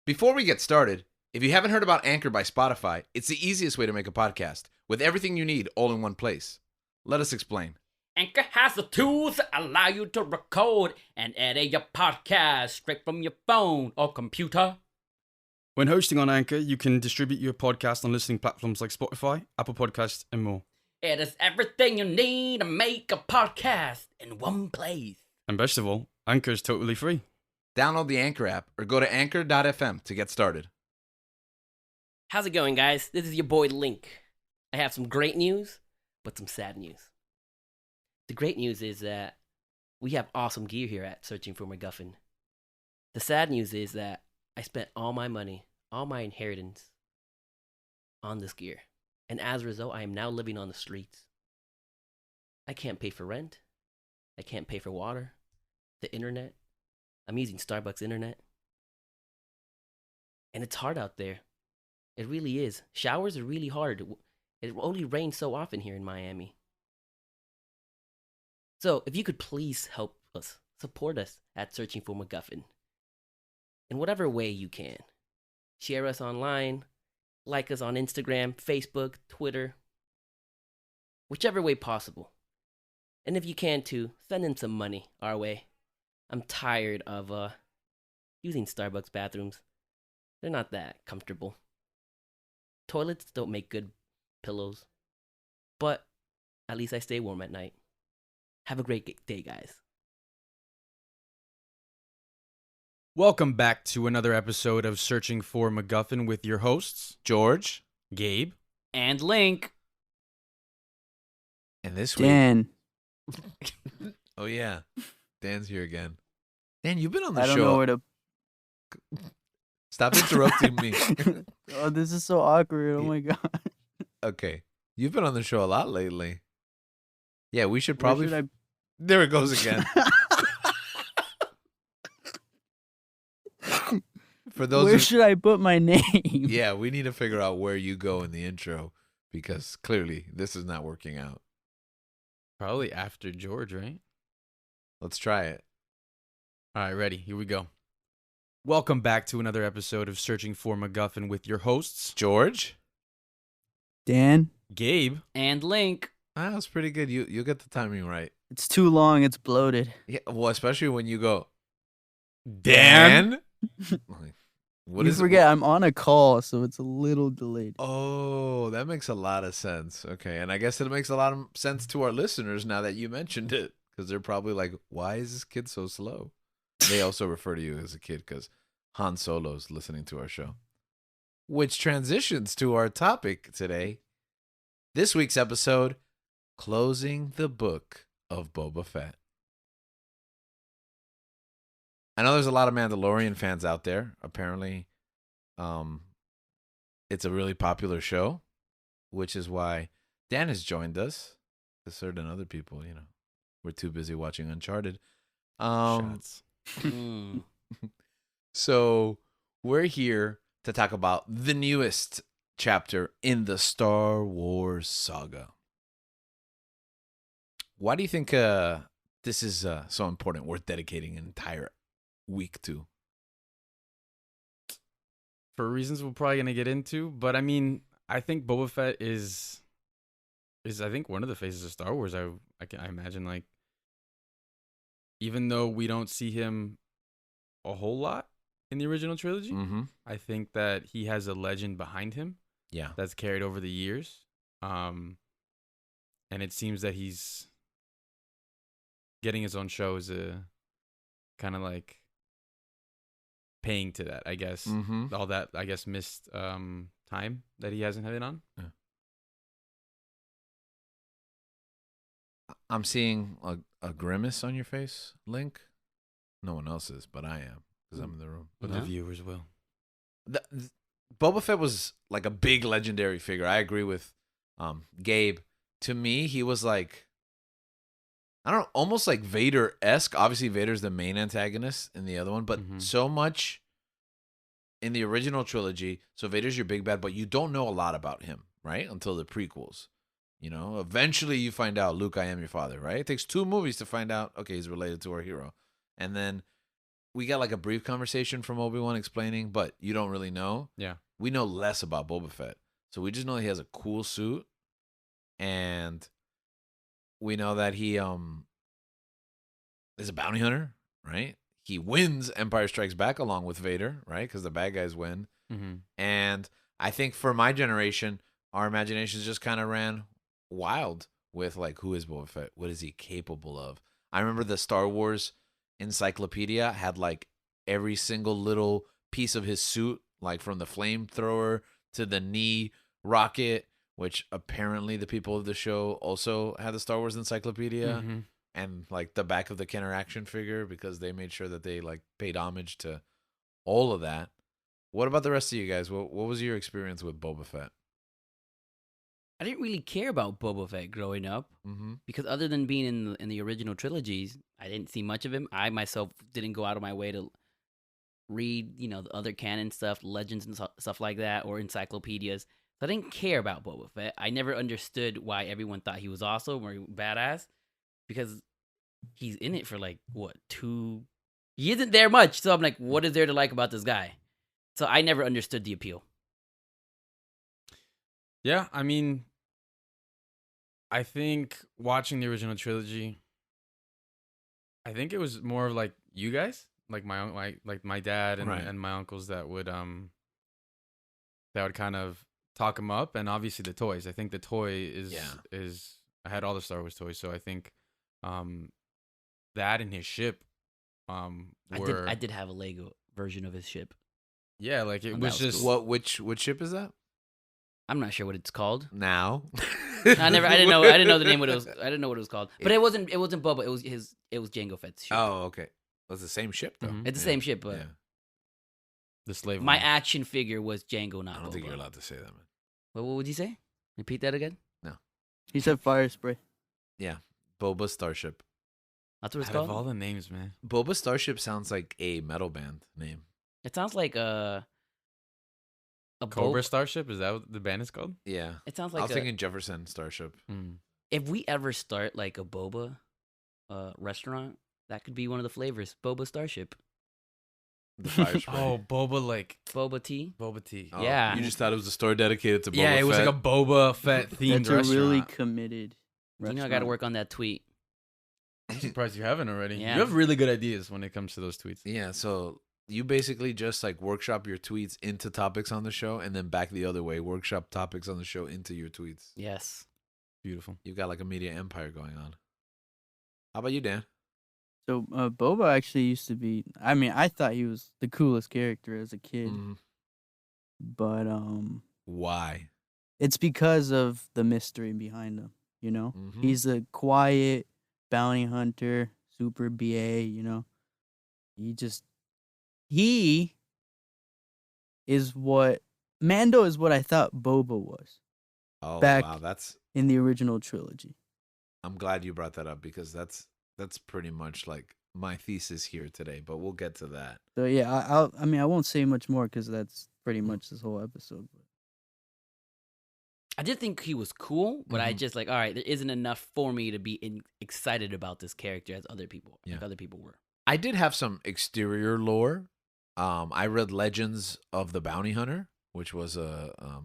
Before we get started, if you haven't heard about Anchor by Spotify, it's the easiest way to make a podcast with everything you need all in one place. Let us explain. Anchor has the tools that allow you to record and edit your podcast straight from your phone or computer. When hosting on Anchor, you can distribute your podcast on listening platforms like Spotify, Apple Podcasts, and more. It is everything you need to make a podcast in one place. And best of all, Anchor is totally free. Download the Anchor app or go to anchor.fm to get started. How's it going, guys? This is your boy Link. I have some great news, but some sad news. The great news is that we have awesome gear here at Searching for MacGuffin. The sad news is that I spent all my money, all my inheritance on this gear. And as a result, I am now living on the streets. I can't pay for rent. I can't pay for water, the internet. I'm using Starbucks internet. And it's hard out there. It really is. Showers are really hard. It only rains so often here in Miami. So, if you could please help us, support us at Searching for MacGuffin. In whatever way you can. Share us online, like us on Instagram, Facebook, Twitter. Whichever way possible. And if you can too, send in some money our way. I'm tired of using Starbucks bathrooms. They're not that comfortable. Toilets don't make good pillows. But at least I stay warm at night. Have a great day, guys. Welcome back to another episode of Searching for MacGuffin with your hosts, George, Gabe, And Link. and this week... Dan, Oh, yeah. Dan's here again. Dan, you've been on the I show. don't know where to. Stop interrupting me. Oh, this is so awkward. Oh my god. Okay. You've been on the show a lot lately. Yeah, we should Where probably... should There it goes again. For those Where who... should I put my name? Yeah, we need to figure out where you go in the intro because clearly this is not working out. probably after George, right? Let's try it. All right, ready. Here we go. Welcome back to another episode of Searching for MacGuffin with your hosts, George? Dan, Gabe. And Link. Ah, that's pretty good. You get the timing right. it's too long. It's bloated. Yeah, well, especially when you go, Dan? Like, what You is forget I'm on a call, so it's a little delayed. Oh, that makes a lot of sense. Okay, and I guess it makes a lot of sense to our listeners now that you mentioned it, because they're probably like, "Why is this kid so slow?" They also refer to you as a kid because Han Solo's listening to our show, which transitions to our topic today. This week's episode: closing the Book of Boba Fett. I know there's a lot of Mandalorian fans out there. Apparently, it's a really popular show, which is why Dan has joined us. To certain other people, we're too busy watching Uncharted. Shots. So we're here to talk about the newest chapter in the Star Wars saga. Why do you think this is so important, worth dedicating an entire week to? For reasons we're probably going to get into, but I mean, I think Boba Fett is I think one of the faces of Star Wars. I imagine, like, even though we don't see him a whole lot in the original trilogy, Mm-hmm. I think that he has a legend behind him Yeah. that's carried over the years. And it seems that he's getting his own show is a kind of like paying to that, I guess. Mm-hmm. All that, I guess, missed time that he hasn't had it on. I'm seeing a grimace on your face, Link. No one else is, but I am because I'm in the room. But But the viewers will. Boba Fett was like a big legendary figure. I agree with Gabe. To me, he was like, I don't know, almost like Vader-esque. Obviously, Vader's the main antagonist in the other one, but Mhm. so much in the original trilogy. So Vader's your big bad, but you don't know a lot about him, right? Until the prequels. Eventually you find out, Luke, I am your father, right? It takes 2 movies to find out, okay, he's related to our hero. And then we got like a brief conversation from Obi-Wan explaining, but you don't really know. Yeah. We know less about Boba Fett. So we just know he has a cool suit, and we know that he is a bounty hunter, right? He wins Empire Strikes Back along with Vader, right? Because the bad guys win. Mm-hmm. And I think for my generation, our imaginations just kind of ran wild with like, who is Boba Fett? What is he capable of? I remember the Star Wars encyclopedia had like every single little piece of his suit, like from the flamethrower to the knee rocket, which apparently the people of the show also had the Star Wars encyclopedia. Mm-hmm. And like the back of the Kenner action figure, because they made sure that they like paid homage to all of that. What about the rest of you guys? What was your experience with Boba Fett? I didn't really care about Boba Fett growing up Mm-hmm. because other than being in the original trilogies, I didn't see much of him. I myself didn't go out of my way to read, the other canon stuff, legends and stuff like that, or encyclopedias. So I didn't care about Boba Fett. I never understood why everyone thought he was awesome or badass, because he's in it for like what, 2. He isn't there much, so I'm like, what is there to like about this guy? So I never understood the appeal. Yeah, I mean, I think watching the original trilogy, I think it was more of like you guys, like my dad and, Right. and my uncles that would kind of talk him up, and obviously the toys. I think the toy is I had all the Star Wars toys, so I think that and his ship were I did have a Lego version of his ship. yeah, like it Oh, that was was just cool. Which ship is that? I'm not sure what it's called. Now. I didn't know the name what it was. I didn't know what it was called. But it wasn't Bubba. It was Jango Fett's ship. Oh, okay. That's the same ship though. Mhm. It's the same ship, but Yeah. the slave. my one. action figure was Jango, not I don't Boba. think you're allowed to say that, man. What would you say? Repeat that again. He said fire spray. Boba Starship. That's what it's Out of called. all the names, man. Boba Starship sounds like a metal band name. It sounds like a Cobra Boba. Starship, is that what the band is called? Yeah. It sounds I like was thinking Jefferson Starship. Mm. if we ever start like a Boba restaurant, that could be one of the flavors. Boba Starship, The fire spray. Oh, Boba like Boba tea. Boba tea. Oh, yeah. You just thought it was a store dedicated to Boba Yeah, it was Fett. like a Boba Fett themed That's a restaurant. really committed. I got to restaurant. work on that tweet. I'm surprised you haven't already. Yeah. You have really good ideas when it comes to those tweets. Yeah, so you basically just like workshop your tweets into topics on the show, and then back the other way, workshop topics on the show into your tweets. Yes. Beautiful. You've got like a media empire going on. How about you, Dan? So Boba actually used to be. I mean, I thought he was the coolest character as a kid, Mhm. but Why? it's because of the mystery behind him. You know, Mhm. he's a quiet bounty hunter, super BA. He is what Mando is. What I thought Boba was Oh back- wow, that's. in the original trilogy. I'm glad you brought that up because that's pretty much like my thesis here today. But we'll get to that. So yeah, I mean, I won't say much more because that's pretty much this whole episode. I did think he was cool, but I Mhm. just like, all right, there isn't enough for me to be excited about this character as other people, Yeah. like other people were. I did have some exterior lore. I read Legends of the Bounty Hunter, which was a,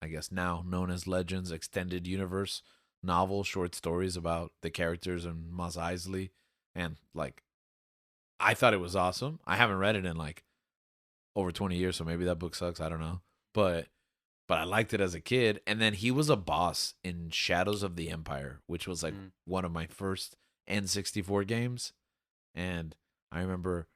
I guess now known as Legends Extended Universe novel, short stories about the characters and Mos Eisley, and like, I thought it was awesome. I haven't read it in like over 20 years, so maybe that book sucks. I don't know, but I liked it as a kid. And then he was a boss in Shadows of the Empire, which was like one of my first N64 games. And I remember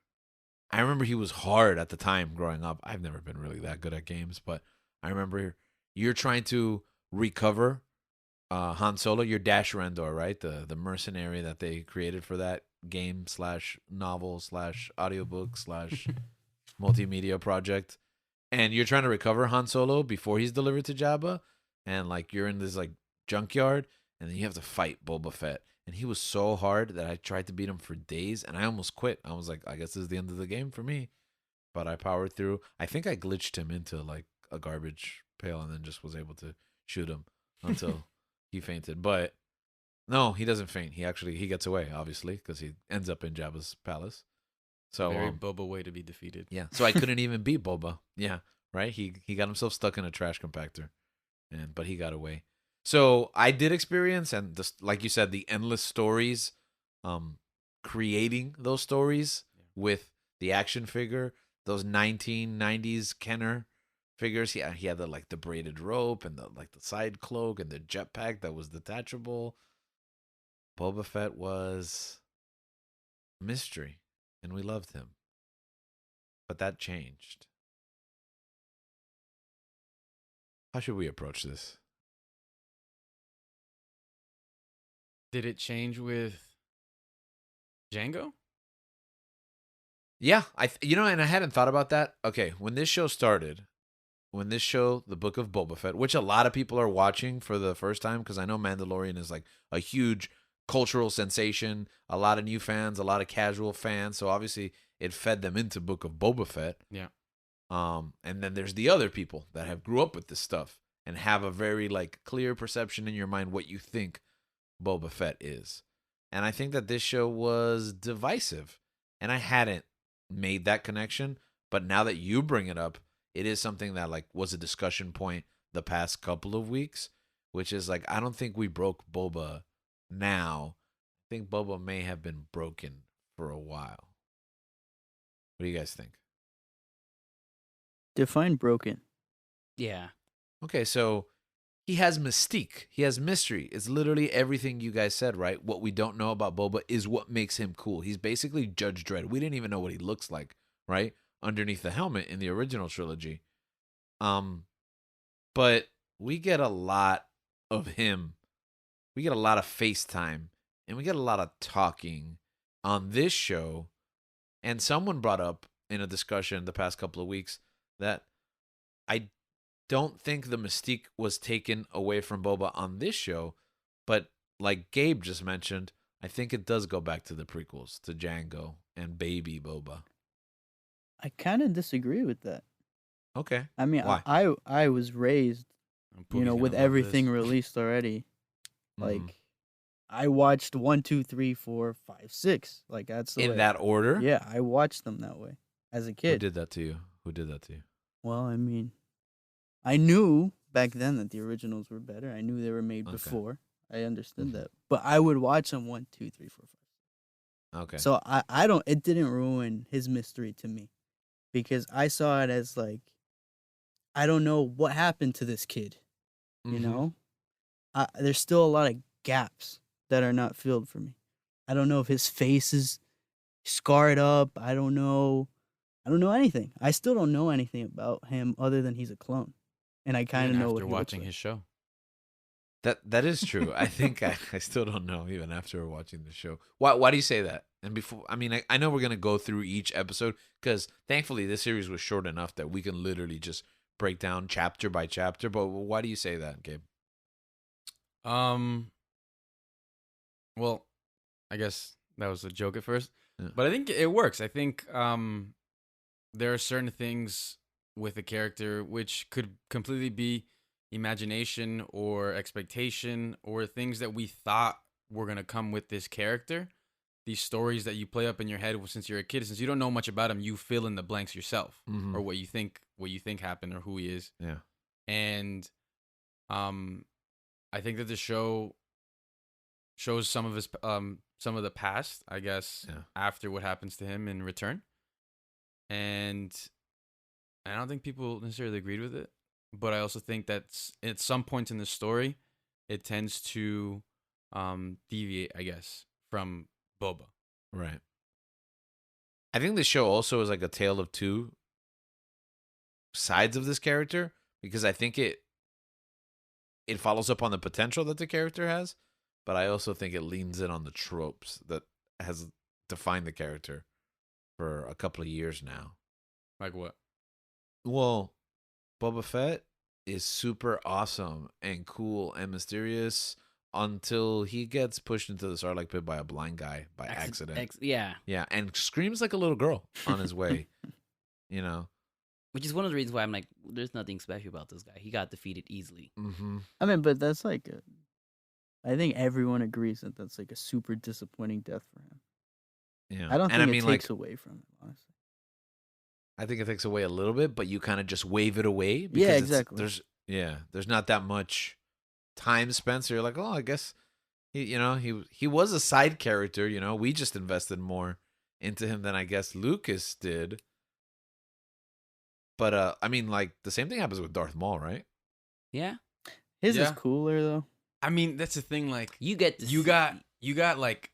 he was hard at the time growing up. I've never been really that good at games, but I remember you're trying to recover Han Solo, your Dash Rendor, right? The mercenary that they created for that game / novel / audiobook / multimedia project. And you're trying to recover Han Solo before he's delivered to Jabba. And like you're in this like junkyard, and then you have to fight Boba Fett. And he was so hard that I tried to beat him for days, and I almost quit. I was like, I guess this is the end of the game for me. But I powered through. I think I glitched him into like a garbage pail and then just was able to shoot him until he fainted. But no, he doesn't faint. He gets away, obviously, because he ends up in Jabba's palace. So Very Boba way to be defeated. yeah, so I couldn't even beat Boba. Yeah, right. He got himself stuck in a trash compactor, but he got away. So I did experience, and this, like you said, the endless stories, creating those stories with the action figure, those 1990s Kenner figures. He had the braided rope and the side cloak and the jetpack that was detachable. Boba Fett was a mystery, and we loved him. But that changed. How should we approach this? Did it change with Django? Yeah, and I hadn't thought about that. Okay, when this show started, the Book of Boba Fett, which a lot of people are watching for the first time, because I know Mandalorian is like a huge cultural sensation, a lot of new fans, a lot of casual fans, so obviously it fed them into Book of Boba Fett. Yeah. And then there's the other people that have grew up with this stuff and have a very clear perception in your mind what you think Boba Fett is. And I think that this show was divisive, and I hadn't made that connection, but now that you bring it up, it is something that was a discussion point the past couple of weeks, which is I don't think we broke Boba now. I think Boba may have been broken for a while. What do you guys think? Define broken. Yeah. Okay, so he has mystique. He has mystery. It's literally everything you guys said, right? What we don't know about Boba is what makes him cool. He's basically Judge Dredd. We didn't even know what he looks like, right? Underneath the helmet in the original trilogy. But we get a lot of him. We get a lot of FaceTime, and we get a lot of talking on this show. And someone brought up in a discussion the past couple of weeks that I don't think the mystique was taken away from Boba on this show, but like Gabe just mentioned, I think it does go back to the prequels, to Django and Baby Boba. I kind of disagree with that. Okay. I mean, Why? I was raised, Pookie's with gonna love everything this. released already. Like, Mhm. I watched 1, 2, 3, 4, 5, 6. Like, that's the way. In that order? Yeah, I watched them that way as a Who kid. did that to you? Well, I mean, I knew back then that the originals were better. I knew they were made Okay. before. I understood Mhm. that, but I would watch them 1, 2, 3, 4, 5. Okay. So I don't. It didn't ruin his mystery to me, because I saw it as I don't know what happened to this kid. You Mhm. know, there's still a lot of gaps that are not filled for me. I don't know if his face is scarred up. I don't know anything. I still don't know anything about him other than he's a clone, and I kind Even of know what after he looks watching like. his show. That is true. I think I still don't know even after watching the show. Why do you say that? And before, I mean, I know we're gonna go through each episode because thankfully this series was short enough that we can literally just break down chapter by chapter. But why do you say that, Gabe? Well, I guess that was a joke at first, Yeah. but I think it works. I think there are certain things with a character which could completely be imagination or expectation or things that we thought were gonna come with this character. These stories that you play up in your head since you're a kid, since you don't know much about him, you fill in the blanks yourself, Mhm. or what you think happened, or who he is. Yeah. And I think that the show shows some of the past, I guess, Yeah. after what happens to him in Return. And I don't think people necessarily agreed with it, but I also think that at some points in the story, it tends to deviate, I guess, from Boba. Right. I think the show also is like a tale of two sides of this character because I think it follows up on the potential that the character has, but I also think it leans in on the tropes that has defined the character for a couple of years now. Like what? Well, Boba Fett is super awesome and cool and mysterious until he gets pushed into the Sarlacc pit by a blind guy by accident. Yeah. Yeah, and screams like a little girl on his way. You know. Which is one of the reasons why I'm like, there's nothing special about this guy. He got defeated easily. Mm-hmm. I mean, but that's I think everyone agrees that that's like a super disappointing death for him. Yeah. I don't and think I mean, it like, takes away from it, honestly. I think it takes away a little bit, but you kind of just wave it away. Yeah, Because exactly. there's not that much time spent. So you're like, oh, I guess he was a side character. We just invested more into him than I guess Lucas did. But I mean, like the same thing happens with Darth Maul, right? Yeah, His is Yeah. cooler though. I mean, that's the thing. Like, you get to you see- got like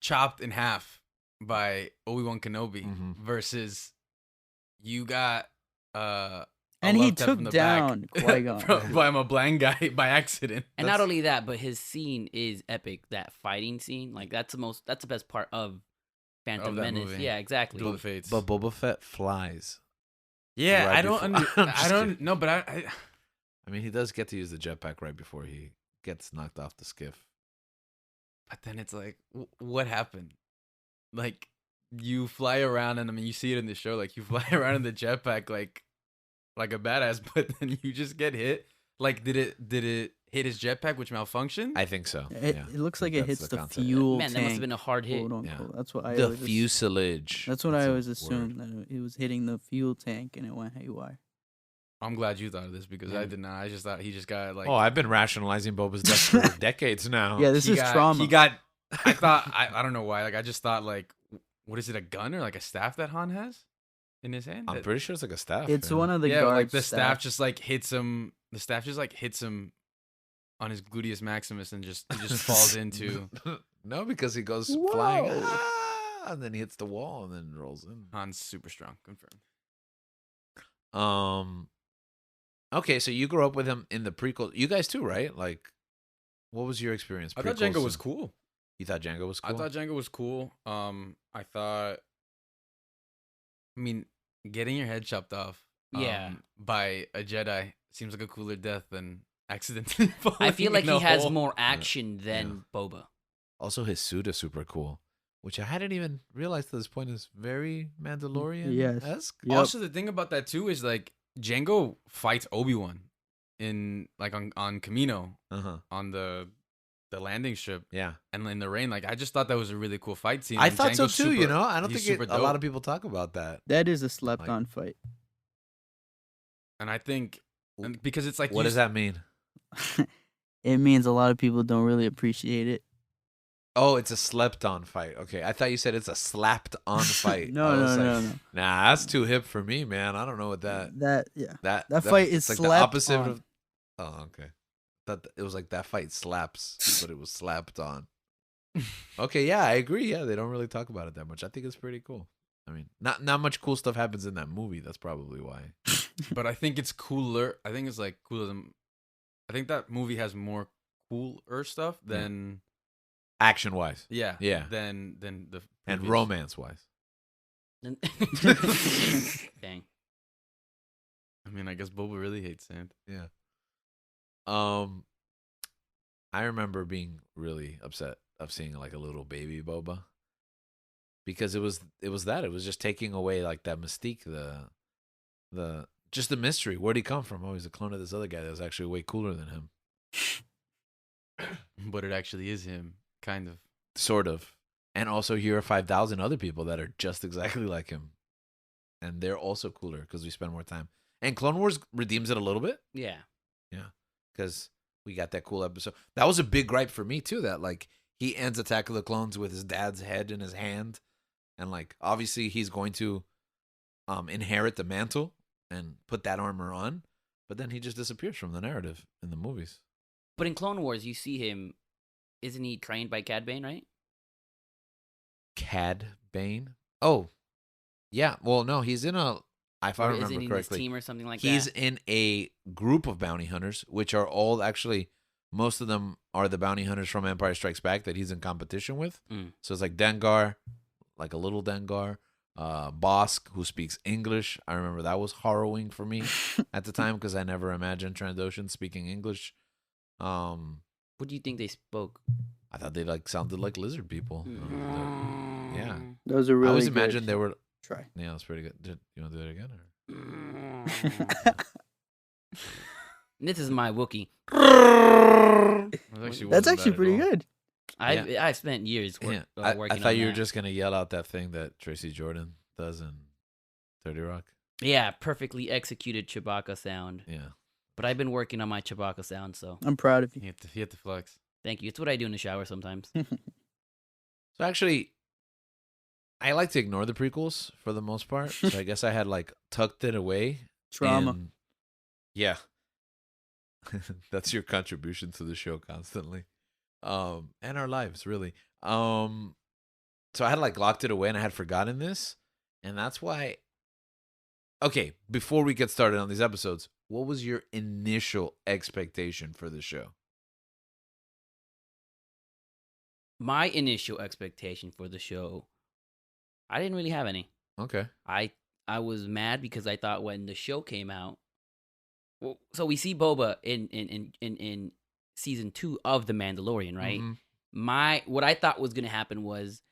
chopped in half by Obi-Wan Kenobi Mhm. versus you got a And he love tap took from the down back Qui-Gon. by a blind guy by accident. And not only that, but his scene is epic. That fighting scene, like that's the best part of Phantom that Menace. movie. Yeah, exactly. Duel of the Fates. But Boba Fett flies. Yeah, right I don't. before- I'm I just don't kidding. know, but I I mean, he does get to use the jetpack right before he gets knocked off the skiff. But then it's like, what happened? Like, you fly around, and I mean, you see it in the show. Like, you fly around in the jetpack, like a badass, but then you just get hit. Like, did it hit his jetpack, which malfunctioned? I think so. It yeah. looks like That's it hits the the concept. fuel Man, that tank. must have been a hard hit. quote unquote. Yeah. That's what I The always fuselage. That's what That's I a always word. assumed, that it was hitting the fuel tank and it went haywire. I'm glad you thought of this because I did not. I just thought he just got like. Oh, I've been rationalizing Boba's death for decades now. Yeah, this he is got, trauma. He got. I thought. I don't know why. Like, I just thought like, what is it? A gun or like a staff that Han has in his hand? I'm pretty sure it's like a staff. It's yeah. one of the yeah, guards. like the staff just like hits him. The staff just like hits him on his gluteus maximus and he just falls into. No, because he goes flying, Whoa. and then he hits the wall and then rolls in. Han's super strong. Confirmed. Okay, so you grew up with him in the prequel. You guys too, right? Like, what was your experience? I thought Prequels Django was and- cool. You thought Django was cool? I thought Django was cool. I thought. I mean, getting your head chopped off. Yeah. By a Jedi seems like a cooler death than accidentally falling. I feel like in he a has hole. more action than Boba. Also, his suit is super cool, which I hadn't even realized to this point is very Mandalorian Yes. esque. Yep. Also, the thing about that too is like Django fights Obi-Wan in like on Camino on the landing strip Yeah, and in the rain. Like, I just thought that was a really cool fight scene. I and thought so Django's too. super- I don't he's think super a lot dope. of people talk about that. That is a slept on fight. And I think because it's like What you does that mean? It means a lot of people don't really appreciate it. Oh, it's a slept-on fight. Okay, I thought you said it's a slapped-on fight. No, I was no, like, no. Nah, that's too hip for me, man. I don't know what that That fight is it's like slept the opposite on. of. Oh, okay. That it was like that fight slaps, but it was slapped on. Okay, yeah, I agree. Yeah, they don't really talk about it that much. I think it's pretty cool. I mean, not much cool stuff happens in that movie. That's probably why. but I think it's cooler. I think it's like cooler than. I think that movie has more cooler stuff than Action-wise yeah Yeah. than the and previous. romance-wise. Dang. I mean, I guess Boba really hates sand. Yeah. I remember being really upset of seeing like a little baby Boba. Because it was just taking away like that mystique, the just the mystery. Where'd he come from? Oh, he's a clone of this other guy that was actually way cooler than him. But it actually is him, kind of. Sort of. And also here are 5,000 other people that are just exactly like him. And they're also cooler because we spend more time. And Clone Wars redeems it a little bit. Yeah. Yeah. Because we got that cool episode. That was a big gripe for me too, that like he ends Attack of the Clones with his dad's head in his hand. And like obviously he's going to inherit the mantle and put that armor on. But then he just disappears from the narrative in the movies. But in Clone Wars, you see him. Isn't he trained by Cad Bane, right? Cad Bane? Oh. Yeah. Well, no, he's in a, if I Or remember isn't he in his correctly, team or something like he's that? in a group of bounty hunters, which are all actually, most of them are the bounty hunters from Empire Strikes Back that he's in competition with. Mm. So it's like Dengar, like a little Dengar, Bosk, who speaks English. I remember that was harrowing for me at the time because I never imagined Trandoshan speaking English. What do you think they spoke? I thought they like sounded like lizard people. Yeah. Those are really I always good. imagined they were. Try. Yeah, that's pretty good. You want to do that again? Or? This is my Wookiee. It That's wasn't actually bad at pretty all. good. I've spent years working. I thought on you were that. just gonna yell out that thing that Tracy Jordan does in 30 Rock. Yeah, perfectly executed Chewbacca sound. Yeah. But I've been working on my Chewbacca sound, so I'm proud of you. You have to flex. thank you. It's what I do in the shower sometimes. So actually, I like to ignore the prequels for the most part. So I guess I had like tucked it away. Trauma. and- yeah. That's your contribution to the show constantly. And our lives, really. So I had like locked it away and I had forgotten this. And that's why. Okay, before we get started on these episodes, what was your initial expectation for the show? My initial expectation for the show, I didn't really have any. Okay. I was mad because I thought when the show came out, well, so we see Boba in season 2 of The Mandalorian, right? Mhm. What I thought was gonna happen was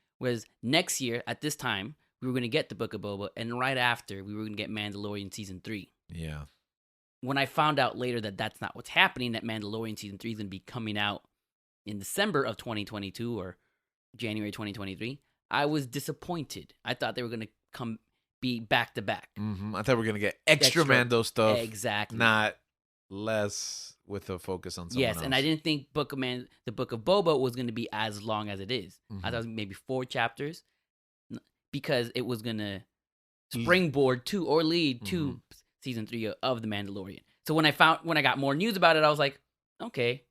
next year at this time we were gonna get the Book of Boba, and right after we were gonna get Mandalorian season 3. Yeah. When I found out later that that's not what's happening, that Mandalorian season 3 is gonna be coming out in December of 2022 or January 2023, I was disappointed. I thought they were gonna be back to back. I thought we were gonna get extra Mando stuff, Exactly. not less with a focus on someone Yes, else. and I didn't think the Book of Boba was going to be as long as it is. I thought it was maybe 4 chapters because it was going to springboard to or lead to season 3 of The Mandalorian. So when I got more news about it, I was like, okay,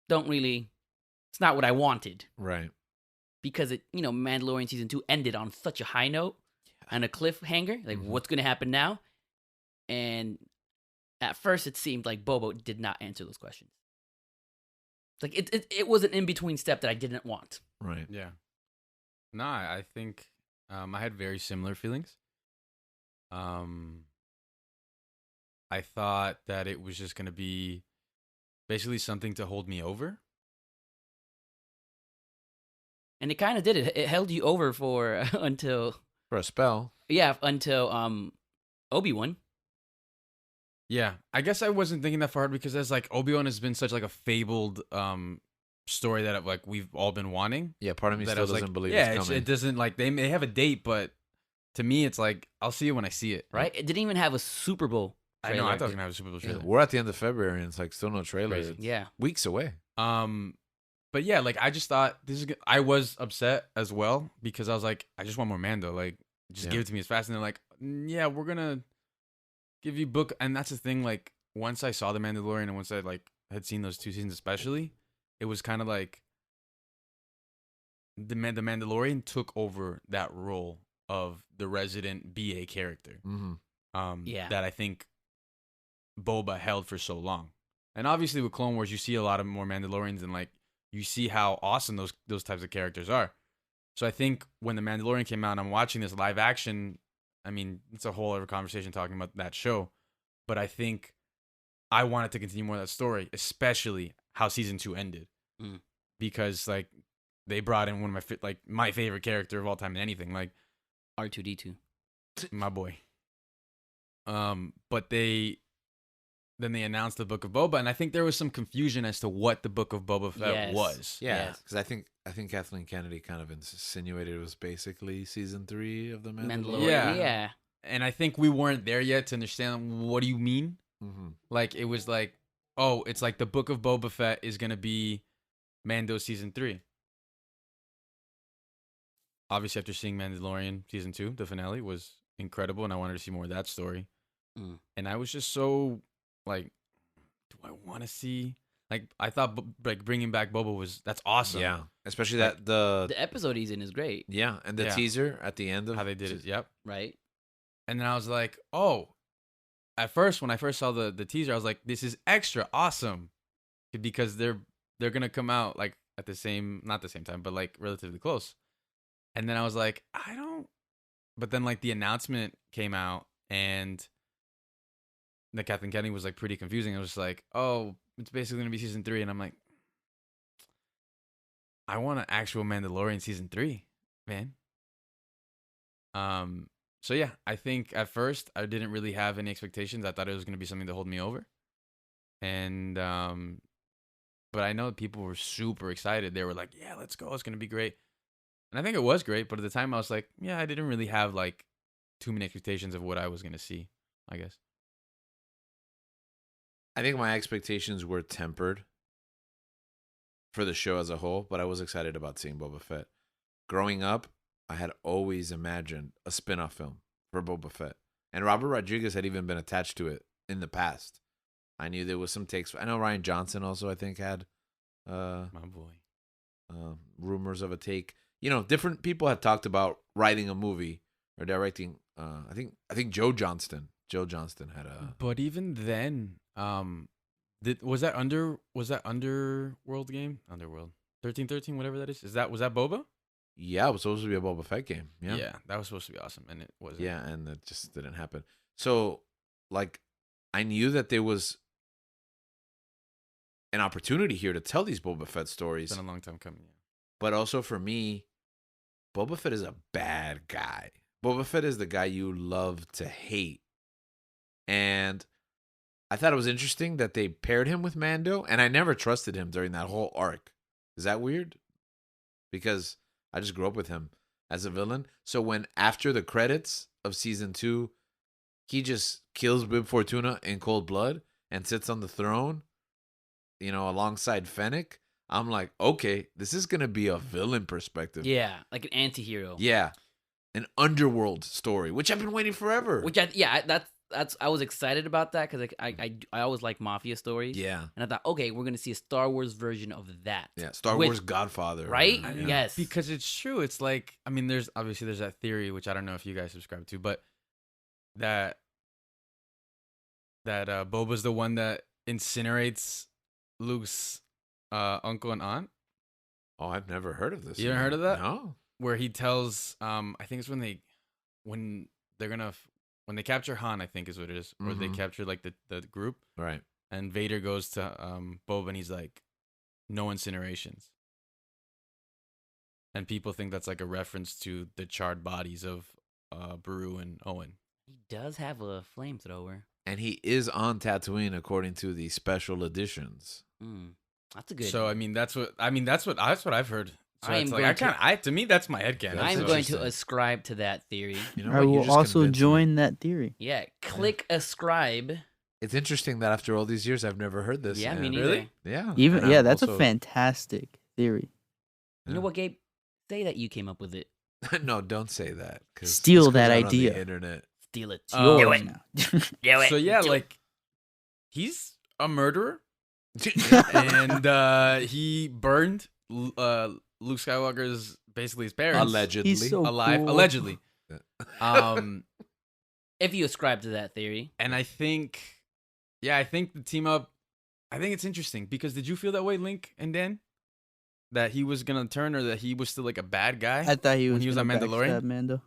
it's not what I wanted. Right. Because Mandalorian season 2 ended on such a high note and a cliffhanger. Like, what's going to happen now? And at first, it seemed like Boba did not answer those questions. Like it was an in between step that I didn't want. Right. Yeah. No, I think I had very similar feelings. I thought that it was just going to be basically something to hold me over. And it kind of did it. It held you over for until For a spell. until Obi-Wan. Yeah, I guess I wasn't thinking that far because as like Obi-Wan has been such like a fabled story that like we've all been wanting. Yeah, part of me That I still was doesn't like, believe yeah, it's coming. it doesn't like they may have a date, but to me it's like I'll see it when I see it. Right? It didn't even have a Super Bowl I know. I trailer. thought it was gonna have a Super Bowl Yeah, trailer. we're at the end of February and it's like still no trailer. Crazy. It's Yeah. weeks away. But yeah, like I just thought this is. I was upset as well because I was like, I just want more Mando. Like, just give it to me as fast. And they're like, yeah, we're gonna give you book. And that's the thing. Like, once I saw the Mandalorian and once I like had seen those 2 seasons, especially, it was kind of like the Mandalorian took over that role of the resident BA character. Yeah. That I think Boba held for so long. And obviously with Clone Wars, you see a lot of more Mandalorians and like you see how awesome those types of characters are. So I think when the Mandalorian came out and I'm watching this live action, I mean, it's a whole other conversation talking about that show. But I think I wanted to continue more of that story, especially how season 2 ended. Because like they brought in one of my favorite character of all time in anything, like R2D2. my boy. But then they announced the Book of Boba, and I think there was some confusion as to what the Book of Boba Fett was. Yeah, Yes. because I think Kathleen Kennedy kind of insinuated it was basically season 3 of the Mandalorian. Mandalorian. Yeah. Yeah. And I think we weren't there yet to understand what do you mean. Like it was like, oh, it's like the Book of Boba Fett is gonna be Mando season 3. Obviously, after seeing Mandalorian season 2, the finale was incredible, and I wanted to see more of that story. And I was just so like, do I want to see? Like, I thought like bringing back Boba that's awesome. Yeah, especially Like, that The episode he's in is great, and the Yeah. teaser at the end of how they did it. Yep. right? And then I was like, oh. At first, when I first saw the teaser, I was like, this is extra awesome, because they're gonna come out like at not the same time, but like relatively close. And then I was like, I don't. But then like the announcement came out and the Kathleen Kennedy was like pretty confusing. It was like, oh, it's basically gonna be season 3, and I'm like, I want an actual Mandalorian season 3, man. So yeah, I think at first I didn't really have any expectations. I thought it was gonna be something to hold me over, and but I know people were super excited. They were like, "Yeah, let's go. It's gonna be great." And I think it was great, but at the time I was like, "Yeah, I didn't really have like too many expectations of what I was gonna see." I guess. I think my expectations were tempered for the show as a whole, but I was excited about seeing Boba Fett. Growing up, I had always imagined a spin-off film for Boba Fett. And Robert Rodriguez had even been attached to it in the past. I knew there was some takes. I know Ryan Johnson also, I think, had My boy. rumors of a take. You know, different people had talked about writing a movie or directing. I think Joe Johnston had a. But even then, was that Underworld game? Underworld 1313, whatever that is. Was that Boba? Yeah, it was supposed to be a Boba Fett game. Yeah. That was supposed to be awesome, and it wasn't. Yeah, and it just didn't happen. So, like, I knew that there was an opportunity here to tell these Boba Fett stories. It's been a long time coming. Yeah. But also for me, Boba Fett is a bad guy. Boba Fett is the guy you love to hate. And I thought it was interesting that they paired him with Mando, and I never trusted him during that whole arc. Is that weird? Because I just grew up with him as a villain. So when after the credits of season 2, he just kills Bib Fortuna in cold blood and sits on the throne, you know, alongside Fennec, I'm like, okay, this is going to be a villain perspective. Yeah, like an anti-hero. Yeah. An underworld story, which I've been waiting forever. That's I was excited about that because I always like mafia stories. Yeah. And I thought, okay, we're gonna see a Star Wars version of that. Yeah, Star Wars Godfather. Right? Yeah. Yes. Because it's true. It's like, I mean, there's that theory, which I don't know if you guys subscribe to, but that Boba's the one that incinerates Luke's uncle and aunt. Oh, I've never heard of this. You haven't heard of that? No. Where he tells, I think it's when they capture Han, I think is what it is, or they capture like the group, Right. and Vader goes to Boba and he's like, "No incinerations," and people think that's like a reference to the charred bodies of Beru and Owen. He does have a flamethrower. And he is on Tatooine according to the special editions. That's a good. So that's what I've heard. So I am going to me that's my headcanon. I am That's going to interesting. ascribe to that theory. You know I what? You will just also convinced me. join that theory. Yeah, click ascribe. It's interesting that after all these years, I've never heard this. Yeah, me and- neither. Really? Yeah. Even and I'm that's also- a fantastic theory. You know what, Gabe? Say that you came up with it. No, don't say that. 'cause Steal this goes that out on the idea. internet. Steal it. It's Oh. yours Do now. Do it. So yeah, Do it. like he's a murderer, and he burned Luke Skywalker's basically his parents Allegedly. He's so alive, cool. allegedly. If you ascribe to that theory, And I think the team up. I think it's interesting because did you feel that way, Link and Dan, that he was gonna turn or that he was still like a bad guy? I thought he was When he was gonna on Mandalorian? backstab Mando.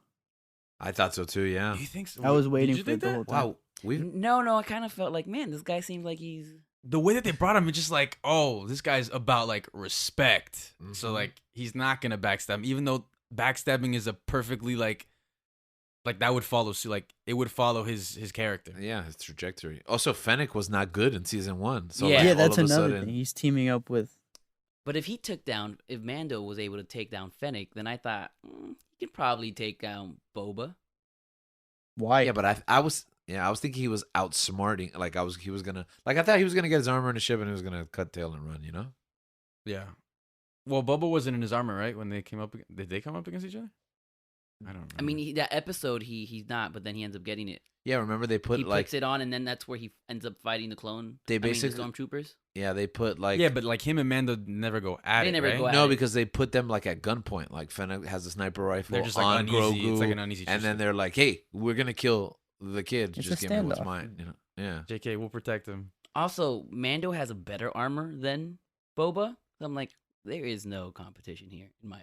I thought so too, yeah. Do you think so? I was Did waiting you for think it the that? whole time. Wow. We no, I kind of felt like, man, this guy seems like he's. The way that they brought him, it's just like, oh, this guy's about like respect. So Mhm. like he's not gonna backstab him, even though backstabbing is a perfectly like that would follow. So like it would follow his character. Yeah, his trajectory. Also, Fennec was not good in season 1. So Yeah. like, Yeah, all that's of a another sudden, thing. He's teaming up with. But if Mando was able to take down Fennec, then I thought he could probably take down Boba. Why? Yeah, but I was thinking he was outsmarting. Like I thought he was gonna get his armor in the ship and he was gonna cut tail and run. You know? Yeah. Well, Boba wasn't in his armor, right? When they came up, did they come up against each other? I don't remember. I mean, that episode he's not, but then he ends up getting it. Yeah. Remember they put He like puts it on, and then that's where he ends up fighting the clone. They the basically- stormtroopers. yeah they put like yeah, but like him and Mando never go at They it. never right? go at no it. because they put them like at gunpoint. Like Fennec has a sniper rifle They're just like on uneasy. Grogu, It's like an uneasy. and then they're like, "Hey, we're gonna kill the kid. It's Just a give me what's standoff. mine." You know? Yeah. JK, we'll protect him. Also, Mando has a better armor than Boba. So I'm like, there is no competition here in my.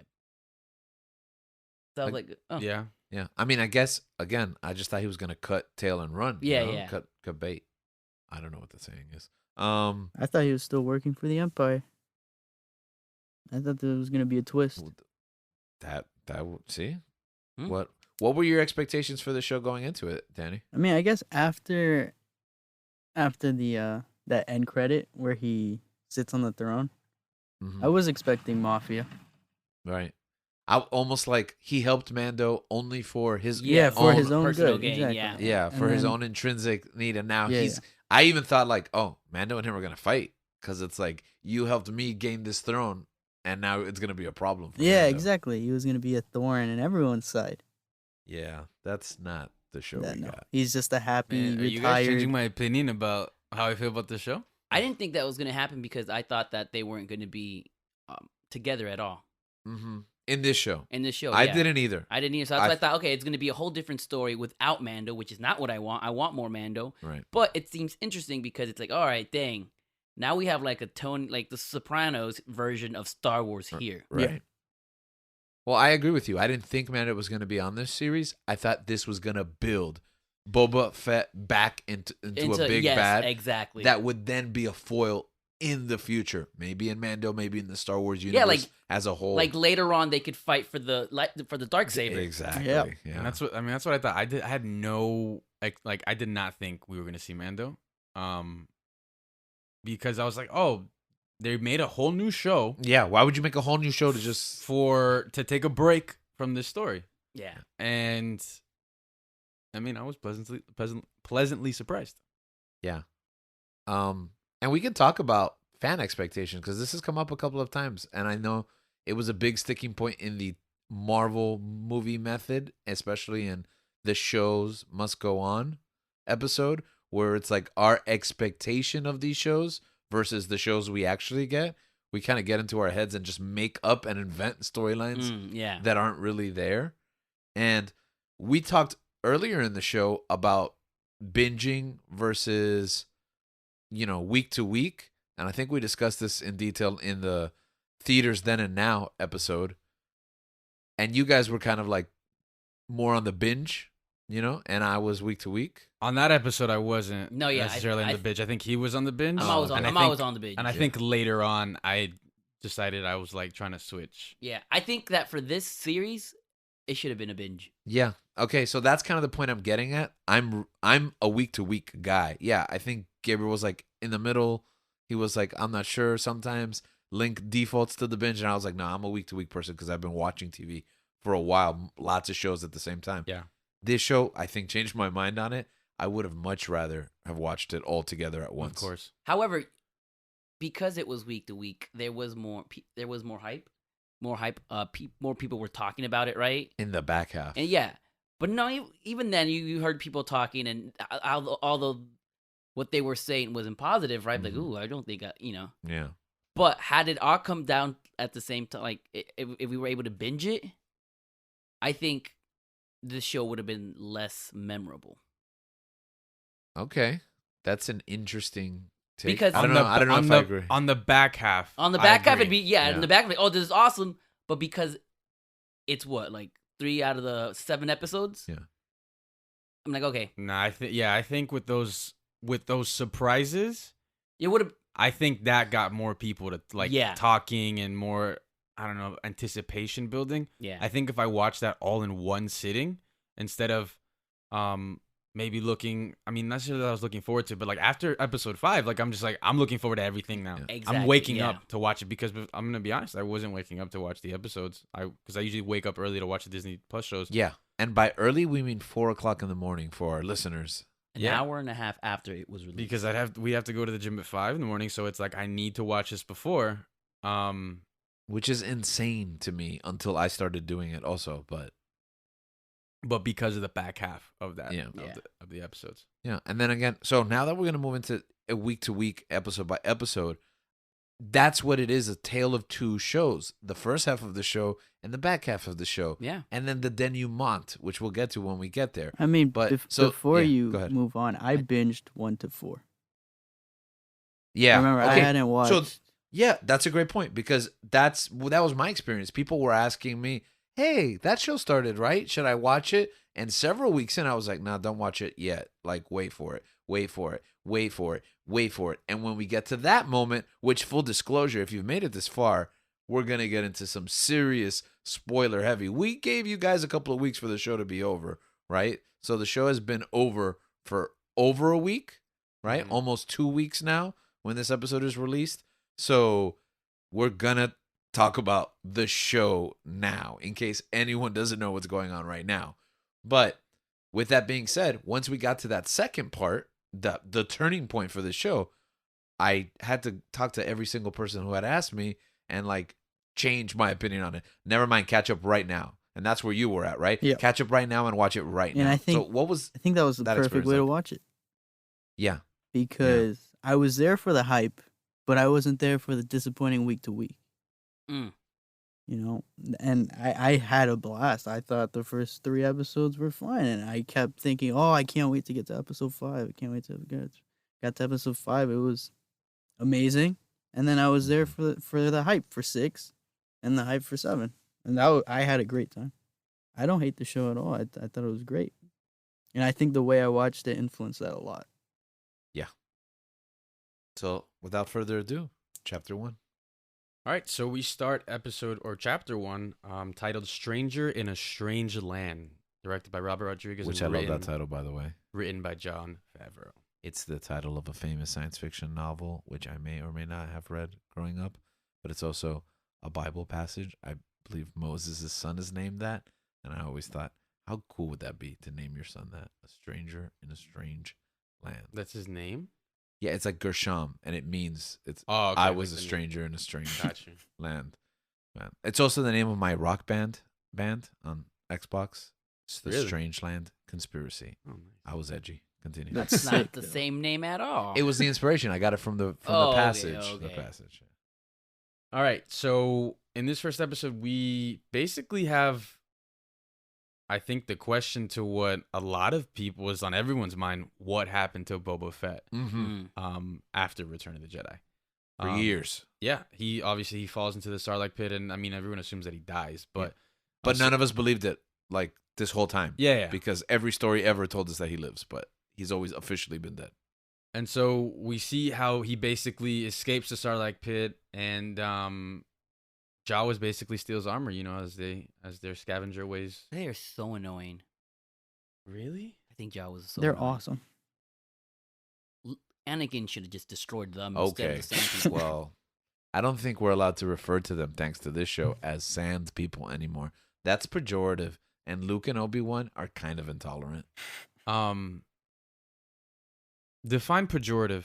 So I was like, oh. Yeah. Yeah. I mean, I guess again, I just thought he was gonna cut tail and run. you Yeah, know? yeah. Cut bait. I don't know what the saying is. I thought he was still working for the Empire. I thought there was gonna be a twist. See Hmm? what were your expectations for the show going into it, Danny? I mean, I guess after the that end credit where he sits on the throne. Mhm. I was expecting Mafia. Right. I almost like he helped Mando only for his Yeah, for own, his own personal good. gain, Exactly. yeah, And for his then- own intrinsic need, and now Yeah, he's. I even thought like, oh, Mando and him are gonna fight because it's like you helped me gain this throne, and now it's gonna be a problem. For Yeah, Mando. exactly. He was gonna be a thorn in everyone's side. Yeah, that's not the show That we no, got. he's just a happy Man, are you guys retired. changing my opinion about how I feel about the show? I didn't think that was gonna happen because I thought that they weren't gonna be together at all Mm-hmm. In this show, in this show. I yeah. didn't either. I didn't either. So I thought, okay, it's gonna be a whole different story without Mando, which is not what I want. I want more Mando. Right. But it seems interesting because it's like, all right, dang. Now we have like a tone, like the Sopranos version of Star Wars here. Right. Yeah. Well, I agree with you. I didn't think Mando was going to be on this series. I thought this was going to build Boba Fett back into a big yes, bad exactly. that would then be a foil in the future. Maybe in Mando, maybe in the Star Wars universe like- as a whole. like later on, they could fight for the Darksaber. Exactly. Yep. Yeah. And that's what I thought. I had no like I did not think we were gonna see Mando, because I was like, oh, they made a whole new show Yeah. Why would you make a whole new show to just? to take a break from this story, Yeah. and I mean I was pleasantly surprised. Yeah. And we can talk about fan expectations because this has come up a couple of times, and I know it was a big sticking point in the Marvel movie method, especially in the shows must go on episode, where it's like our expectation of these shows versus the shows we actually get. We kind of get into our heads and just make up and invent storylines Yeah. that aren't really there. And we talked earlier in the show about binging versus, week to week. And I think we discussed this in detail in the Theaters Then and Now episode. And you guys were kind of like more on the binge, and I was week to week. On that episode, I wasn't No, yeah, necessarily on I- the binge. I think he was on the binge. I'm always on. and I I'm think- always on the binge. And I think later on, I decided I was like trying to switch. Yeah, I think that for this series, it should have been a binge. Yeah. Okay, so that's kind of the point I'm getting at. I'm a week to week guy. Yeah, I think Gabriel was like in the middle. He was like, I'm not sure. Sometimes Link defaults to the binge, and I was like, no, I'm a week to week person because I've been watching TV for a while, lots of shows at the same time. Yeah. This show, I think, changed my mind on it. I would have much rather have watched it all together at once. Of course. However, because it was week to week, there was more hype. More people were talking about it, right? In the back half. And yeah, but no, even then, you heard people talking, and although what they were saying wasn't positive, right? Like, Mhm. ooh, I don't think, Yeah. But had it all come down at the same time, like if we were able to binge it, I think the show would have been less memorable. Okay. That's an interesting take. Because- I don't know if I agree. On the back half. On the I back half, agree. it'd be in the back, like, oh, this is awesome. But because it's what, like 3 out of the 7 episodes. Yeah. I'm like, okay, Nah, I think with those surprises, it would have. I think that got more people to like Yeah. talking and more, I don't know, anticipation building. Yeah. I think if I watched that all in one sitting instead of maybe looking, I mean, not sure that I was looking forward to, but like after episode 5, like I'm just like, I'm looking forward to everything now. Yeah. Exactly, I'm waking yeah. up to watch it because I'm gonna be honest, I wasn't waking up to watch the episodes. Because I usually wake up early to watch the Disney Plus shows. Yeah. And by early, we mean 4:00 in the morning for our listeners. An Yeah. hour and a half after it was released. Because we have to go to the gym at 5 in the morning, so it's like I need to watch this before. Which is insane to me until I started doing it also. But because of the back half of that, Yeah. of the episodes. Yeah. And then again, so now that we're going to move into a week to week, episode by episode, that's what it is, a tale of two shows. The first half of the show and the back half of the show. Yeah. And then the denouement, which we'll get to when we get there. I mean, But- so, before yeah, you go ahead. move on, I binged 1 to 4. Yeah. Remember, I okay. hadn't watched. Yeah, that's a great point because that was my experience. People were asking me, "Hey, that show started, right? Should I watch it?" And several weeks in, I was like, "Nah, don't watch it yet. Like, wait for it, wait for it, wait for it, wait for it." And when we get to that moment, which full disclosure, if you've made it this far, we're gonna get into some serious spoiler heavy. We gave you guys a couple of weeks for the show to be over, right? So the show has been over for over a week, right? Mhm. Almost 2 weeks now when this episode is released. So we're gonna talk about the show now, in case anyone doesn't know what's going on right now. But with that being said, once we got to that second part, the turning point for the show, I had to talk to every single person who had asked me and like change my opinion on it. Never mind, catch up right now. And that's where you were at, right? Yeah. Catch up right now and watch it right And now. I think so what was I think that was the that perfect experience way to like? watch it Yeah. because I was there for the hype, but I wasn't there for the disappointing week to week. Mm. You know, and I had a blast. I thought the first 3 episodes were fine, and I kept thinking, oh, I can't wait to get to episode 5. I can't wait to got to episode 5. It was amazing, and then I was there for the hype for 6, and the hype for 7, and I had a great time. I don't hate the show at all. I thought it was great, and I think the way I watched it influenced that a lot. So without further ado, chapter 1. All right, so we start episode or chapter 1, titled "Stranger in a Strange Land," directed by Robert Rodriguez, Which and I love that title, by the way. written by Jon Favreau. It's the title of a famous science fiction novel, which I may or may not have read growing up, but it's also a Bible passage. I believe Moses' son is named that, and I always thought, how cool would that be to name your son that? A stranger in a strange land. That's his name. Yeah, it's like Gershom, and it means it's Oh, okay, I like was a the name. stranger in a strange Gotcha. land. Man. It's also the name of my rock band on Xbox. It's the Really? Strange Land Conspiracy. Oh, nice. I was edgy. Continue. That's It's sick, not the though. same name at all. It was the inspiration. I got it from the Oh, okay, passage. The okay. passage. All right, so in this first episode, we basically have, I think, the question to what a lot of people was on everyone's mind: what happened to Boba Fett Mm-hmm. Mm. after Return of the Jedi? For years. Yeah, he falls into the Sarlacc pit, and I mean, everyone assumes that he dies, but But none of us believed it like this whole time. yeah. Because every story ever told us that he lives, but he's always officially been dead. And so we see how he basically escapes the Sarlacc pit, and Jawas basically steals armor, as their scavenger ways. They are so annoying. Really? I think Jawas was so They're annoying. awesome. Anakin should have just destroyed them instead Okay. of the sand people. Well, I don't think we're allowed to refer to them, thanks to this show, as sand people anymore. That's pejorative. And Luke and Obi-Wan are kind of intolerant. Define pejorative.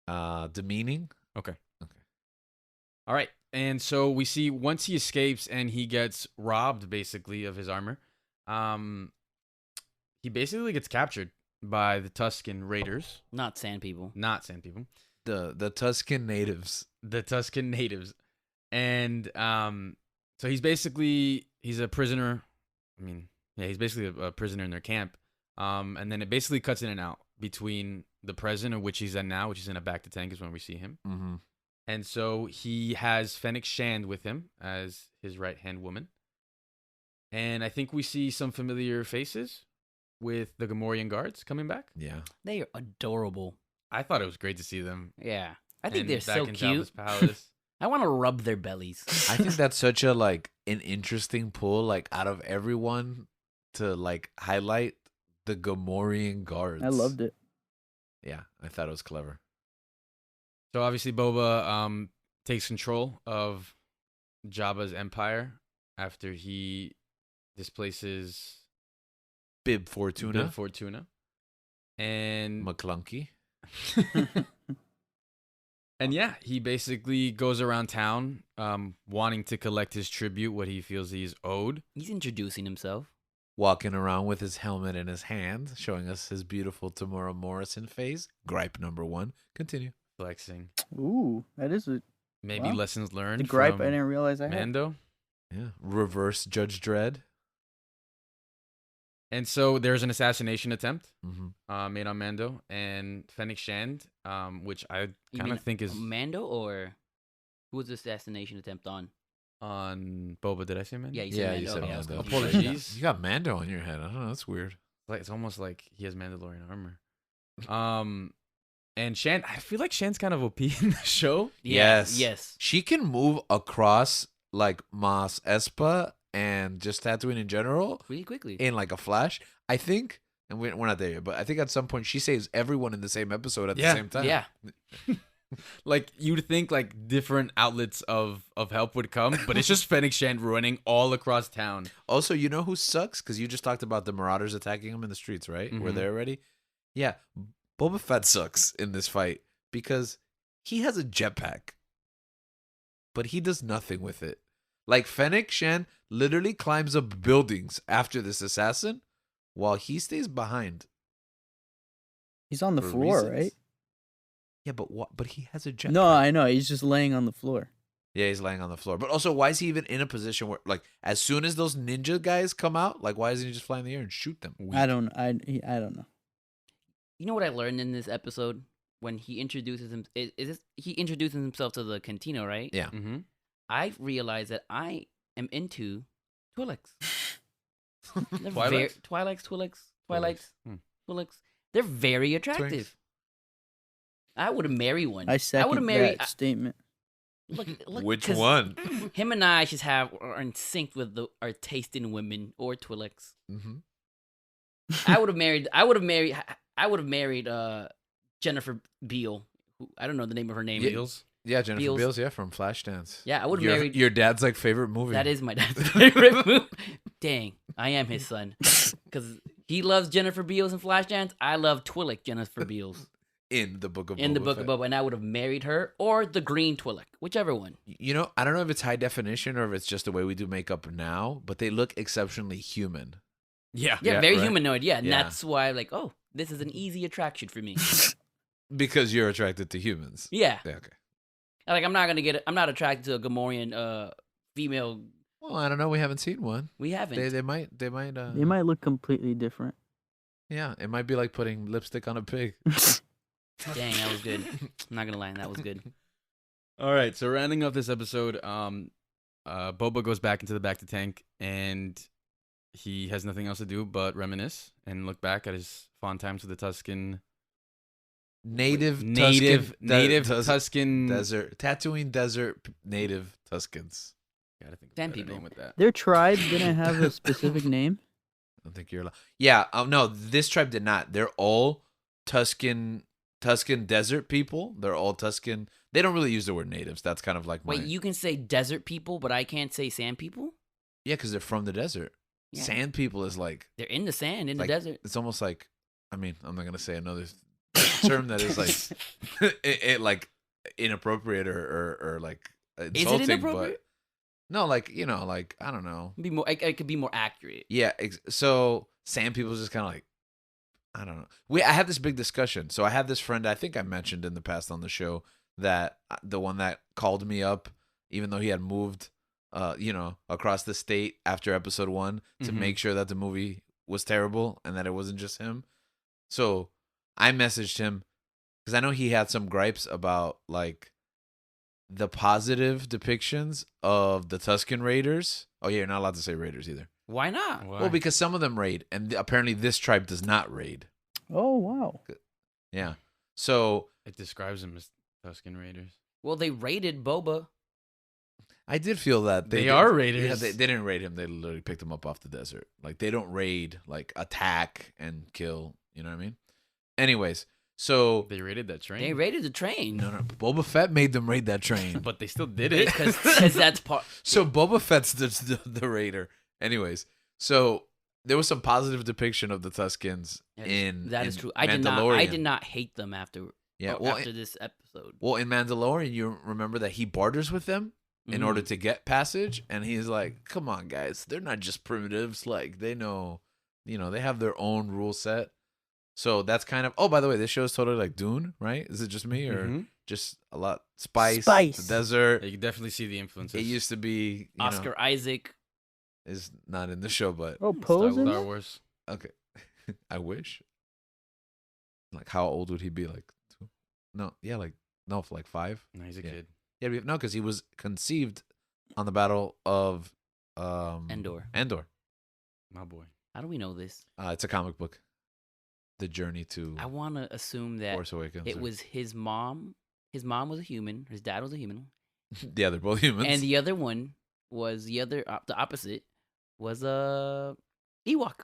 Demeaning? All right. And so we see once he escapes and he gets robbed basically of his armor, he basically gets captured by the Tusken Raiders, Not sand people. not sand people, The Tusken natives. the Tusken natives. And so he's a prisoner. I mean, yeah, he's basically a prisoner in their camp. And then it basically cuts in and out between the present of which he's in now, which is in a back to tank is when we see him. Mm-hmm. And so he has Fennec Shand with him as his right-hand woman. And I think we see some familiar faces with the Gamorrean guards coming back. Yeah. They are adorable. I thought it was great to see them. Yeah. I think And they're back so in cute. Jabba's palace. I want to rub their bellies. I think that's such a an interesting pull, like out of everyone to highlight the Gamorrean guards. I loved it. Yeah, I thought it was clever. So obviously Boba takes control of Jabba's empire after he displaces Bib Fortuna. Bib Fortuna. And McClunky. And yeah, he basically goes around town wanting to collect his tribute, what he feels he's owed. He's introducing himself. Walking around with his helmet in his hand, showing us his beautiful Tamora Morrison face. Gripe number 1. Continue. Flexing. Ooh, that is a Maybe Wow. lessons learned the gripe from I didn't realize I had. Mando. Yeah. Reverse Judge Dredd. And so there's an assassination attempt Mm-hmm. made on Mando and Fennec Shand, which I You kind mean of think is Mando, or who was the assassination attempt on? on Boba. Did I say Mando? Yeah, you said Yeah, Mando. you said Okay, I was Mando. confused. Apologies. You got Mando on your head. I don't know. That's weird. It's almost like he has Mandalorian armor. And Shand, I feel like Shand's kind of OP in the show. Yes. Yes. She can move across Mos Espa and just Tatooine in general Really quickly. in a flash. I think, and we're not there yet, but I think at some point she saves everyone in the same episode at Yeah. the same time. Yeah. Like you'd think like different outlets of help would come, but it's just Fennec Shand running all across town. Also, you know who sucks? Because you just talked about the Marauders attacking him in the streets, right? We're Mhm. there already. Yeah, Boba Fett sucks in this fight because he has a jetpack, but he does nothing with it. Like Fennec Shand literally climbs up buildings after this assassin, while he stays behind. He's on the for floor, reasons. right? Yeah, but what? But he has a jetpack. No, I know. He's just laying on the floor. Yeah, he's laying on the floor. But also, why is he even in a position where, like, as soon as those ninja guys come out, like, why doesn't he just fly in the air and shoot them? I don't know. You know what I learned in this episode when he introduces him? He introduces himself to the Cantino, right? Yeah. Mm-hmm. I realized that I am into Twi'leks. They're Twi'leks? Twi'leks. Hmm. Twi'leks. They're very attractive. I would have married one. I would second have married. that statement. Look, Which 'cause one? Him and I should are in sync with our taste in women or Twi'leks. Mm-hmm. I would have married. I would have married Jennifer Beal. Who, I don't know the name of her name. Beals. Yeah, Jennifer Beals. Beals, yeah, from Flashdance. Yeah, I would have married. Your dad's, like, favorite movie. That is my dad's favorite movie. Dang, I am his son. Because he loves Jennifer Beals and Flashdance. I love Twi'lek Jennifer Beals in the Book of in the Boba Book Fett. of Boba, and I would have married her or the green Twi'lek, whichever one. You know, I don't know if it's high definition or if it's just the way we do makeup now, but they look exceptionally human. Yeah. Yeah, Yeah, very right. humanoid. Yeah, and Yeah. that's why, like, oh, this is an easy attraction for me. Because you're attracted to humans. Yeah, Yeah, okay. like I'm not attracted to a Gamorrean female. Well, I don't know. We haven't seen one. We haven't. They might. They might look completely different. Yeah, it might be like putting lipstick on a pig. Dang, that was good. I'm not gonna lie, that was good. All right, so rounding up this episode, Boba goes back into the back to tank, and he has nothing else to do but reminisce and look back at his fond times with the Tuscan Native Tuscan desert, Tatooine desert native Tuscans. Gotta think of a Sand better people. name with that. Their tribe didn't have a specific name. I don't think you're allowed. Yeah, no, this tribe did not. They're all Tuscan desert people. They're all Tuscan. They don't really use the word natives. That's kind of like Wait, you can say desert people, but I can't say sand people? yeah, because they're from the desert. Yeah. Sand people is like They're in the sand, in like, the desert. It's almost like, I mean, I'm not gonna say another term that is like it like inappropriate or like insulting. Is it inappropriate? But no, like like I don't know. Be more. It could be more accurate. Yeah, so sand people is just kind of like, I don't know. I had this big discussion. So I had this friend I think I mentioned in the past on the show that the one that called me up, even though he had moved, across the state after episode 1 to Mhm. make sure that the movie was terrible and that it wasn't just him. So I messaged him because I know he had some gripes about like the positive depictions of the Tuscan Raiders. Oh yeah, you're not allowed to say Raiders either. Why not? Why? Well, because some of them raid, and apparently this tribe does not raid. Oh wow. Yeah. So it describes them as Tuscan Raiders. Well, they raided Boba. I did feel that They did- are raiders. Yeah, they didn't raid him. They literally picked him up off the desert. Like they don't raid, like attack and kill. You know what I mean? Anyways, so They raided that train. They raided the train. no, Boba Fett made them raid that train. But they still did it. Because that's part. So Boba Fett's the raider. Anyways, so there was some positive depiction of the Tuscans in That is in true. I did not. I Mandalorian. did not hate them after. Yeah, after this episode. well, in Mandalorian, you remember that he barters with them in order to get passage, and he's like, "Come on, guys, they're not just primitives. Like they know, they have their own rule set." So that's kind of. Oh, by the way, this show is totally like Dune, right? Is it just me or Mhm. just a lot spice, Spice. the desert? You can definitely see the influences. It used to be Oscar Isaac. is not in the show, but Oh, Star, Poe's in Star it? Wars. okay, I wish. Like, how old would he be? Like, 2? No, yeah, for like 5. No, he's a Yeah. kid. Yeah, no, because he was conceived on the Battle of Endor. Endor. My boy. How do we know this? It's a comic book. The Journey to I want to assume that Force Awakens. it was his mom. His mom was a human. His dad was a human. yeah, they're both humans. And the other one was the opposite was a Ewok.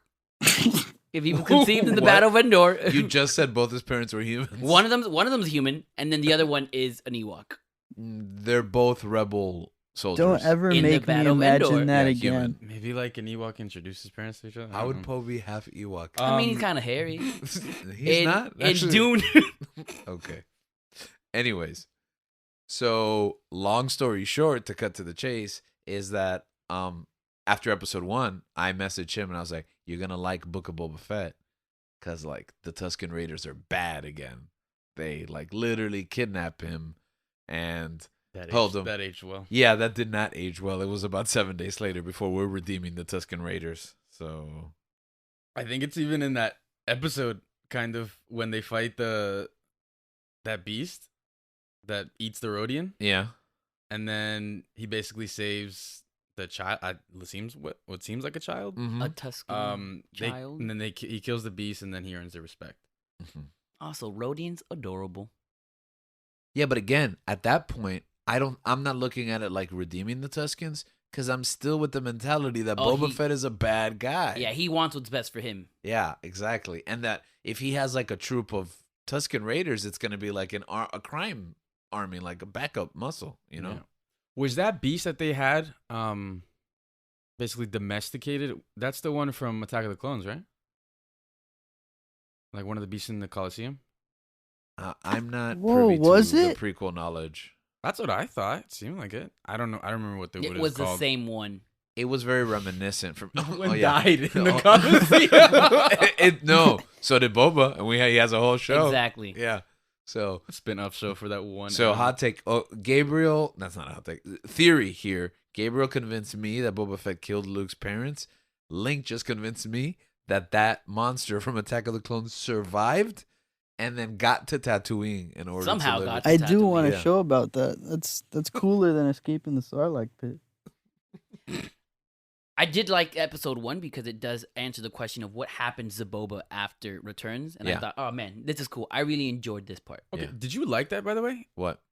If he was conceived in the What? Battle of Endor, You just said both his parents were humans. one of them's human, and then the other one is an Ewok. They're both rebel soldiers. Don't ever In the make me Battle of imagine Endor. that Yeah, again. human. Maybe like an Ewok introduced his parents to each other. I How don't would know. Poe be half Ewok? I mean, he's kind of hairy. He's not. In Actually. Dune. Okay. Anyways, so long story short, to cut to the chase, is that after episode 1, I messaged him and I was like, "You're gonna like Book of Boba Fett, cause like the Tusken Raiders are bad again. They like literally kidnap him, and Hold him. That aged well. yeah, that did not age well. It was about 7 days later before we're redeeming the Tusken Raiders. So I think it's even in that episode, kind of when they fight that beast that eats the Rodian, yeah, and then he basically saves the child. It seems what seems like a child. mhm, A Tusken They, child. and then he kills the beast, and then he earns their respect. mhm. Also, Rodian's adorable. Yeah, but again, at that point, I'm not looking at it like redeeming the Tuskens, because I'm still with the mentality that Oh, Boba Fett is a bad guy. Yeah, he wants what's best for him. Yeah, exactly. And that if he has like a troop of Tusken Raiders, it's going to be like a crime army, like a backup muscle, you know? Yeah. Was that beast that they had basically domesticated? That's the one from Attack of the Clones, right? Like one of the beasts in the Colosseum. I'm not Whoa, privy was to it? the prequel knowledge. That's what I thought. It seemed like it. I don't know. I don't remember what It it was the called. same one. It was very reminiscent from. One died in the Oh. Colosseum. No, so did Boba, and he has a whole show. Exactly. Yeah. So Spin-off show for that one. So hot take. Oh, Gabriel. That's not a hot take. Theory here. Gabriel convinced me that Boba Fett killed Luke's parents. Link just convinced me that monster from Attack of the Clones survived, and then got to Tatooine in order Somehow to live. got I to do want Yeah. a show about that. That's cooler than escaping the Sarlacc pit. I did like episode 1 because it does answer the question of what happens to Boba after returns, and I Yeah. thought, oh man, this is cool. I really enjoyed this part. Okay. Yeah. Did you like that, by the way? What?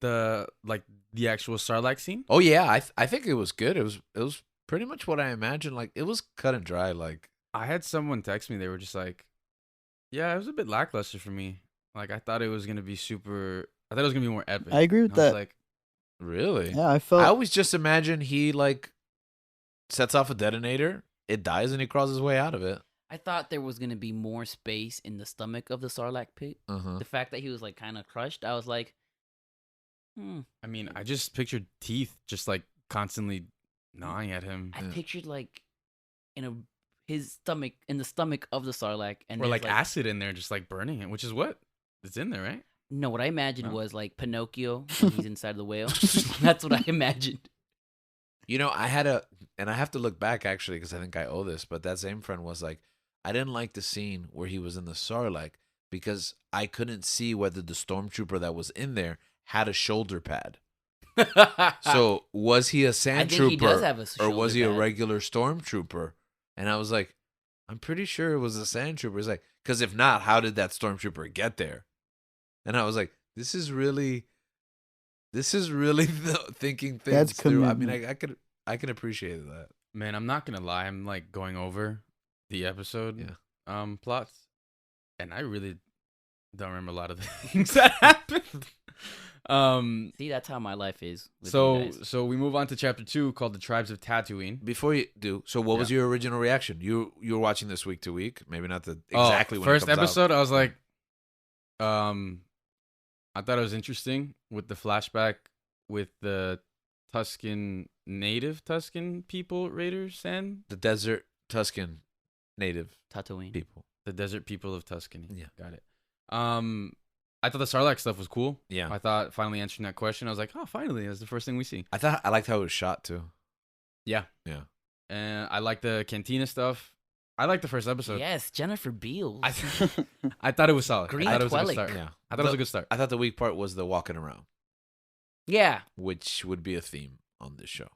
The actual Sarlacc scene? Oh yeah, I think it was good. It was pretty much what I imagined. Like it was cut and dry. Like I had someone text me. They were just like, "Yeah, it was a bit lackluster for me. Like I thought it was gonna be super. I thought it was gonna be more epic." I agree with And I was that. like, really. Yeah, I felt. I always just imagine he like sets off a detonator, it dies, and he crawls his way out of it. I thought there was gonna be more space in the stomach of the Sarlacc pit. Uh-huh. The fact that he was like kind of crushed, I was like, I mean, I just pictured teeth just like constantly gnawing at him, I Yeah. pictured like in his stomach, in the stomach of the Sarlacc, and or there's, like acid in there, just like burning it, which is what it's in there, right? No, what I imagined No. was like Pinocchio when he's inside the whale. That's what I imagined. You know, I have to look back actually because I think I owe this, but that same friend was like, I didn't like the scene where he was in the Sarlacc because I couldn't see whether the stormtrooper that was in there had a shoulder pad. So was he a sand I think he does trooper have a or was shoulder he a pad. regular stormtrooper? And I was like, I'm pretty sure it was a sand trooper. It's like, because if not, how did that stormtrooper get there? And I was like, this is really thinking things That's through. I mean, commitment. I can appreciate that. Man, I'm not gonna lie. I'm like going over the episode plots, and I really don't remember a lot of the things that happened. See, that's how my life is. With you So guys. we move on to chapter 2 called the Tribes of Tatooine. Before you do, so what was your original reaction? You were watching this week to week, maybe not exactly when first it comes out. episode. I was like, I thought it was interesting with the flashback with the native Tusken people, raiders, and The desert Tuscan native Tatooine. people. the desert people of Tuscany. Yeah. Got it. I thought the Sarlacc stuff was cool. Yeah. I thought finally answering that question, I was like, oh, finally, that's the first thing we see. I liked how it was shot too. Yeah. Yeah. And I like the cantina stuff. I like the first episode. Yes, Jennifer Beals. I thought it was solid. Green I thought it was a Twilight. good start. Yeah. I thought it was a good start. I thought the weak part was the walking around, yeah. which would be a theme on this show.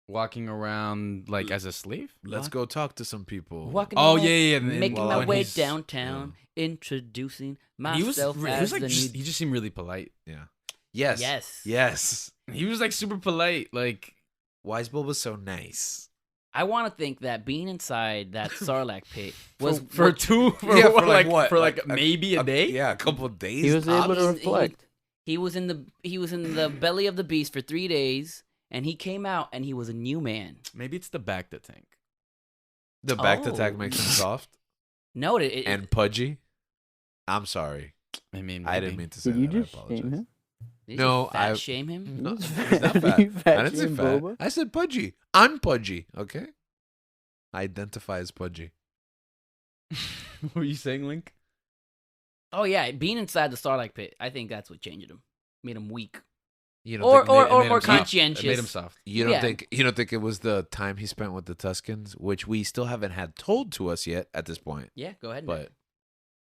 Walking around like as a slave. Let's go talk to some people. Walking Oh around, yeah. And then making while my when way he's- downtown, introducing He was myself as like the just, new. he just seemed really polite. Yeah. Yes. Yes. Yes. He was like super polite. Like Why is Boba so nice? I want to think that being inside that Sarlacc pit was for what? maybe a day. Yeah, a couple of days. He was able to tops? reflect. He was in the belly of the beast for 3 days, and he came out and he was a new man. Maybe it's the Bacta tank. The back Oh. attack makes him soft No, it and pudgy. I'm sorry. I mean, I didn't maybe. mean to say Did you that. just I apologize. shame him? did you No, fat shame him. No, You he's not fat. you fat I didn't say shame fat. Boba? I said pudgy. I'm pudgy. Okay. I identify as pudgy. What were you saying, Link? Oh yeah, being inside the Sarlacc pit, I think that's what changed him, made him weak, You or think it made or him more soft? conscientious. It made him soft. You don't Yeah. think it was the time he spent with the Tuscans, which we still haven't had told to us yet at this point. Yeah, go ahead. But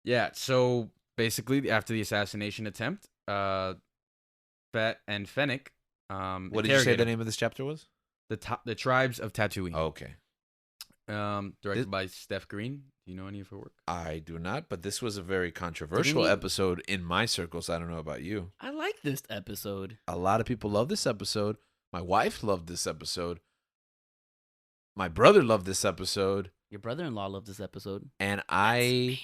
Yeah. So basically, after the assassination attempt, Fett and Fennec, what did you say the name of this chapter was? the tribes of Tatooine. Oh, okay. Directed by Steph Green. Do you know any of her work? I do not, but this was a very controversial Didn't he- episode in my circles. I don't know about you. I like this episode. A lot of people love this episode. My wife loved this episode. My brother loved this episode. Your brother-in-law loved this episode. And I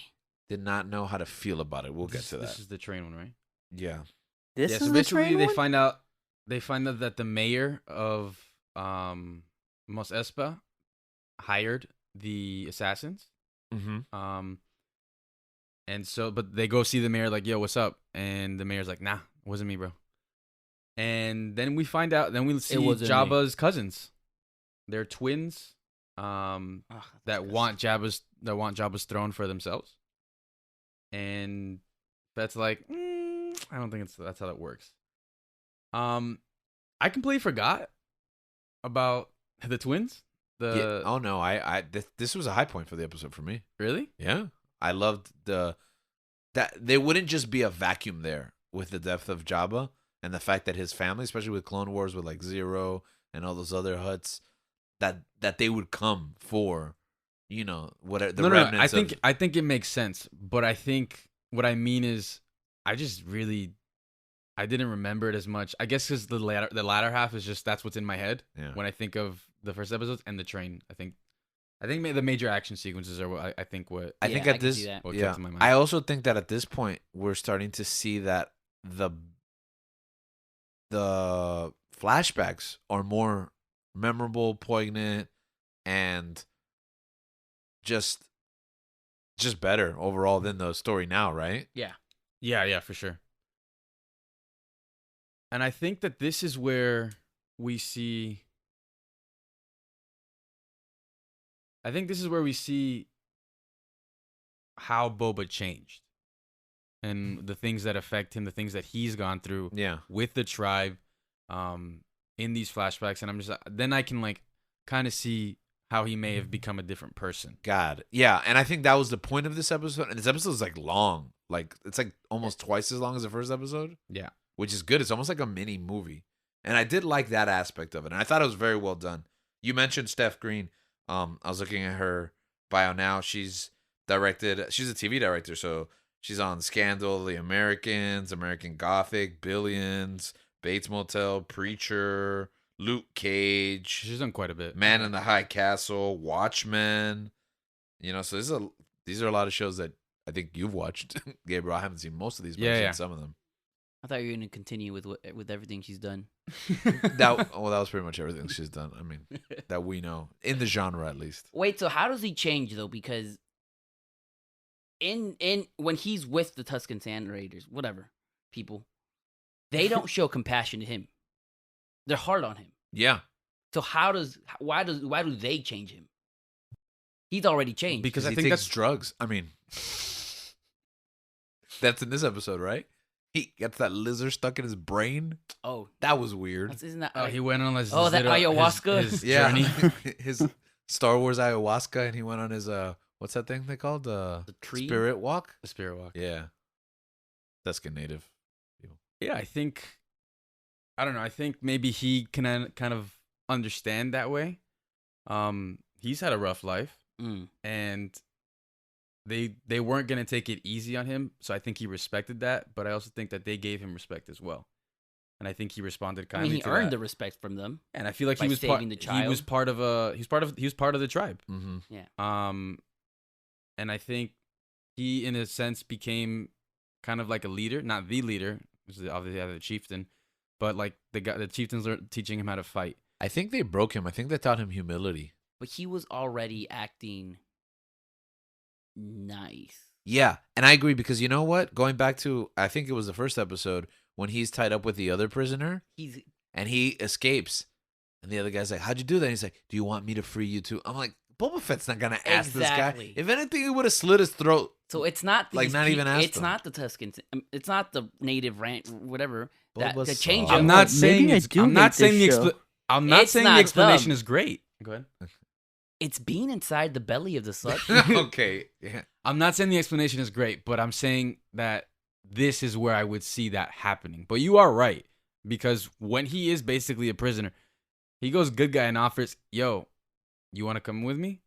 did not know how to feel about it. We'll get This- to This that. is the train one, right? Yeah. This yeah. is So the basically, train they one? find out that the mayor of Mos Espa hired the assassins. Mm-hmm. And so, but they go see the mayor, like, yo, what's up? And the mayor's like, nah, it wasn't me, bro. And then we find out, then we see wasn't me. Jabba's cousins. They're twins, Ugh, that that's want Jabba's throne for themselves. And that's like, I don't think that's how that works. I completely forgot about the twins. Yeah. Oh no, this was a high point for the episode for me. Really? Yeah. I loved that there wouldn't just be a vacuum there with the death of Jabba and the fact that his family, especially with Clone Wars with like Zero and all those other Hutts, that they would come for, whatever the remnants. I think it makes sense, but I think what I mean is I didn't remember it as much. I guess because the latter half is just that's what's in my head Yeah. when I think of the first episodes and the train. I think the major action sequences are what I think Yeah, at I can this see that. what yeah. comes to my mind. I also think that at this point we're starting to see that the flashbacks are more memorable, poignant, and just better overall than the story now, right? Yeah, for sure. And I think that this is where we see. I think this is where we see how Boba changed and the things that affect him, the things that he's gone through Yeah. with the tribe, in these flashbacks. And I'm just, then I can like kind of see how he may have become a different person. God. Yeah, and I think that was the point of this episode. And this episode is like long. Like it's like almost twice as long as the first episode. Yeah. Which is good. It's almost like a mini movie. And I did like that aspect of it. And I thought it was very well done. You mentioned Steph Green. I was looking at her bio now. She's a TV director, so she's on Scandal, The Americans, American Gothic, Billions, Bates Motel, Preacher, Luke Cage, She's done quite a bit. Man in the High Castle, Watchmen. So these are a lot of shows that I think you've watched, Gabriel. I haven't seen most of these, but I've seen some of them. I thought you were gonna continue with everything she's done. That was pretty much everything she's done. I mean, that we know in the genre at least. Wait, so how does he change though? Because in when he's with the Tuscan Sand Raiders, whatever people, they don't show compassion to him. They're hard on him. Yeah, So why do they change him? He's already changed. Because I he think takes that's drugs. I mean, that's in this episode, right? He gets that lizard stuck in his brain. oh, That was weird. isn't that? he went on his Oh, that ayahuasca? his Yeah, journey. his Star Wars ayahuasca, and he went on his what's that thing they called the tree. spirit walk? The spirit walk. Yeah, that's good native. Yeah, I don't know. I think maybe he can kind of understand that way. He's had a rough life, Mm. and they weren't gonna take it easy on him. So I think he respected that. But I also think that they gave him respect as well. and I think he responded I kindly mean, he to earned that. the respect from them. And I feel like by he was part. saving the He was child. part of a. He was part of the tribe. Mm-hmm. And I think he, in a sense, became kind of like a leader, not the leader, obviously the chieftain, but like the chieftains are teaching him how to fight. I think they broke him. I think they taught him humility. But he was already acting nice. Yeah, and I agree because you know what? Going back to, I think it was the first episode when he's tied up with the other prisoner He's and he escapes, and the other guy's like, "How'd you do that?" And he's like, "Do you want me to free you too?" I'm like, Boba Fett's not gonna ask Exactly. this guy. If anything, he would have slit his throat. so it's not Like, these not even asked It's him. not the Tuscans. It's not the native ranch, whatever. That Boba could change sucks. him. I'm not Maybe saying I it's. do I'm not hate saying this the. show. I'm not It's saying not the explanation them. is great. Go ahead. It's being inside the belly of the slug. Okay, yeah. I'm not saying the explanation is great, but I'm saying that this is where I would see that happening. But you are right, because when he is basically a prisoner, he goes good guy and offers, "Yo, you want to come with me?"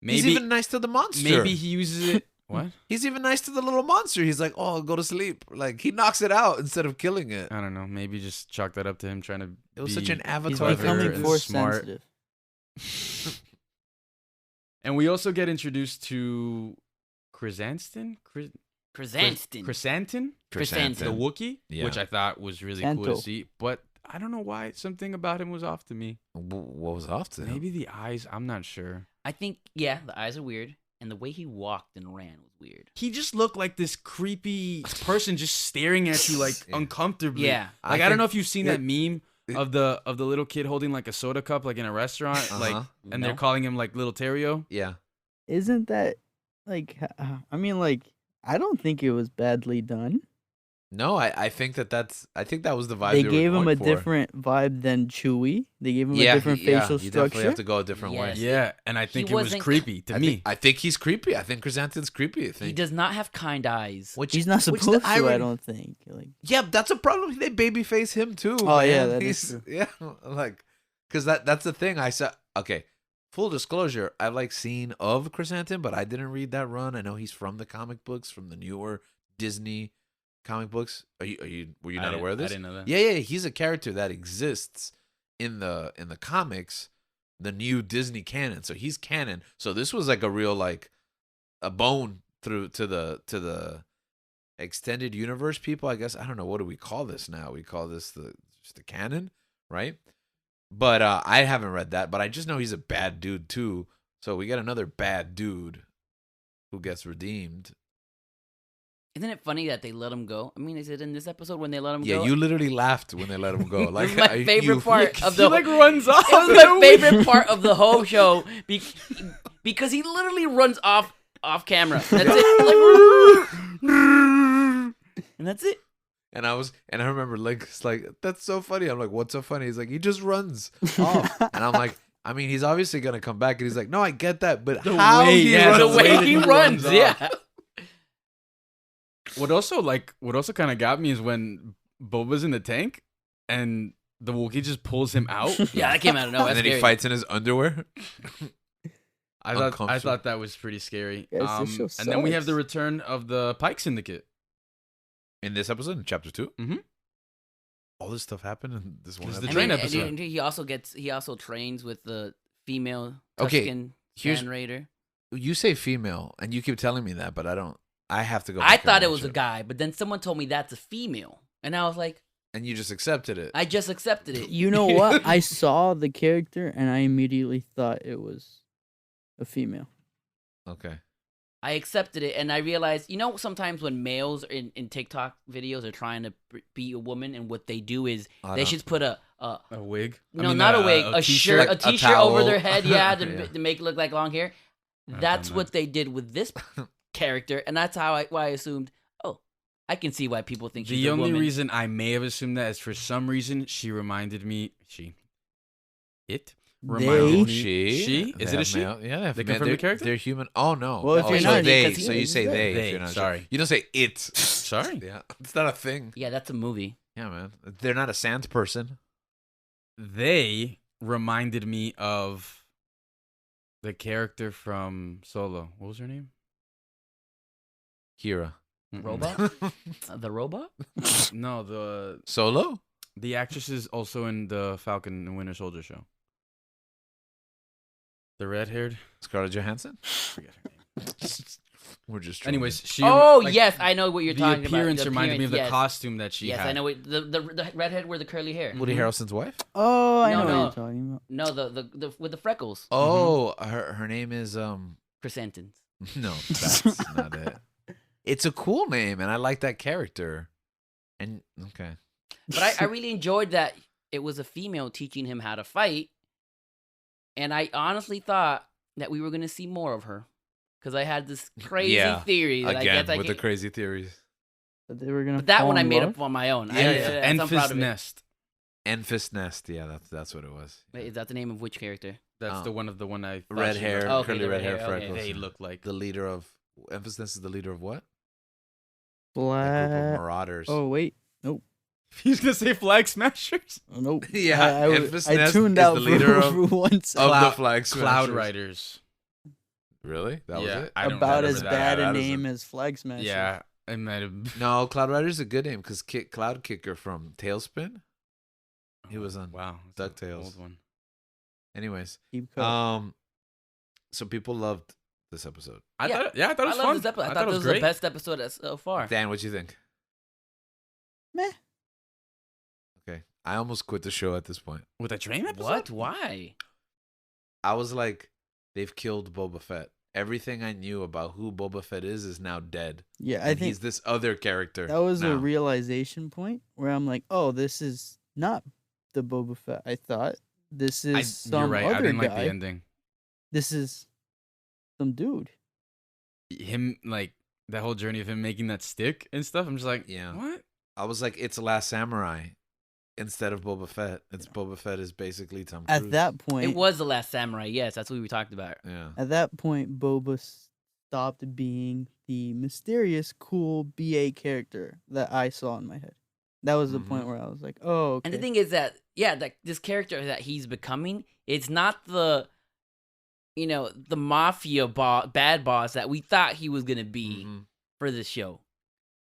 He's even nice to the monster. maybe he uses it. What? He's even nice to the little monster. He's like, "Oh, go to sleep." Like he knocks it out instead of killing it. I don't know. Maybe just chalk that up to him trying to. It was be such an He's avatar. clever becoming and force smart. sensitive. And we also get introduced to Chrysanthemum? Chrysanthemum. Chrysanthemum? The Chrysanthemum. Wookiee, Yeah. which I thought was really cool to Santo. see. But I don't know why. Something about him was off to me. What was off to him? Maybe the eyes. I'm not sure. I think, yeah, the eyes are weird, and the way he walked and ran was weird. He just looked like this creepy person just staring at you like Yeah. uncomfortably. Yeah. Like I don't know if you've seen yeah. that meme of the little kid holding like a soda cup like in a restaurant, like, Uh-huh. and No. they're calling him like Little Terrio. Yeah. Isn't that like? I mean, like, I don't think it was badly done. No, I think I think that was the vibe. They were gave him going a for. different vibe than Chewie. They gave him Yeah, a different yeah, facial you definitely structure. have to go a different Yes. way. Yeah, and I think He it was wasn't- creepy to I me. think, I think he's creepy. I think Chrysanthemum's creepy. I think. He does not have kind eyes. Which He's not which supposed the to. I irony- don't think. Like, Yeah, that's a problem. They babyface him too. Oh, yeah, man. that is He's true. yeah, like because that's the thing. I saw. Okay, full disclosure. I've like seen of Chrysanthemum, but I didn't read that run. I know he's from the comic books, from the newer Disney comic books. Were you not aware of this? I didn't know that. Yeah, he's a character that exists in the comics, the new Disney canon. So he's canon. So this was like a real like a bone through to the extended universe people. I guess I don't know, what do we call this now? We call this just the canon, right? But I haven't read that, but I just know he's a bad dude too. So we got another bad dude who gets redeemed. Isn't it funny that they let him go? I mean, is it in this episode when they let him Yeah, go? you literally laughed when they let him go. It was Like my you- favorite part of He the like runs off. It was my favorite part of the whole show because he literally runs off camera. That's it. Like, and that's it. And I remember Link's like, that's so funny. I'm like, what's so funny? He's like, he just runs off. And I'm like, I mean, he's obviously gonna come back. And he's like, no, I get that, but The how way- he yeah, runs The the way that he he runs, runs yeah. What also kind of got me is when Boba's in the tank and the Wookiee just pulls him out. Yeah, that came out of nowhere. and then That's he scary. fights in his underwear. I Uncomfortable. thought that was pretty scary. Yes, this show And then we have sucks. the return of the Pike Syndicate. In this episode, in chapter 2. Mhm. All this stuff happened in this one This is the episode. train and episode. he also trains with the female Okay, Tusken here's- Sand Raider. You say female, and you keep telling me that, but I don't. I have to go. I back and thought it watch was a guy, but then someone told me that's a female, and I was like, and you just accepted it. I just accepted it. you know what? I saw the character and I immediately thought it was a female. Okay. I accepted it, and I realized, sometimes when males in TikTok videos are trying to be a woman, and what they do is I they don't- should put a wig? no, not a wig, a shirt, Like a a t-shirt over towel. their head, yeah, to, Yeah. to make it look like long hair. I've That's done what that. they did with this character, and that's why I assumed. Oh, I can see why people think she's The a only woman. reason I may have assumed that is for some reason she reminded me. It reminded They? me. She? Is it a she? Yeah, they have They men. confirm the character? They're human. Oh no. Well, if oh, you're so not- they. because So he you is say they. if They, you're not sorry. Sure. You don't say it. Sorry. Yeah, it's not a thing. Yeah, that's a movie. Yeah, man. They're not a sand person. They reminded me of the character from Solo. What was her name? Hira. Mm-mm. Robot? The robot? No, the Solo? The actress is also in the Falcon and Winter Soldier show. The red-haired. Scarlett Johansson. Forget her name. We're just trolling. Anyways, she. Oh like, yes, I know what you're the talking appearance about. reminded me of the yes. costume that she Yes, had. I know it. The redhead with the curly hair. Woody Mhm. Harrelson's wife. Oh, I No, know no. what you're talking about. No, the with the freckles. Oh, her name is Chrysanthemums. No, that's not it. It's a cool name, and I like that character. And okay, But I really enjoyed that it was a female teaching him how to fight, and I honestly thought that we were going to see more of her because I had this crazy Yeah, theory that again I guess I with the can't- crazy theories. That they were gonna. But that fall one I in made love? up on my own. Yeah, And I'm proud Fist of it. Nest. Enfys Nest. Yeah, that's what it was. Wait, is that the name of which character? That's Oh. the one I. thought Red she hair, looked- Oh, okay, curly the red red hair, hair, okay. freckles. They yeah. look like. The leader of Enfys Nest is the leader of what? A group of Black. marauders. Oh wait, He's gonna say Flag Smashers. oh, nope. Yeah, Enfys I Nest tuned is out the leader for of one of second. the Flag Cloud Smashers. Riders. Really? That was Yeah, it? I don't About remember as that. bad Yeah, a that is name as Flag Smash. Yeah, I might have. No, Cloud Rider's a good name because Cloud Kicker from Tailspin. He was on Wow, that's an DuckTales. old one. Anyways, Keep going. so people loved this episode. I Yeah. thought it was I fun. love this episode. I thought it this was great. the best episode so far. Dan, what you think? Meh. Okay, I almost quit the show at this point. With a train episode. What? Why? I was like, they've killed Boba Fett. Everything I knew about who Boba Fett is now dead. Yeah, I And think he's this other character. that was now. a realization point where I'm like, oh, this is not the Boba Fett I thought. This is some You're right. other I didn't guy. like the ending. This is some dude. Him like that whole journey of him making that stick and stuff. I'm just like, Yeah. what? I was like, it's Last Samurai instead of Boba Fett. It's Boba Fett is basically Tom Cruise. At that point, It was The Last Samurai. Yes, that's what we talked about. Yeah. At that point, Boba stopped being the mysterious, cool BA character that I saw in my head. That was the Mhm. point where I was like, "Oh, okay." And the thing is that, yeah, that this character that he's becoming, it's not the, the mafia bad boss that we thought he was gonna be Mhm. for this show.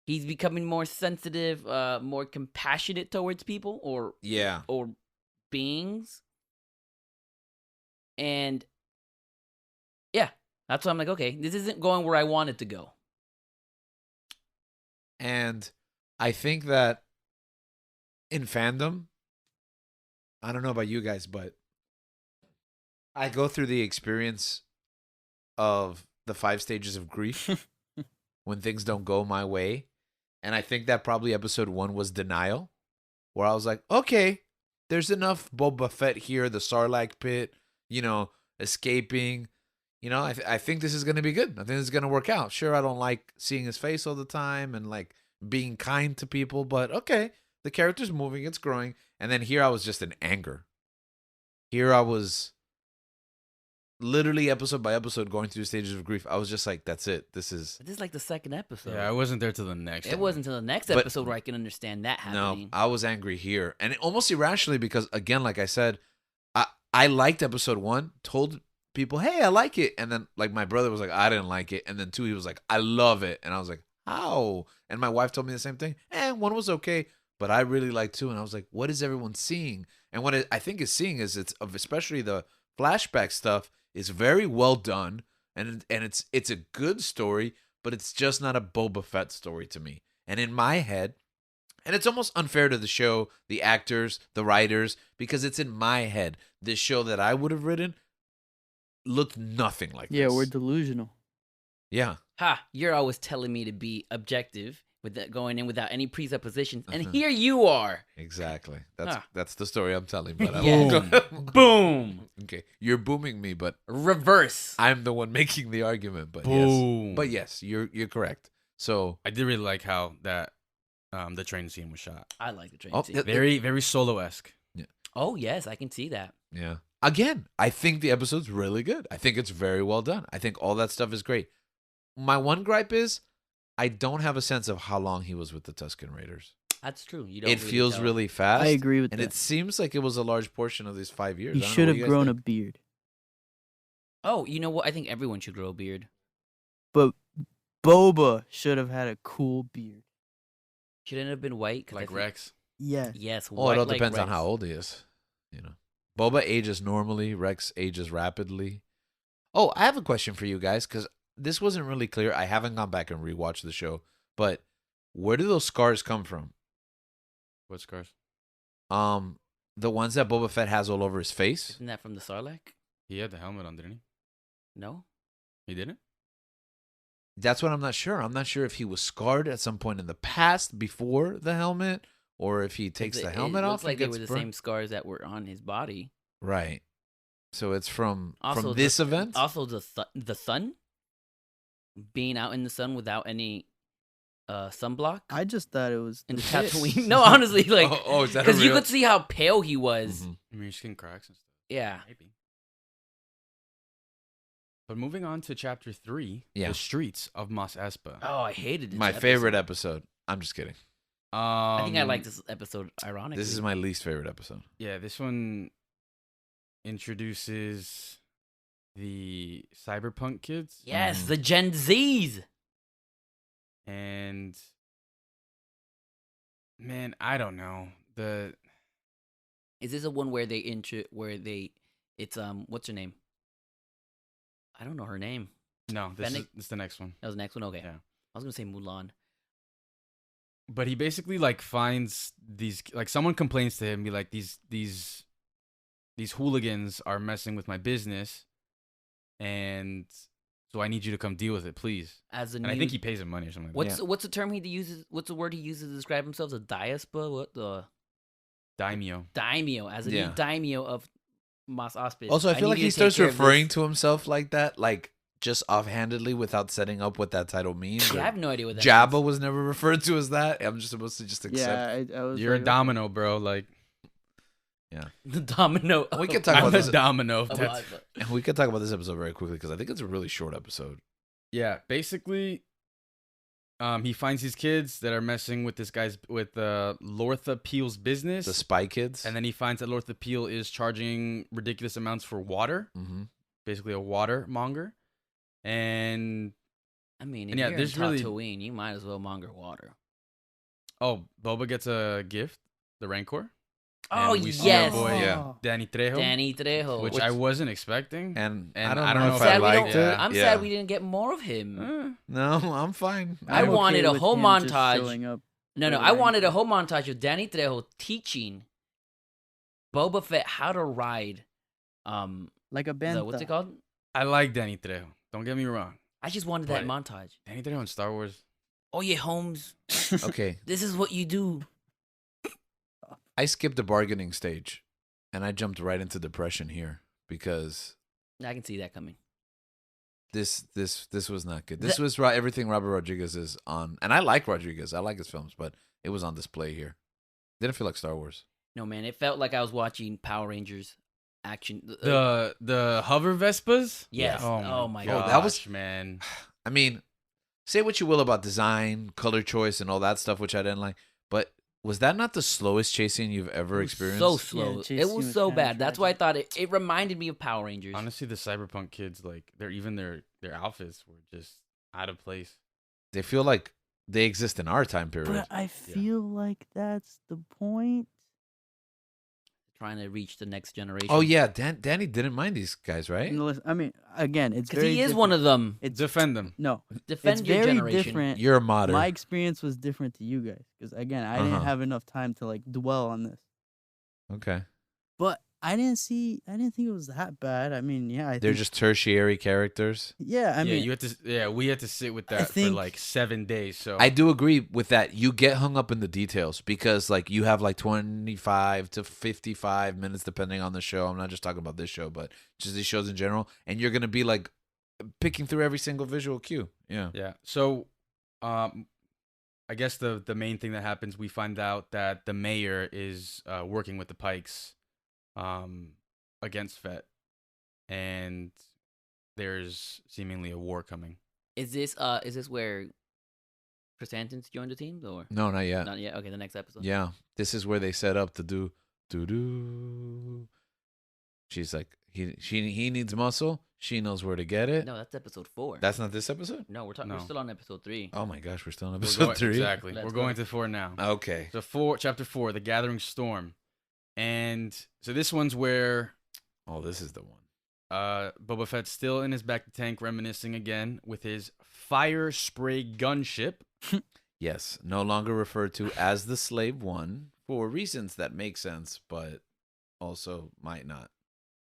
He's becoming more sensitive, more compassionate towards people Yeah. or beings. And yeah, that's why I'm like, okay, this isn't going where I want it to go. And I think that in fandom, I don't know about you guys, but I go through the experience of the 5 stages of grief when things don't go my way. And I think that probably episode 1 was denial, where I was like, okay, there's enough Boba Fett here, the Sarlacc pit, escaping. I think this is going to be good. I think this is going to work out. Sure, I don't like seeing his face all the time and like being kind to people, but okay, the character's moving, it's growing. And then here I was just in anger. Here I was literally episode by episode going through stages of grief. I was just like, that's it. This is But this is like the second episode. Yeah, I wasn't there till the next. It one. wasn't until the next But- episode where I can understand that happening. no. I was angry here, and almost irrationally because again, like I said, I liked episode 1. Told people, hey, I like it, and then like my brother was like, I didn't like it, and then 2, he was like, I love it, and I was like, how? And my wife told me the same thing. 1 was okay, but I really liked 2, and I was like, what is everyone seeing? And what I think is seeing is especially the flashback stuff is very well done, and it's a good story, but it's just not a Boba Fett story to me. And in my head, and it's almost unfair to the show, the actors, the writers, because it's in my head. This show that I would have written looked nothing like yeah, this. we're delusional. Yeah. Ha! You're always telling me to be objective with that going in without any presuppositions, and Uh-huh. here you are. Exactly. Ah. That's the story I'm telling, but I Yeah. won't go. Boom. Okay, you're booming me, but Reverse. I'm the one making the argument. But Boom. yes, but yes, you're correct. So I did really like how that the train scene was shot. I like the train Oh, scene. yeah. Very solo-esque. Oh yes, I can see that. yeah. Again, I think the episode's really good. I think it's very well done. I think all that stuff is great. My one gripe is I don't have a sense of how long he was with the Tusken Raiders. That's true. You don't. It feels tell. really fast. I agree with And that. it seems like it was a large portion of these 5 years. He I don't know should what have you guys grown think. a beard, Oh, you know what? I think everyone should grow a beard. but Boba should have had a cool beard. Shouldn't have been white. 'cause I Like think- Rex. Yeah. Yes. Oh, white it all like depends on Rex. how old he is. You know, Boba ages normally. Rex ages rapidly. Oh, I have a question for you guys because this wasn't really clear. I haven't gone back and rewatched the show, but where do those scars come from? What scars? Um, the ones that Boba Fett has all over his face. Isn't that from the Sarlacc? He had the helmet on, didn't he? No. He didn't? That's what I'm not sure. I'm not sure if he was scarred at some point in the past before the helmet, or if he takes the helmet it off. looks like and they gets were the burned. same scars that were on his body. Right. So it's from Also, this event. Also, the sun being out in the sun without any sunblock I just thought it was in the pit. Tatooine. No, honestly, like oh, is that a because you real- could see how pale he was. Mhm. I mean, your skin cracks and stuff. Yeah. Maybe. But moving on to chapter 3, Yeah. the streets of Mos Espa. Oh, I hated this My episode. favorite episode. I'm just kidding. I think I like this episode. Ironically, This is my least favorite episode. Yeah, this one introduces the cyberpunk kids. Yes, Mhm. the Gen Zs. And man, I don't know. The Is this a one where it's what's her name? I don't know her name. no, this Fennec? is the next one. That was the next one. Okay, Yeah. I was gonna say Mulan. But he basically like finds these, like, someone complains to him, be like, these hooligans are messing with my business, and so I need you to come deal with it, please. As a And new, I think he pays him money or something like what's the term he uses? What's the word he uses to describe himself? A diaspora? What the that. Daimyo. daimyo? As a Yeah. new daimyo of Mos Auspice. Also, I feel need like you he to take starts care of referring this. to himself like that, like just offhandedly without setting up what that title means. Yeah, I or have no idea what that Jabba means. was never referred to as that. I'm just supposed to just accept. Yeah, I was You're a like, domino, bro. Like, The domino. We could of- talk I'm about a this. domino. of That's- Auspice. And we could talk about this episode very quickly because I think it's a really short episode. Yeah, basically, he finds these kids that are messing with Lortha Peel's business, The Spy Kids. and then he finds that Lortha Peel is charging ridiculous amounts for water, Mm-hmm. basically a water monger, and I mean, if And yeah, you're there's in really- Tatooine, you might as well monger water. Boba gets a gift, the Rancor. Oh And we see yes, our boy, Yeah. Danny Trejo, Danny Trejo. which I wasn't expecting. And And I don't I don't know know if if I sad we liked don't- it. I'm Yeah. sad we didn't get more of him. No, I'm fine. I I'm wanted okay a with whole him just montage. showing up. No, for I wanted a Rancor. whole montage of Danny Trejo teaching Boba Fett how to ride. Like a band. What's it called? I like Danny Trejo. Don't get me wrong. I just wanted that But- montage. Danny Trejo in Star Wars. Oh yeah, Holmes. Okay, This is what you do. I skipped the bargaining stage, and I jumped right into depression here because I can see that coming. this was not good. This was everything Robert Rodriguez is on, and I like Rodriguez. I like his films, but it was on display here. Didn't feel like Star Wars. No man, it felt like I was watching Power Rangers action. The hover Vespas. Yes. Oh my God. god. that was- man. I mean, say what you will about design, color choice, and all that stuff, which I didn't like, but was that not the slowest chase scene you've ever experienced? So slow. Yeah, chase it scene was was so kinda bad. That's why I thought it reminded me of Power Rangers. Honestly, the cyberpunk kids, like, their outfits were just out of place. They feel like they exist in our time period. But I feel like that's the point. Trying to reach the next generation. Oh yeah, Danny didn't mind these guys, right? And listen, I mean, again, it's because very. he is different. one of them. It's Defend them. no. Defend It's your very generation. different. You're a modder. My experience was different to you guys because again, I didn't Uh-huh. have enough time to like dwell on this. Okay, But I didn't think it was that bad. I mean, yeah, they're just tertiary characters. yeah. I mean, We had to sit with that for think- like 7 days. So I do agree with that. You get hung up in the details because like you have like 25 to 55 minutes depending on the show. I'm not just talking about this show, but just these shows in general, and you're going to be like picking through every single visual cue. Yeah. Yeah. So, I guess the main thing that happens, we find out that the mayor is working with the Pikes, against Fett, and there's seemingly a war coming. Is this where Chrysanthemum joined the team or No, not yet. not yet? Okay, the next episode. Yeah. This is where they set up to do. She's like he needs muscle. She knows where to get it. No, that's episode 4. That's not this episode? No, we're No. we're still on episode 3. Oh my gosh, we're still on We're episode going- 3. Exactly. Let's We're go. going to 4 now. Okay. So chapter 4, The Gathering Storm. And so this one's where Oh, this is the one. Boba Fett's still in his back tank reminiscing again with his fire spray gunship. Yes, no longer referred to as the Slave One for reasons that make sense, but also might not.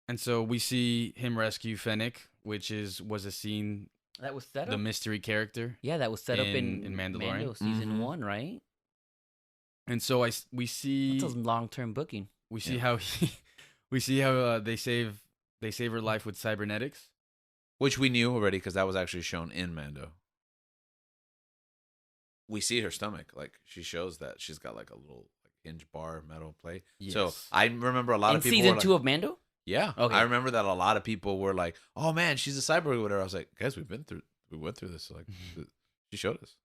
And so we see him rescue Fennec, which was a scene, That was set the up. mystery character. Yeah, that was set up in in Mandalorian. Mando season Mhm. 1, right? And so we see That's a long-term booking. we see Yeah. how they save her life with cybernetics. Which we knew already because that was actually shown in Mando. We see her stomach. Like, she shows that she's got like a little hinge bar metal plate. So Yes. I remember a lot In of people season were 2 like, of Mando? yeah. Okay. I remember that a lot of people were like, oh man, she's a cyborg or whatever. I was like, guys, we went through this. Like, she showed us.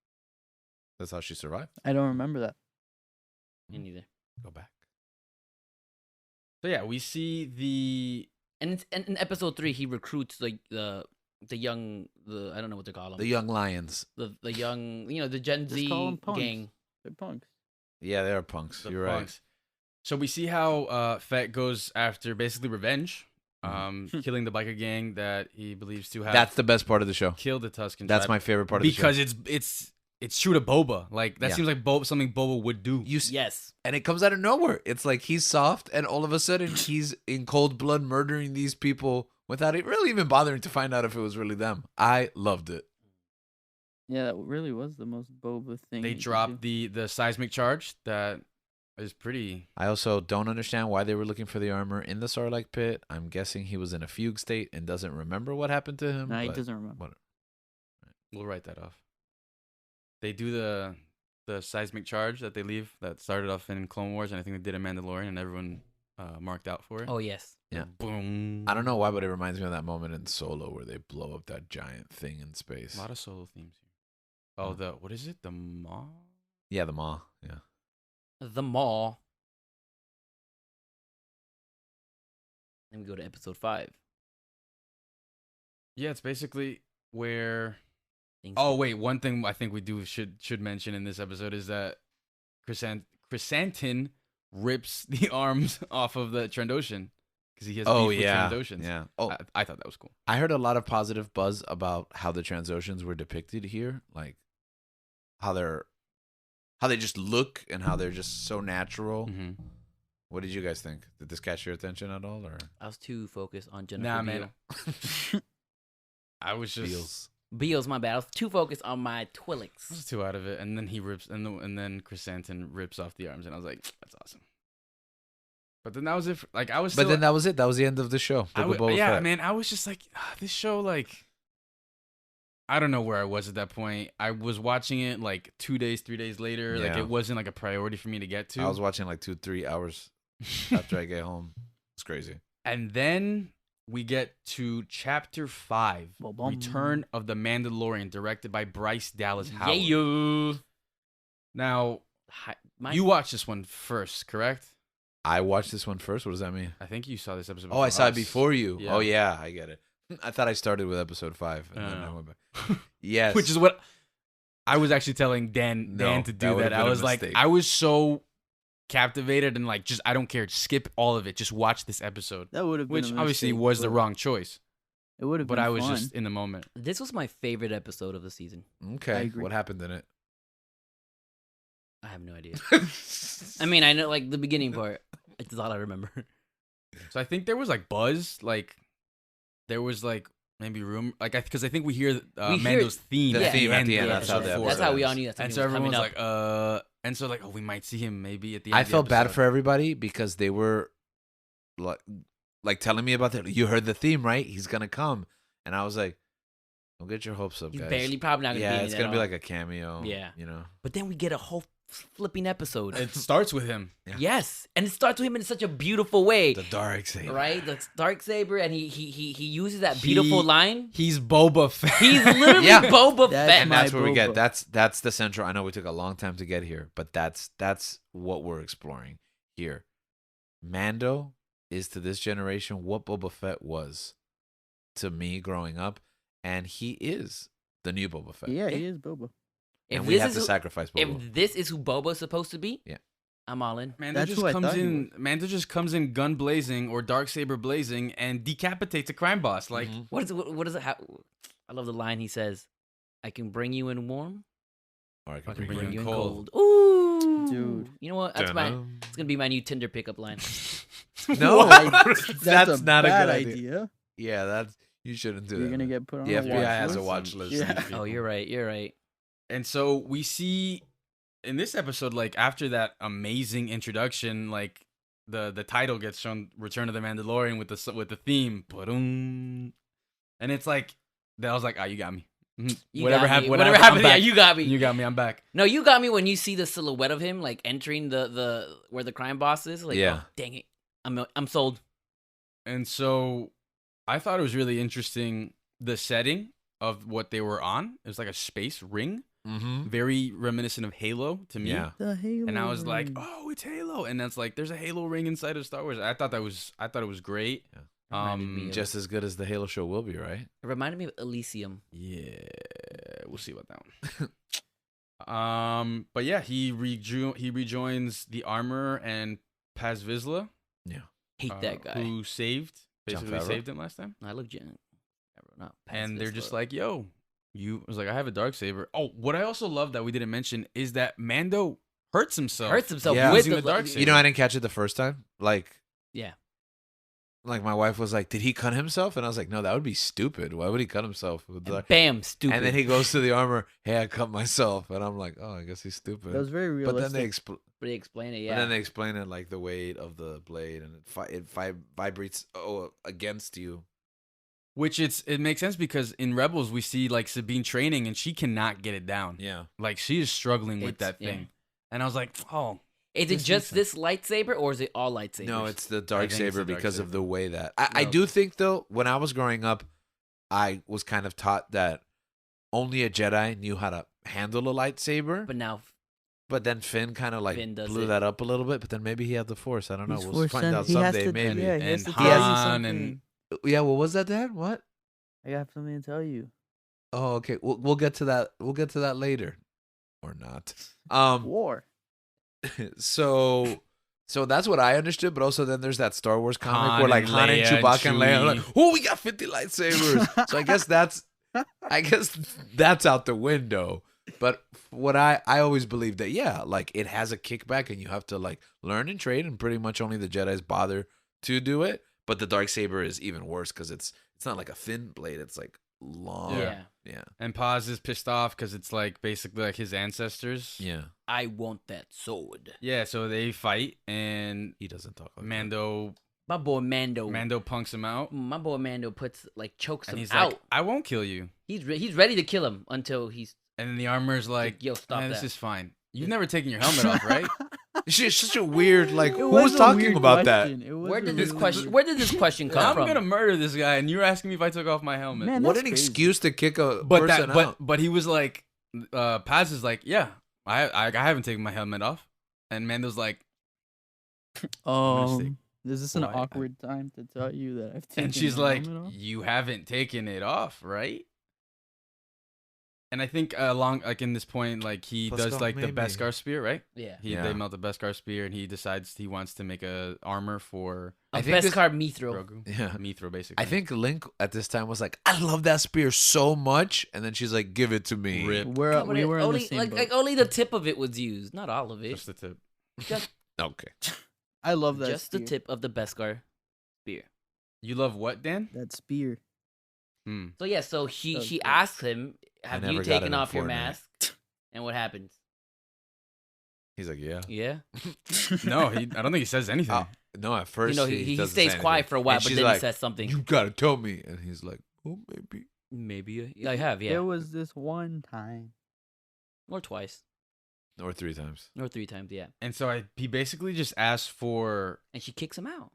That's how she survived. I don't remember that. Me neither. Go back. So yeah, we see the And in episode 3, he recruits the young, I don't know what to call them. The young lions. the young, the Gen Just Z call 'em punks. gang. They're punks. Yeah, they are punks. the You're right. punks. So we see how Fett goes after basically revenge, killing the biker gang that he believes to have That's the best part of the show. killed the Tusken That's tribe. my favorite part of the show. because it's true to Boba. Like that Yeah. seems like something Boba would do. Yes. And it comes out of nowhere. It's like he's soft, and all of a sudden he's in cold blood murdering these people without really even bothering to find out if it was really them. I loved it. Yeah, that really was the most Boba thing. They he could dropped do. the seismic charge that is pretty. I also don't understand why they were looking for the armor in the Sarlacc pit. I'm guessing he was in a fugue state and doesn't remember what happened to him. Nah, he but doesn't remember. whatever. We'll write that off. They do the seismic charge that they leave that started off in Clone Wars, and I think they did in Mandalorian, and everyone marked out for it. Oh, yes. Yeah. Boom. I don't know why, but it reminds me of that moment in Solo where they blow up that giant thing in space. A lot of Solo themes here. Oh, what is it? The Maw? Yeah, the Maw. Yeah. The Mall. Then we go to episode 5. Yeah, it's basically where. Things Oh wait, one thing I think we should mention in this episode is that Chrysantin rips the arms off of the Trandoshan because he has Oh, beef with yeah. Trandoshans. Yeah. Oh, I thought that was cool. I heard a lot of positive buzz about how the Transoceans were depicted here, like how they just look and how they're just so natural. Mm-hmm. What did you guys think? Did this catch your attention at all, or I was too focused on Jennifer Nah, Beal. man. I was just feels? Beal's my bad. I was too focused on my I Twilix. was too out of it, and then he rips, and then Chrysantin rips off the arms, and I was like, "That's awesome." But then that was it. Like I was, But still, then that was it. That was the end of the show. I Book of w- Boba yeah, Fett. man. I was just like, this show, like, I don't know where I was at that point. I was watching it like 2 days, 3 days later. Like Yeah. it wasn't like a priority for me to get to. I was watching like 2-3 hours after I get home. It's crazy. And then we get to chapter 5, Bum, bum. Return of the Mandalorian, directed by Bryce Dallas Howard. Yeah. Now, you watched this one first, correct? I watched this one first. What does that mean? I think you saw this episode. Oh, I before saw it us. before you. Yeah. Oh, yeah, I get it. I thought I started with episode 5, and then I Oh. went back. Yes. Which is what I was actually telling Dan No, to that do would've that. been I a was like, mistake. I was so captivated and like, just I don't care. Skip all of it. Just watch this episode. That would have been Which a obviously mistake, was the but wrong choice. It would have been But I was fun. just in the moment. This was my favorite episode of the season. I Okay. agree. What happened in it? I have no idea. I mean, I know like the beginning part. It's all I remember. So I think there was like buzz, like there was like maybe room, like because I think we hear We hear Mando's theme. the Yeah. theme at the end. Yeah, That's how the that's episode how we ends. all knew that And something so was coming everyone's up. like, and so like, oh, we might see him maybe at the end. I of the felt bad episode. for everybody because they were like telling me about that. You heard the theme, right? He's gonna come, and I was like, "Don't get your hopes up, He's guys." barely probably not gonna Yeah, be in it's it gonna at be all. like a cameo. Yeah. you know. But then we get a whole flipping episode. It starts with him. Yeah. Yes, and it starts with him in such a beautiful way, The dark saber. right? The dark saber, and he uses that beautiful He- line. He's Boba Fett. He's literally Yeah. Boba That's Fett. And my that's what we get. Boba. That's the central. I know we took a long time to get here, but that's what we're exploring here. Mando is to this generation what Boba Fett was to me growing up, and he is the new Boba Fett. Yeah, he is Boba. And If we this have is to who- sacrifice Boba. If this is who Boba's supposed to be, Yeah. I'm all in. Mando That's just who I comes thought he in. Mando just comes in, gun blazing or dark saber blazing, and decapitates a crime boss. Like, Mhm. What is it? I love the line he says, "I can bring you in warm, Or I can I can bring bring you you in in cold. Ooh, Dude. You know what? That's Dun-dun. it's gonna be my new Tinder pickup line. No, That's a not a bad good idea. idea. Yeah, you shouldn't do You're that. gonna man. get put on The a FBI has a watch watch list. Yeah. Oh, you're right. You're right. and so we see in this episode, like after that amazing introduction, like the title gets shown, Return of the Mandalorian with the theme, Ba-dum. And it's like that. I was like, you got me. You Whatever got me. happened, Whatever I'm happened, yeah, back. you got me. You got me. I'm back. No, you got me when you see the silhouette of him like entering the where the crime boss is. Like, Yeah. oh, dang it, I'm sold. And so I thought it was really interesting the setting of what they were on. It was like a space ring, Mm-hmm. very reminiscent of Halo to me. Yeah. The Halo. And I was like, ring. oh, it's Halo. And that's like, there's a Halo ring inside of Star Wars. I thought it was great. Reminded me of- Just as good as the Halo show will be, right? It reminded me of Elysium. Yeah, we'll see about that one. But yeah, he rejoins the armor and Paz Vizsla, Hate that guy. who basically Favreau? saved him last time. I look Jen. Not And they're just Pacifist, like, yo, I was like, I have a dark saber. Oh, what I also love that we didn't mention is that Mando hurts himself. hurts himself Yeah. with Using the dark You know, I didn't catch it the first time. Yeah. Like my wife was like, "Did he cut himself?" And I was like, "No, that would be stupid. Why would he cut himself?" With the... And bam, stupid. And then he goes to the armor. Hey, I cut myself, and I'm like, "Oh, I guess he's stupid." That was very but realistic. then But he explained it. but Yeah. then they explain it like the weight of the blade, and it vibrates against you. Which it makes sense because in Rebels we see like Sabine training and she cannot get it down. Yeah. Like she is struggling with It's- that thing. And I was like, oh, Is it This just makes this lightsaber or is it all lightsabers? No, it's the dark think it's saber the dark because of saber. the way that I No. do think though. When I was growing up, I was kind of taught that only a Jedi knew how to handle a lightsaber. But now But then Finn kind of like Finn does blew it. that up a little bit. But then maybe he had the Force. I don't know. He's We'll force find sent- out he has someday. to- Maybe. Yeah, he has And to tell you Han and something. Yeah. What was that, Dad? What? I got something to tell you. Oh, okay. We'll get to that. We'll get to that later, or not. War. So that's what I understood. But also, then there's that Star Wars comic Han where like and Han and Leia and Chewbacca and Leia are like, Chewie. oh, we got 50 lightsabers. So I guess that's out the window. But what I always believed that like it has a kickback and you have to like learn and trade, and pretty much only the Jedi's bother to do it. But the darksaber is even worse because it's not like a thin blade. It's like long. Yeah. Yeah. and Paz is pissed off because it's like basically like his ancestors. Yeah. I want that sword. Yeah, so they fight and He doesn't talk like Mando My boy Mando. punks him out. My boy Mando chokes And him he's out. like, I won't kill you. He's ready to kill him until he's And then the armor's like, yo, stop "Man, this that." is fine. You've never taken your helmet off, right? It's just such a weird, like, It who was a talking weird about that? question. It was Where a did this really question weird- Where did this question come I'm from? gonna murder this guy, and you're asking me if I took off my helmet. Man, What that's an crazy. excuse to kick a but person out. but he was like, Paz is like, yeah, I haven't taken my helmet off, and Mando's like, mistake. Is this an Why? awkward time to tell you that I've taken and she's my like, helmet off? you haven't taken it off, right? And I think along like in this point, like he Let's does go, like the maybe. Beskar spear, right? Yeah. Yeah. They melt the Beskar spear, and he decides he wants to make a armor for I A think this- Beskar Mithril. Grogu. Yeah. Mithra, basically. I think Link at this time was like, I love that spear so much. And then she's like, give it to me. Rip. We Yeah, but were in only, the same like, boat. like only the tip of it was used, not all of it. just the tip. Just, Okay. I love that just the spear. tip of the Beskar spear. You love what, Dan? That spear. Hmm. So yeah, so she That was she good. asks him, "Have never you got taken it in off your Fortnite. mask?" And what happens? He's like, yeah. Yeah, No, I don't think he says anything. Uh, No, at first you know he doesn't stays say quiet anything. for a while, And but she's then like, he says something. you gotta tell me. And he's like, oh, maybe. Maybe I have, yeah, There was this one time. or twice, Or 3 times. or 3 times, yeah. And so he basically just asked for And she kicks him out.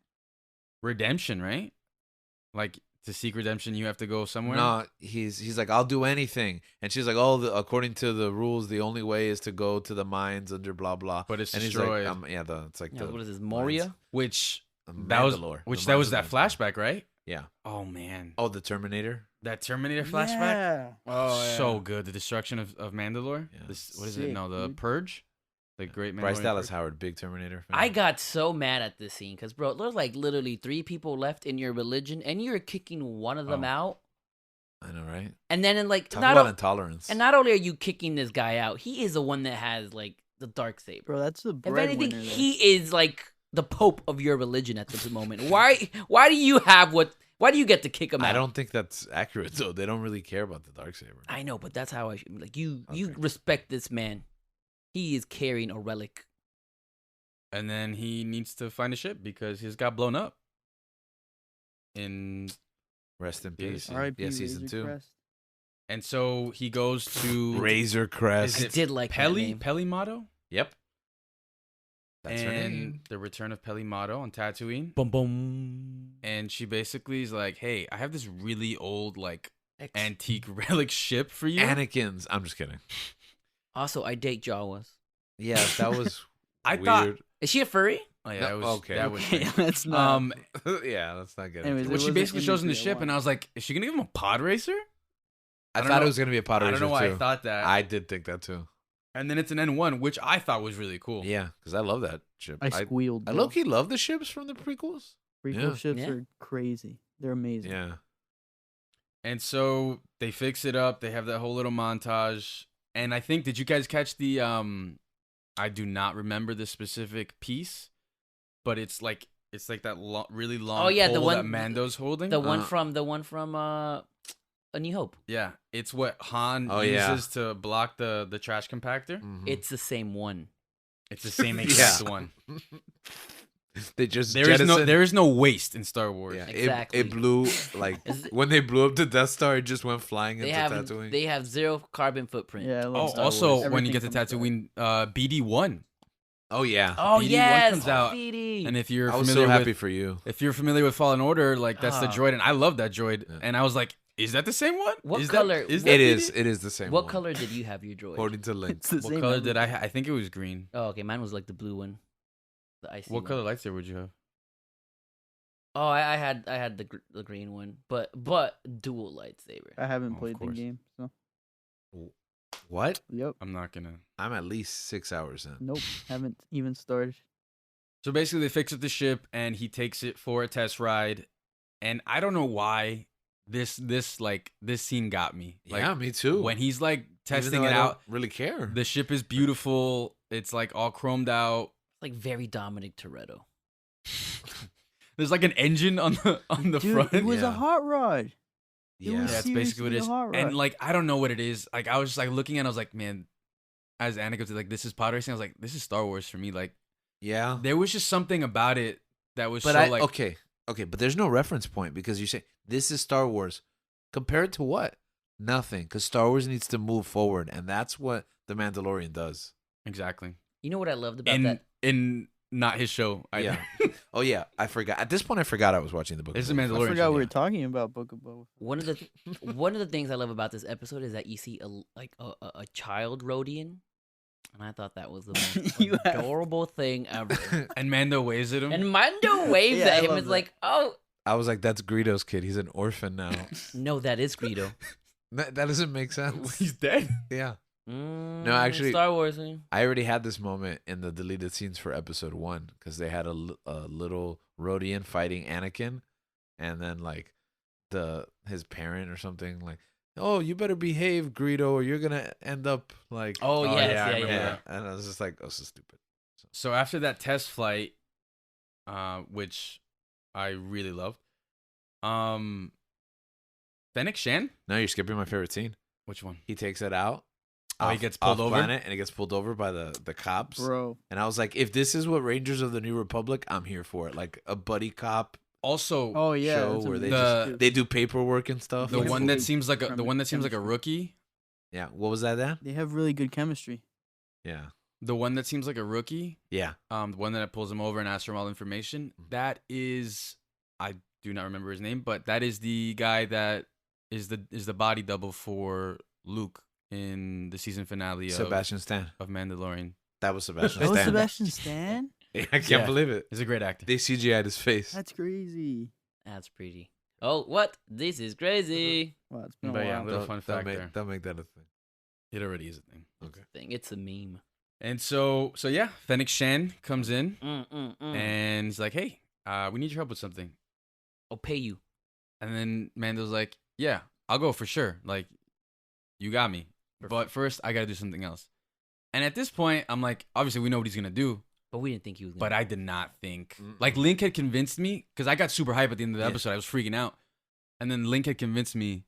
redemption, right? Like to seek redemption, you have to go somewhere. No, he's like, I'll do anything. And she's like, according to the rules, the only way is to go to the mines under blah blah. But it's and destroyed. he's like, it's like Yeah, the what is this, Moria? Which the that was Mandalore, which the that was mines that of Mandalore. flashback, right? Yeah. Oh man, Oh, the Terminator. that Terminator flashback. Yeah. Oh, So good. The destruction of Mandalore. Yeah. What is it? Sick, No, the dude. Purge. The Great Mandalorian Bryce Dallas Purge. Howard, big Terminator fan. I got so mad at this scene because, bro, there's like literally 3 people left in your religion, and you're kicking one of them Oh. out. I know, right? And then, Talk about intolerance. and not only are you kicking this guy out, he is the one that has like the dark saber. Bro, that's the If anything, breadwinner. he is like the pope of your religion at this moment. Why do you have what? Why do you get to kick him out? I don't think that's accurate though. They don't really care about the darksaber. I know, but that's how I should. Like you Okay. respect this man. He is carrying a relic. And then he needs to find a ship because his got blown up. Rest in Yeah, peace. R.I.P. Yeah, season Razor 2. Crest. And so he goes to Razor Crest. Is I it did like that Peli name. Pelimato. Yep. That's her And name. the return of Pelimato on Tatooine. Boom boom. And she basically is like, "Hey, I have this really old, like, Ex- antique relic ship for you." Anakin's. I'm just kidding. Also, I date Jawas. Yeah, that was I weird. thought. Is she a furry? Oh yeah, No, that was okay. That was. Okay, let's not. Yeah, let's not get Anyways, into Well, it. she wasn't basically shows him the imagery I ship, and I want. was like, "Is she gonna give him a pod racer?" I don't thought know- it was gonna be a Pod I Racer don't know why too. I thought that. I did think that too. And then it's an N1, which I thought was really cool. Yeah, because I love that ship. I squealed. I bro. low-key love the ships from the prequels. Prequel Yeah. ships Yeah. are crazy. They're amazing. Yeah. And so they fix it up. They have that whole little montage. And I think, did you guys catch the? I do not remember the specific piece, but it's like that really long. Oh, yeah, the pole one- that Mando's holding. The one from A New Hope. Yeah, it's what Han Oh, yeah. uses to block the trash compactor. Mhm. It's the same one. It's the same exact Yeah. one. They just There is no waste in Star Wars. Yeah, Exactly. it blew like Is it- when they blew up the Death Star, it just went flying They into have Tatooine. they have 0 carbon footprint. Yeah. I love Oh, Star also Wars. when you Everything get to comes back. Tatooine, BD1, Oh yeah, Oh BD1 yes, comes out, BD. and if you're I was familiar so happy with for you. if you're familiar with Fallen Order, like that's the Ah. droid, and I love that droid, Yeah. and I was like, is that the same one? What Is color- That, is what- that It is. BD? It is the same. What one. color did you have your droid? According to Link. It's the What same color did everything. I think it was green. Oh, okay. Mine was like the blue one, the icy. What one. color lightsaber would you have? Oh, I had the green one, but dual lightsaber. I haven't Oh, of played the course. game, so What? yep. I'm not gonna. I'm at least 6 hours in. Nope. Haven't even started. So basically, they fix up the ship, and he takes it for a test ride, and I don't know why this scene got me. Like, Yeah, me too. when he's like Even testing though it I don't out. really care. The ship is beautiful. It's like all chromed out. Like very Dominic Toretto. There's like an engine on the Dude, front. it was Yeah. a hot rod. yeah. Yeah, that's basically what it is. seriously a hot rod. And like I don't know what it is. Like I was just like looking at it, I was like, man, as Anna goes like, this is pod racing. I was like, this is Star Wars for me. Like Yeah. there was just something about it that was But so I like okay, but there's no reference point because you say this is Star Wars. Compared to what? Nothing. Because Star Wars needs to move forward, and that's what the Mandalorian does. exactly. You know what I loved about In that? in not his show. Yeah. Oh yeah, I forgot. At this point, I forgot I was watching the book. It's of the Boba Fett. Mandalorian I forgot show, we were yeah. talking about Book of Boba. one of the things I love about this episode is that you see a child Rhodian, and I thought that was the most You have- adorable thing ever. and Mando waves at him. And Mando waves Yeah, I at him. love It's that. like, oh I was like, "That's Greedo's kid. He's an orphan now." no, that is Greedo. That doesn't make sense. He's dead. Yeah. Mm, actually- Star Wars. eh? I already had this moment in the deleted scenes for episode 1 because they had a little Rhodian fighting Anakin, and then like his parent or something like, "Oh, you better behave, Greedo, or you're gonna end up like." Oh, Oh, yes, yeah, I yeah, remember yeah. that. And I was just like, "Oh, so stupid." So after that test flight, which I really loved, Fennec Shan? Now you're skipping my favorite scene. Which one? He takes it out. Oh, he gets pulled off over? planet, and he gets pulled over by the cops. Bro, And I was like, if this is what Rangers of the New Republic, I'm here for it. Like a buddy cop Also, oh yeah, show that's where they amazing. just- they do paperwork and stuff. the Yeah. one that Really seems like a chemistry. rookie. Yeah. What was that, Dan? They have really good chemistry. Yeah. The one that seems like a rookie. Yeah. The one that pulls him over and asks for all information. That is, I do not remember his name, but that is the guy that is the body double for Luke in the season finale Sebastian Stan. of Mandalorian. That was Sebastian Oh, Stan. Sebastian Stan? I can't Yeah. believe it. He's a great actor. They CGI'd his face. That's crazy. That's pretty. Oh, what? This is crazy. Well, it's been a But yeah, while. little fun fact there. Don't make that a thing. It already is a thing. Okay. Thing. It's a meme. And so yeah, Fennec Shan comes in Mm. and he's like, "Hey, we need your help with something." I'll pay you. And then Mando's like, "Yeah, I'll go for sure. Like, you got me. But first, I gotta do something else." And at this point, I'm like, obviously, we know what he's gonna do, But we didn't think he was. but I did not think. Like, Link had convinced me because I got super hype at the end of the episode. I was freaking out, and then Link had convinced me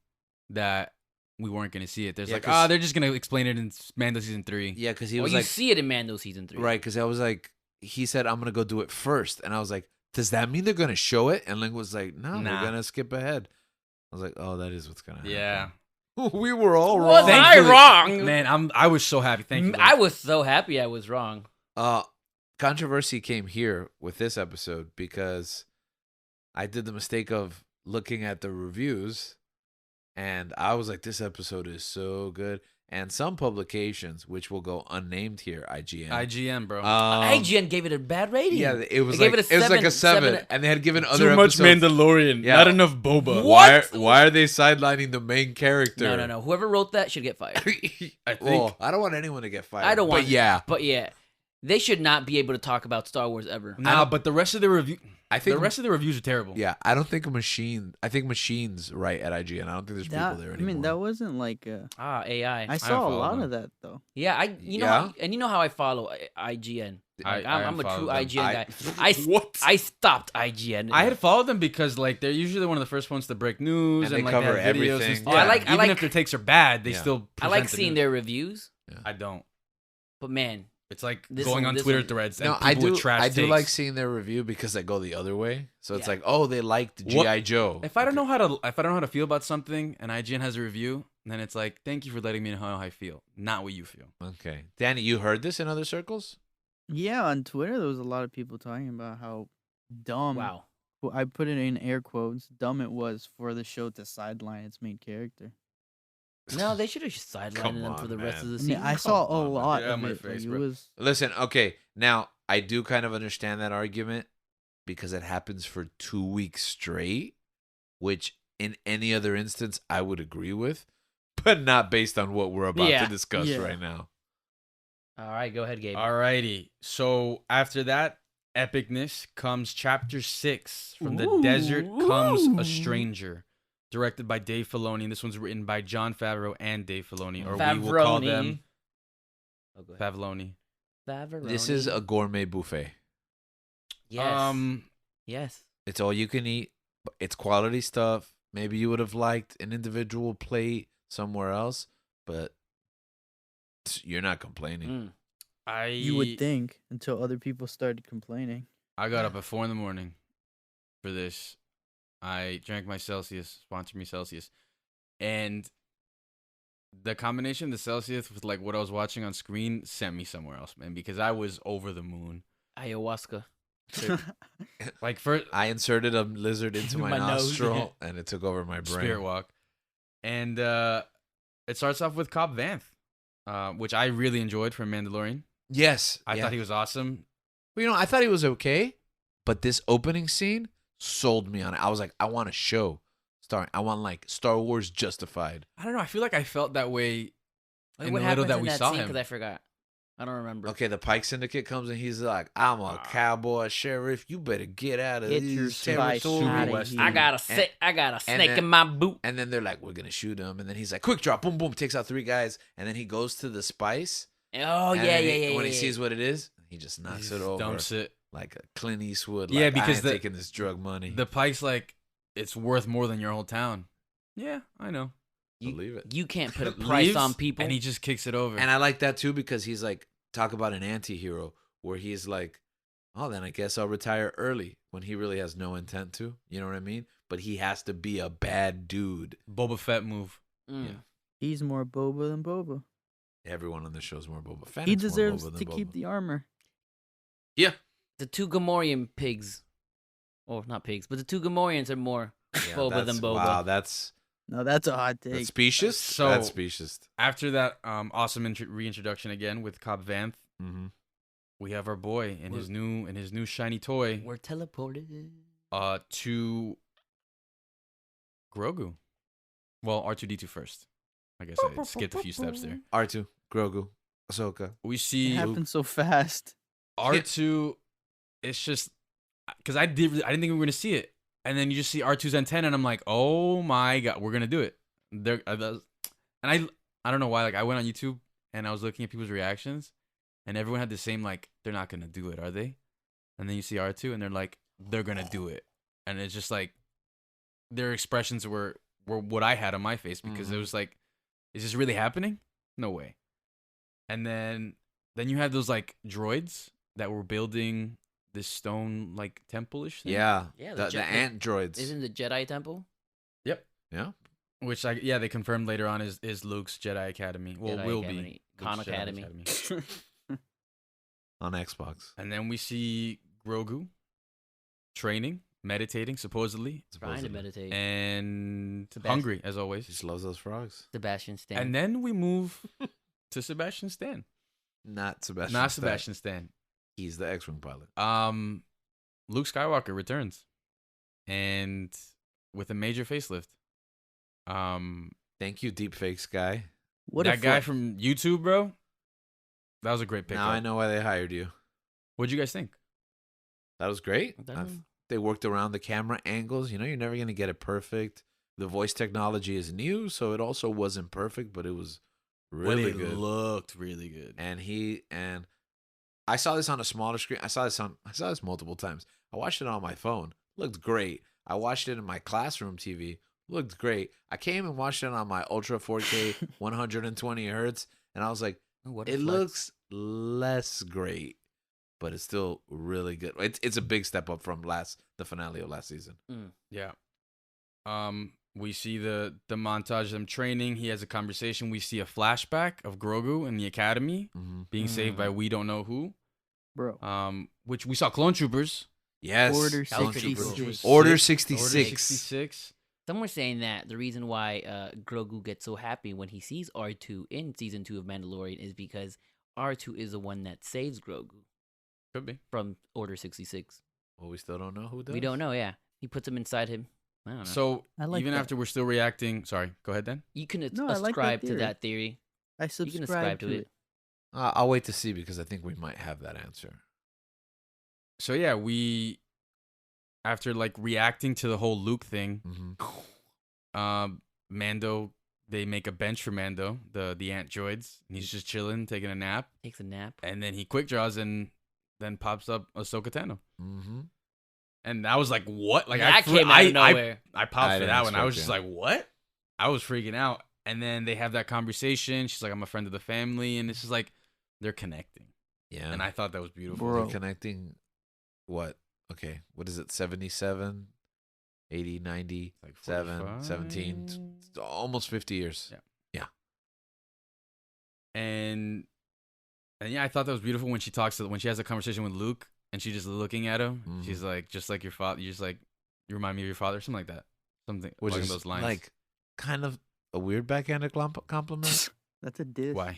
that we weren't gonna see it. There's like, they're just gonna explain it in Mando season 3. Yeah, because he Well, was you like, see it in Mando season 3, right? Because I was like, he said, "I'm gonna go do it first," and I was like, "Does that mean they're gonna show it?" And Link was like, "No, Nah. we're gonna skip ahead." I was like, "Oh, that is what's gonna happen." Yeah. We were all Was wrong. I wrong? Man, I was so happy. Thank you. Link. I was so happy I was wrong. Controversy came here with this episode because I did the mistake of looking at the reviews, and I was like, "This episode is so good." And some publications, which will go unnamed here, IGN, bro. IGN gave it a bad rating. Yeah, it was They like gave it a like a 7, 7, and they had given other Too much episodes. Mandalorian, Yeah. not enough Boba. Why are they sidelining the main character? No. Whoever wrote that should get fired. I think. Well, I don't want anyone to get fired. I don't want. But yeah, But yeah, they should not be able to talk about Star Wars ever. Nah, but the rest of the review, I think the rest of the reviews are terrible. Yeah, I don't think I think Machines right at IGN. I don't think there's people there anymore. I mean, that wasn't like AI. I saw a follow lot them. of that though. Yeah, you know, Yeah? and you know how I follow IGN. Like, I'm a unfollowed true them. IGN guy. What? I stopped IGN. I had followed them because like they're usually one of the first ones to break news And and, they like cover they have videos everything. and stuff. Oh, I like- Even if their takes are bad, they Yeah. still. I like present the seeing news. their reviews, I don't. but man, It's like This going one- on this Twitter one- threads and No, people I do. with trash I do takes. like seeing their review because they go the other way. So it's Yeah. like, oh, they liked What- GI Joe. If I don't know how to feel about something and IGN has a review, then it's like, thank you for letting me know how I feel, not what you feel. Okay, Danny, you heard this in other circles? Yeah, on Twitter there was a lot of people talking about how dumb. wow. Well, I put it in air quotes. Dumb it was for the show to sideline its main character. No, they should have Come sidelined them for on, the rest man. of the I season. mean, I saw a on, man. lot Get out of my it. face, Like, it bro. was Listen, okay, now I do kind of understand that argument because it happens for 2 weeks straight, which in any other instance I would agree with, but not based on what we're about Yeah. to discuss Yeah. right now. All right, go ahead, Gabe. Alrighty. So after that epicness comes chapter 6. From the desert comes a stranger. Directed by Dave Filoni. And this one's written by Jon Favreau and Dave Filoni. Or we will call them Oh, go ahead. Favloni. Favaroni. This is a gourmet buffet. yes. Yes. It's all you can eat. But it's quality stuff. Maybe you would have liked an individual plate somewhere else, but you're not complaining. Mm. you would think until other people started complaining. I got up at 4 a.m. for this. I drank my Celsius, sponsor me Celsius. And the combination of the Celsius with like what I was watching on screen sent me somewhere else, man, because I was over the moon. Ayahuasca. Like first I inserted a lizard into my, My nose, nostril and it took over my brain. Spirit Walk. And it starts off with Cobb Vanth, which I really enjoyed from Mandalorian. Yes. I thought he was awesome. Well, you know, I thought he was okay, but this opening scene sold me on it. I was like, I want a show starring. I want like Star Wars Justified. I don't know. I feel like I felt that way Like, in what the little happens that in we that saw scene? him. Because I forgot. I don't remember. Okay, the Pike Syndicate comes and he's like, I'm a cowboy sheriff. You better get out of Get your these spice territories. outta Western. here. I got a and snake then- in my boot. And then they're like, we're going to shoot him. And then he's like, quick drop, boom, boom, takes out 3 guys. And then he goes to the spice. Oh and yeah, then yeah. When he yeah. sees what it is, he just knocks it over. Dumps it. Like a Clint Eastwood. Yeah, like, because I ain't the- taking this drug money. The Pike's like, it's worth more than your whole town. Yeah, I know. Believe it. You can't put a price Leaves, on people. and he just kicks it over. And I like that too because he's like, talk about an anti-hero where he's like, oh, then I guess I'll retire early when he really has no intent to. You know what I mean? But he has to be a bad dude. Boba Fett move. Mm. Yeah. He's more Boba than Boba. Everyone on the show's more Boba Fett. He It's more deserves Boba than to keep Boba. the armor. Yeah. The 2 Gamorrean pigs. Oh, not pigs, but the 2 Gamorreans are more Yeah, Boba than that's- Boba. Wow, that's No, that's a hot take. that's specious. So- That's specious. After that awesome reintroduction again with Cobb Vanth, Mm-hmm. we have our boy and his new shiny toy We're teleported. to Grogu. Well, R2D2 first. I guess I skipped a few steps there. R2, Grogu, Ahsoka. We It see happened so fast. R2. It's just because I didn't think we were gonna see it, and then you just see R2's antenna, and I'm like, oh my god, we're gonna do it. And I don't know why. Like I went on YouTube and I was looking at people's reactions, and everyone had the same like, they're not gonna do it, are they? And then you see R2, and they're like, they're gonna do it, and it's just like their expressions were what I had on my face because it was like, is this really happening? No way. And then you had those like droids that were building this stone like temple-ish thing. Yeah, Yeah, the ant droids. Isn't the Jedi Temple? Yep. Yeah. Which they confirmed later on is Luke's Jedi Academy. Well, Jedi will Academy. be Khan Luke's Jedi Academy. On Xbox. And then we see Grogu training, meditating, supposedly, Trying to meditate. and Sebastian. hungry as always. He just loves those frogs. Sebastian Stan. And then we move to Sebastian Stan. Not Sebastian. Not Stan. Sebastian Stan. He's the X-wing pilot. Luke Skywalker returns, and with a major facelift. Thank you, deepfakes guy. What That a guy flex. from YouTube, bro. That was a great pickup. Now I know why they hired you. What'd you guys think? That was great. That- They worked around the camera angles. You know, you're never going to get it perfect. The voice technology is new, so it also wasn't perfect, but it was really good. Looked really good. And I saw this on a smaller screen. I saw this multiple times. I watched it on my phone. Looked great. I watched it in my classroom TV. Looked great. I came and watched it on my Ultra 4K 120 hertz, and I was like, What a it flex. looks less great, but it's still really good. It's a big step up from the finale of last season. Yeah. We see the montage of them training. He has a conversation. We see a flashback of Grogu in the academy being saved by we don't know who. Bro. Which we saw clone troopers. Yes. Order Clone 66. Troopers. Order 66. Order 66. Some were saying that the reason why Grogu gets so happy when he sees R2 in season 2 of Mandalorian is because R2 is the one that saves Grogu Could be. from Order 66. Well, we still don't know who does. We don't know, yeah. He puts him inside him. I don't know. So I like even that. after we're still reacting, sorry, go ahead then. You can No, I like that ascribe to theory. that theory. I You can subscribe ascribe to to it. it. I'll wait to see because I think we might have that answer. So yeah, we after like reacting to the whole Luke thing, Mando, they make a bench for Mando, the ant droids, and he's just chilling, taking a nap, Takes a nap. and then he quick draws and then pops up Ahsoka Tano. Mm-hmm. And that was like, what? Like that came out of nowhere. I popped I for didn't that one. I expect was just that. like, what? I was freaking out. And then they have that conversation. She's like, I'm a friend of the family, and it's just like they're connecting. Yeah. And I thought that was beautiful. Bro. They're connecting what? Okay. What is it? 77, 80, 90, Like 7, 45. 17, almost 50 years. Yeah. Yeah. And yeah, I thought that was beautiful when she when she has a conversation with Luke and she's just looking at him. Mhm. She's like, just like your father. You're just like, you remind me of your father, something like that. Something Which along is those lines. like kind of a weird backhanded compliment. That's a diss. Why?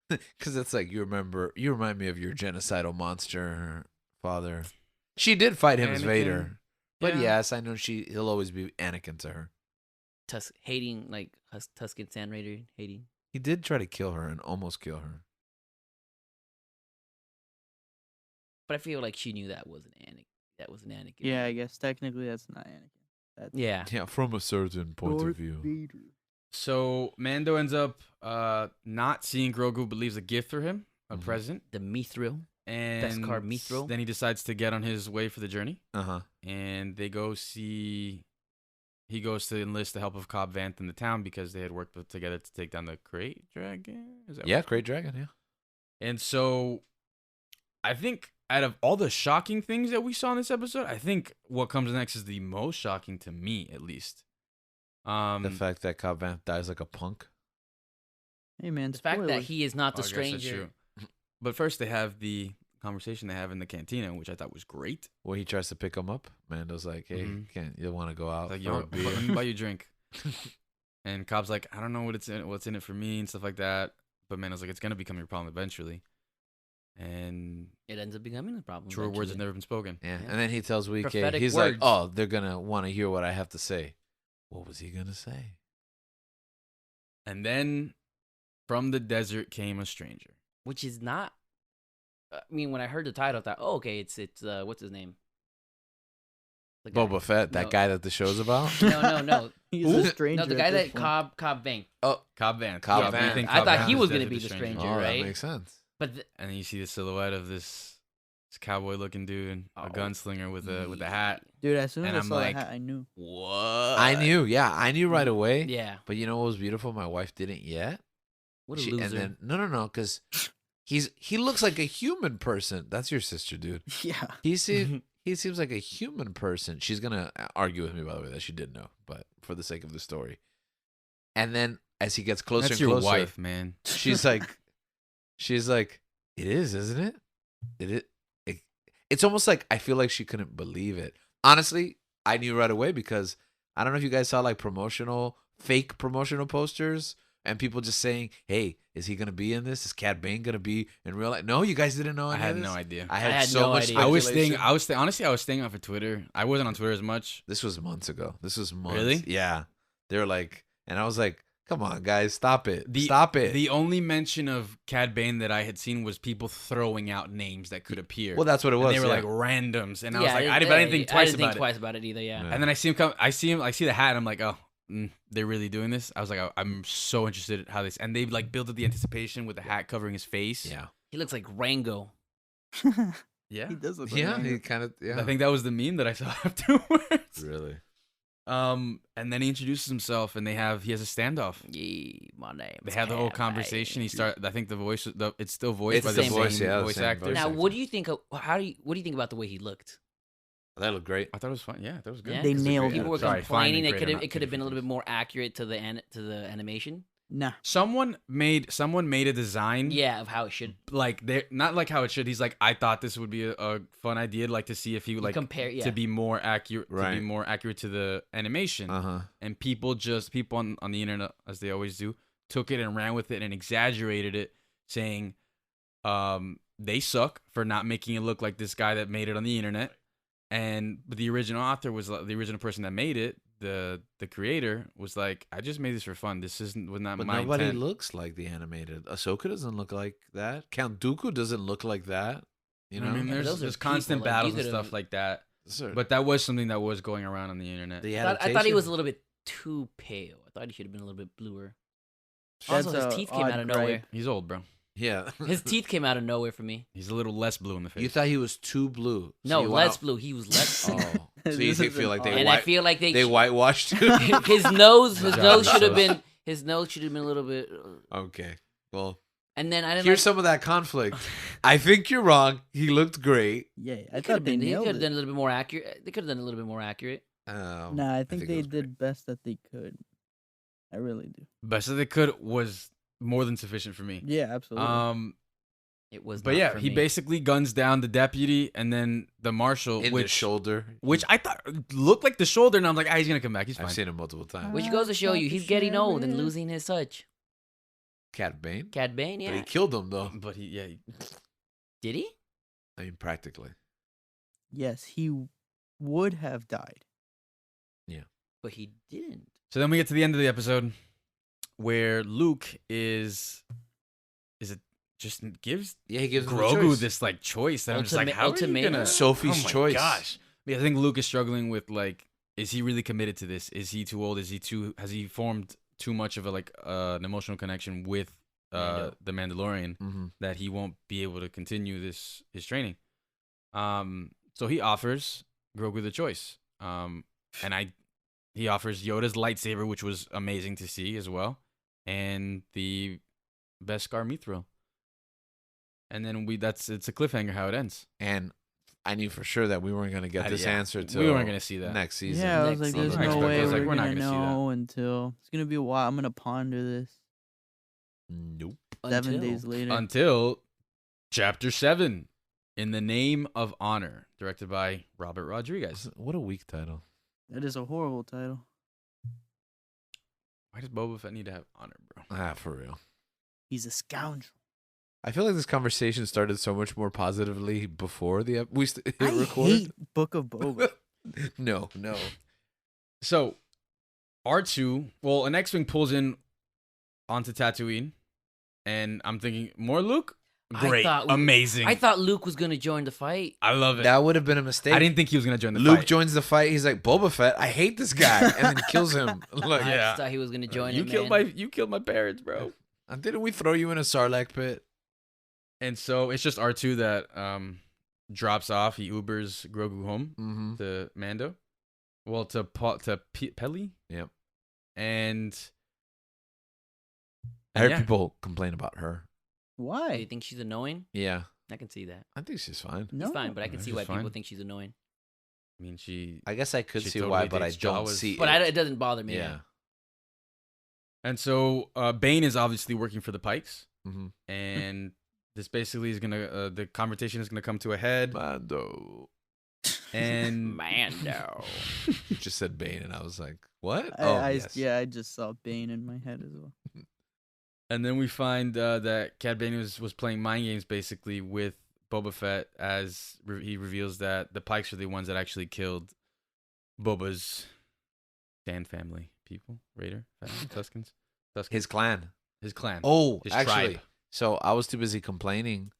Because it's like, you remind me of your genocidal monster father. She did fight him as Anakin. Vader. But Yeah. yes, I know he'll always be Anakin to her. Hating, like, Tusken Sand Raider, hating. He did try to kill her and almost kill her. But I feel like she knew that wasn't Anakin. That was an Anakin. Yeah, I guess technically that's not Anakin. That's Yeah. Yeah, from a certain point Darth of view. Vader. So Mando ends up not seeing Grogu, but leaves a gift for him, a Mhm. present. The Mithril. And card, Mithril. then he decides to get on his way for the journey. Uh-huh. And they go see. He goes to enlist the help of Cobb Vanth in the town because they had worked together to take down the Crate Dragon. Is that Yeah, what- Great Dragon, yeah. And so, I think out of all the shocking things that we saw in this episode, I think what comes next is the most shocking to me, at least. The fact that Cobb Vanth dies like a punk. Hey man, The fact that spoilers. he is not Oh, the I guess that's stranger. true. But first, they have the conversation they have in the cantina, which I thought was great. When he tries to pick him up, Mando's like, hey, Mhm. you want to go out Like, for yo, a beer? let me buy you a drink. And Cobb's like, I don't know what's in it for me and stuff like that. But Mando's like, it's gonna become your problem eventually. And It ends up becoming a problem. truer words have eventually. never been spoken. Yeah. Yeah. And then he tells Wike, Prophetic he's words. like, oh, they're going to want to hear what I have to say. What was he gonna say? And then from the desert came a stranger. Which is not. I mean, when I heard the title, I thought, oh, okay, it's what's his name? The guy. Boba Fett, that No. guy that the show's about. No. He's Who? a stranger. No, the at guy this that point. Cobb Bank. Cobb Vanth. Cobb Yeah, Vanth. you think I Cobb thought Vanth he was going gonna to be the stranger. Oh, right? that makes sense. But And then you see the silhouette of this cowboy looking dude, a gunslinger with a hat. Dude, as soon as And I I'm saw like, that hat, I knew. What? I knew right away. yeah, But you know what was beautiful? My wife didn't yet. what a And loser. then no, because he looks like a human person. That's your sister, dude. Yeah. He seems like a human person. She's gonna argue with me, by the way, that she didn't know, but for the sake of the story. And then as he gets closer That's and your closer, wife, man. she's like, it is, isn't it? It's almost like I feel like she couldn't believe it. Honestly, I knew right away because I don't know if you guys saw like fake promotional posters and people just saying, "Hey, is he gonna be in this? Is Cad Bane gonna be in real life?" No, you guys didn't know. I any had of this? no idea. I had had so no much. idea. Speculation. Honestly, I was staying off of Twitter. I wasn't on Twitter as much. This was months ago. This was months. Really? Yeah. They were like, and I was like, "Come on, guys, stop it! The- Stop it!" The only mention of Cad Bane that I had seen was people throwing out names that could appear. well, that's what it And was. they were yeah. like randoms, and I Yeah, was like, I didn't think twice I didn't about think it. twice about it either. Yeah. Yeah. And then I see him come. I see the hat, and I'm like, oh, they're really doing this. I was like, I'm so interested in how this. And they like built up the anticipation with the hat covering his face. yeah, He looks like Rango. Yeah. He does look like yeah. Rango. He kind of, yeah. I think that was the meme that I saw afterwards. really. And then he introduces himself, and he has a standoff. Yeah, my name. They have the whole conversation. He I think the voice, it's still voiced It's by the the voice, same yeah, the voice same actor. voice Now, actor. what do you think? What do you think about the way he looked? That looked great. I thought it was fun. Yeah, that was good. Yeah? They nailed it. People were Sorry, complaining finding that creative, not it could have been a little bit different more accurate to the animation. Nah. Someone made a design. Yeah, of how it should Like they not like how it should. He's like, I thought this would be a fun idea, like to see if he would like compare. Yeah, to be more accurate, Right. to the animation. Uh-huh. And people on the internet, as they always do, took it and ran with it and exaggerated it, saying, they suck for not making it look like this guy that made it on the internet. And the original author was the original person that made it. The creator was like, I just made this for fun. This was not But my nobody intent. looks like the animated. Ahsoka doesn't look like that. Count Dooku doesn't look like that. You know, I mean, Yeah, but those there's are constant people, like, battles these and are the- stuff like that. Sir, But that was something that was going around on the internet. the I thought he adaptation- was a little bit too pale. I thought he should have been a little bit bluer. That's Also, his a teeth came odd out of nowhere. gripe. He's old, bro. Yeah. His teeth came out of nowhere for me. He's a little less blue in the face. You thought he was too blue. So No, you less went blue. He was less. out- blue. Oh, so you This is feel an like they odd- And I feel like they whitewashed him? his nose Good job, should have Usos. been his nose should have been a little bit. Okay. Well, And then I didn't. here's like, some of that conflict. I think you're wrong. He looked great. Yeah, I He could thought have they been. He nailed could have done it. a little bit more accurate. They could have done a little bit more accurate. Nah, I think it they was great. did best that they could. I really do. Best that they could was more than sufficient for me. Yeah, absolutely. It was. But not yeah, for he me. basically guns down the deputy and then the marshal, In the which shoulder. I thought looked like the shoulder, and I'm like, he's gonna come back. He's fine. I've seen him multiple times. Which goes to show you, Not the he's getting old and sheriff. losing his touch. Cad Bane. Cad Bane, But yeah. he killed him though. But Did he? I mean, practically. Yes, he would have died. But he didn't. So then we get to the end of the episode where Luke is it just gives Yeah, he gives him the Grogu choice. this like choice that I'm just like, Ultimate- how are you ultimatum. gonna Sophie's oh my choice. Gosh, I think Luke is struggling with like, is he really committed to this? Is he too old? Has he formed too much of a an emotional connection with Mando. the Mandalorian Mhm. that he won't be able to continue his training? So he offers Grogu the choice. He offers Yoda's lightsaber, which was amazing to see as well, and the Beskar mithril. And then it's a cliffhanger how it ends. And I knew for sure that we weren't going to get this Yeah, answer till we weren't gonna see that. next season. Yeah, I was Next like, there's season. no I way was like, we're we're not gonna gonna see that. know until it's gonna be a while. I'm gonna ponder this Nope. 7 Until- days later. Until Chapter 7, In the Name of Honor, directed by Robert Rodriguez. What a weak title. That is a horrible title. Why does Boba Fett need to have honor, bro? Ah, for real. He's a scoundrel. I feel like this conversation started so much more positively before the we hit I record. hate Book of Boba. No. So, R2, well, an X-Wing pulls in onto Tatooine, and I'm thinking, more Luke? Great. Amazing. I thought Luke was gonna join the fight. I love it. That would have been a mistake. I didn't think he was going to join the Luke fight. joins the fight. He's like, Boba Fett, I hate this guy, and then kills him. Like, I Yeah. just thought he was gonna join You it, killed man. you killed my parents, bro. didn't we throw you in a Sarlacc pit? And so it's just R2 that drops off. He Ubers Grogu home Mm-hmm. to Mando. Well, to Peli. Yep. And I heard yeah. people complain about her. Do you Why? think she's annoying? Yeah, I can see that. I think she's fine. No. It's fine, but I can No, see she's why people fine. think she's annoying. I mean, she. I guess I could She see totally why, but I dates don't Jawas. see But it. it doesn't bother me. Yeah. And so Bane is obviously working for the Pikes, Mm-hmm. and this basically is gonna the conversation is gonna come to a head, Mando. and Mando. You just said Bane, and I was like, what? Yes. I just saw Bane in my head as well. and then we find that Cad Bane was playing mind games basically with Boba Fett as he reveals that the Pikes are the ones that actually killed Boba's Sand family people, Raider family, Tuskens, His clan. his clan. Oh, His actually, tribe. so I was too busy complaining.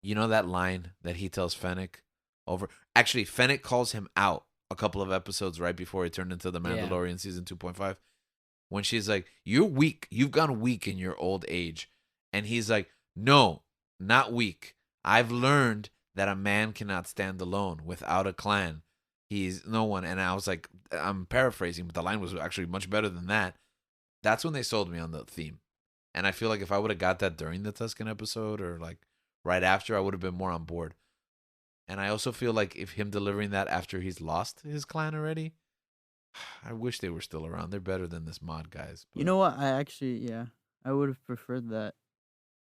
You know that line that he tells Fennec over? Actually, Fennec calls him out a couple of episodes right before he turned into the Mandalorian season 2.5. When she's like, "You're weak. You've gone weak in your old age," and he's like, "No, not weak. I've learned that a man cannot stand alone without a clan. He's no one." And I was like, I'm paraphrasing, but the line was actually much better than that. That's when they sold me on the theme. And I feel like if I would have got that during the Tusken episode or like right after, I would have been more on board. And I also feel like if him delivering that after he's lost his clan already, I wish they were still around. They're better than this mod guys. You know what? I would have preferred that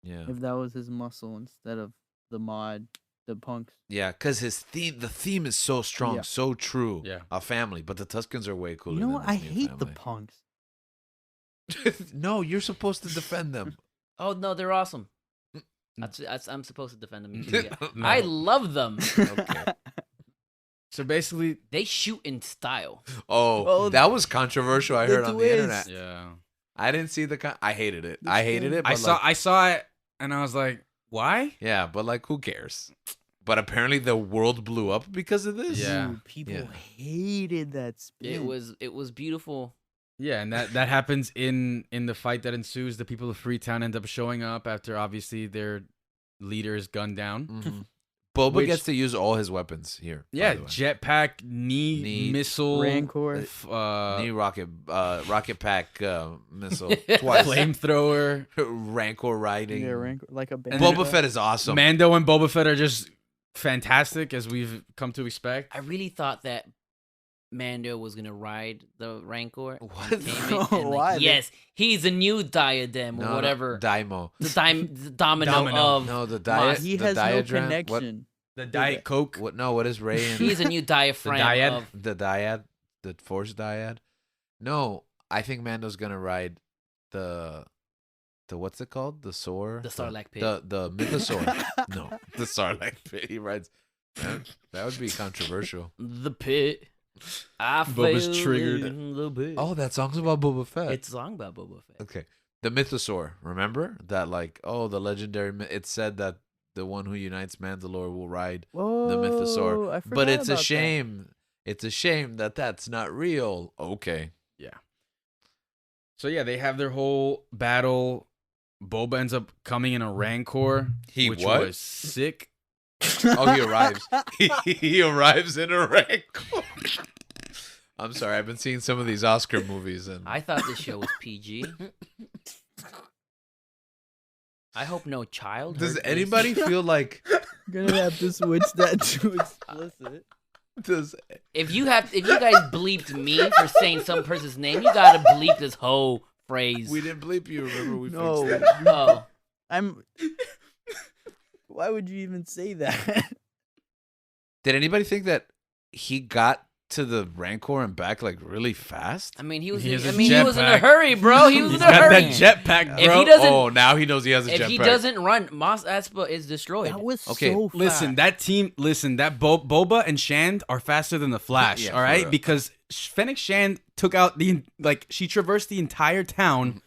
Yeah. if that was his muscle instead of the mod, the punks. Yeah, because the theme is so strong, Yeah. so true. Yeah. A family, but the Tuskens are way cooler. You know than what? I this new hate the family. punks. No, you're supposed to defend them. Oh no, they're awesome. Mm. I'm supposed to defend them. Yeah. No. I love them. Okay. So basically, They shoot in style. Oh, Oh, that was controversial. I the heard on the twist. internet. yeah, I didn't see the. I hated it. The I hated it. But I saw it, and I was like, why? Yeah, but like, who cares? But apparently, the world blew up because of this. Yeah. Dude, people Yeah. hated that spin. It was beautiful. Yeah, and that happens in the fight that ensues. The people of Freetown end up showing up after obviously their leader is gunned down. Mhm. Boba Which- gets to use all his weepons here. by Yeah, the way. jetpack, knee missile, Rancor. knee rocket pack missile twice. flamethrower. Rancor riding. Yeah, Rancor, like a band. Boba Fett is awesome. Mando and Boba Fett are just fantastic, as we've come to expect. I really thought that Mando was gonna ride the Rancor. and What? tame it, and, like, Why? yes, he's a new diadem or No, whatever. Daimo. The domino, Domino. of. No, the Moss. diet. He the has no diagram. connection. The Diet Coke. What? No, what is Ray and He's a new diaphragm dyad? of. the dyad? The Force dyad? No, I think Mando's gonna ride the what's it called? The Soar? The Sarlacc pit. The Mythosaur. No, the Sarlacc pit. He rides. That would be controversial. The pit. I Boba's fell triggered. in the pit. Oh, that song's about Boba Fett. It's a song about Boba Fett. Okay. The Mythosaur, remember? That like, the legendary it said that the one who unites Mandalore will ride Whoa, the Mythosaur. I forgot But it's a about that. shame. It's a shame that that's not real. Okay. So yeah, they have their whole battle. Boba ends up coming in a Rancor, He which what? was sick. Oh, he arrives. He arrives in a Rancor. I'm sorry. I've been seeing some of these Oscar movies, and I thought this show was PG. I hope no child. does heard this. anybody feel like Gonna have to switch that to explicit. does If you guys bleeped me for saying some person's name, you gotta bleep this whole phrase. we didn't bleep you? Remember we No, fixed it. Oh, I'm. Why would you even say that? Did anybody think that he got to the Rancor and back like really fast? I mean he was. He has a He was in a jetpack. hurry, bro. He was He's in a got hurry. that jetpack, If bro. he doesn't- Oh, now he knows he has a If jetpack. he doesn't run, Mos Espa is destroyed. That was Okay, so fast. Listen, that Boba and Shand are faster than the Flash, Yeah, all for right? real. Because Fennec Shand took out she traversed the entire town,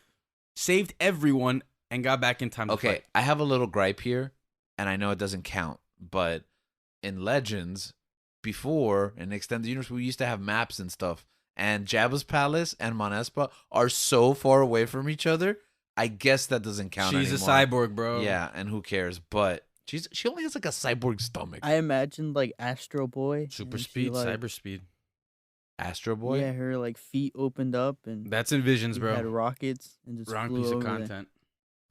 saved everyone, and got back in time to Okay, fight. I have a little gripe here, and I know it doesn't count, but in Legends, before in Extended Universe, we used to have maps and stuff, and Jabba's palace and Mon Espa are so far away from each other. I guess that doesn't count She's anymore. a cyborg, bro. Yeah, and who cares? But she only has like a cyborg stomach. I imagined like Astro Boy. Super and she, speed, like, cyber speed. Astro Boy? Yeah, her like feet opened up and That's in Visions, she bro. had rockets and just Wrong flew piece of over there. content.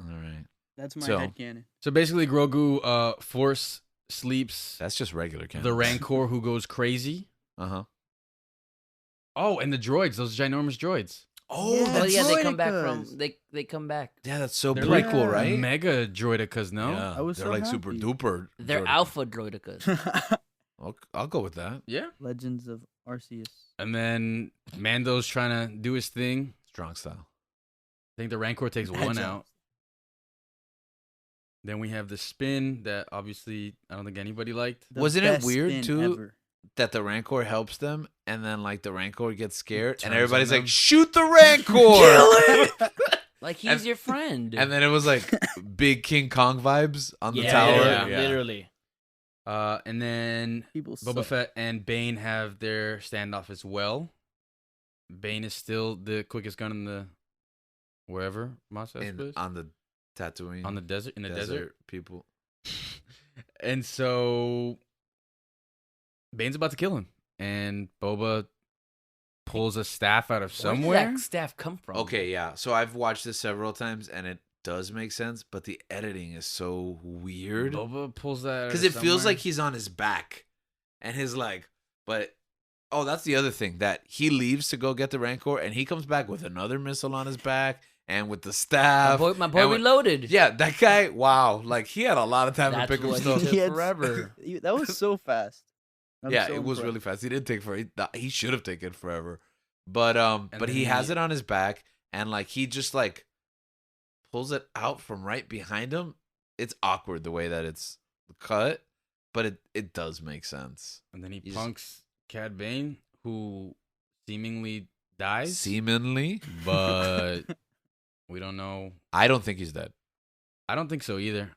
All right. That's my So- headcanon. So basically, Grogu force sleeps That's just regular canon. the Rancor who goes crazy. Uh-huh. Oh, and the droids, those ginormous droids. Oh, Yeah, Oh that's yeah, they come back droidicas. from they come back. yeah, that's so They're pretty like cool, right? Mega droidicas, no? Yeah, I was they're so like super happy. duper. They're Jordan. alpha droidicas. I'll go with that. Yeah. Legends of Arceus. And then Mando's trying to do his thing. Strong style. I think the Rancor takes one Agile. out. Then we have the spin that obviously I don't think anybody liked. The Wasn't it best weird, spin too? ever. That the Rancor helps them, and then like the Rancor gets scared, Turns and on everybody's them. like, "Shoot the Rancor!" Like he's And- your friend. And then it was like big King Kong vibes on the yeah, tower. yeah, literally. And then People Boba suck. Fett and Bane have their standoff as well. Bane is still the quickest gun in the wherever Mos Espa is. On the Tatooine, On the desert, in the desert. people. And so Bane's about to kill him, and Boba pulls a staff out of Where somewhere. did that staff come from? Okay, yeah. So I've watched this several times, and it does make sense, but the editing is so weird Boba pulls that because out of it feels somewhere. like he's on his back, and his like, but. Oh, that's the other thing, that he leaves to go get the Rancor, and he comes back with another missile on his back and with the My staff. boy, my boy and with- reloaded. Yeah, that guy, wow. Like, he had a lot of time That's to pick up what he stuff. took He had- forever. That was so fast. I'm Yeah, so it was impressed. really fast. He didn't take forever. He should have taken forever. But but then he has he- it on his back, and like he just like pulls it out from right behind him. It's awkward the way that it's cut, but it does make sense. And then he You just- punks Cad Bane, who seemingly dies, Seemingly, but we don't know. I don't think he's dead. I don't think so either.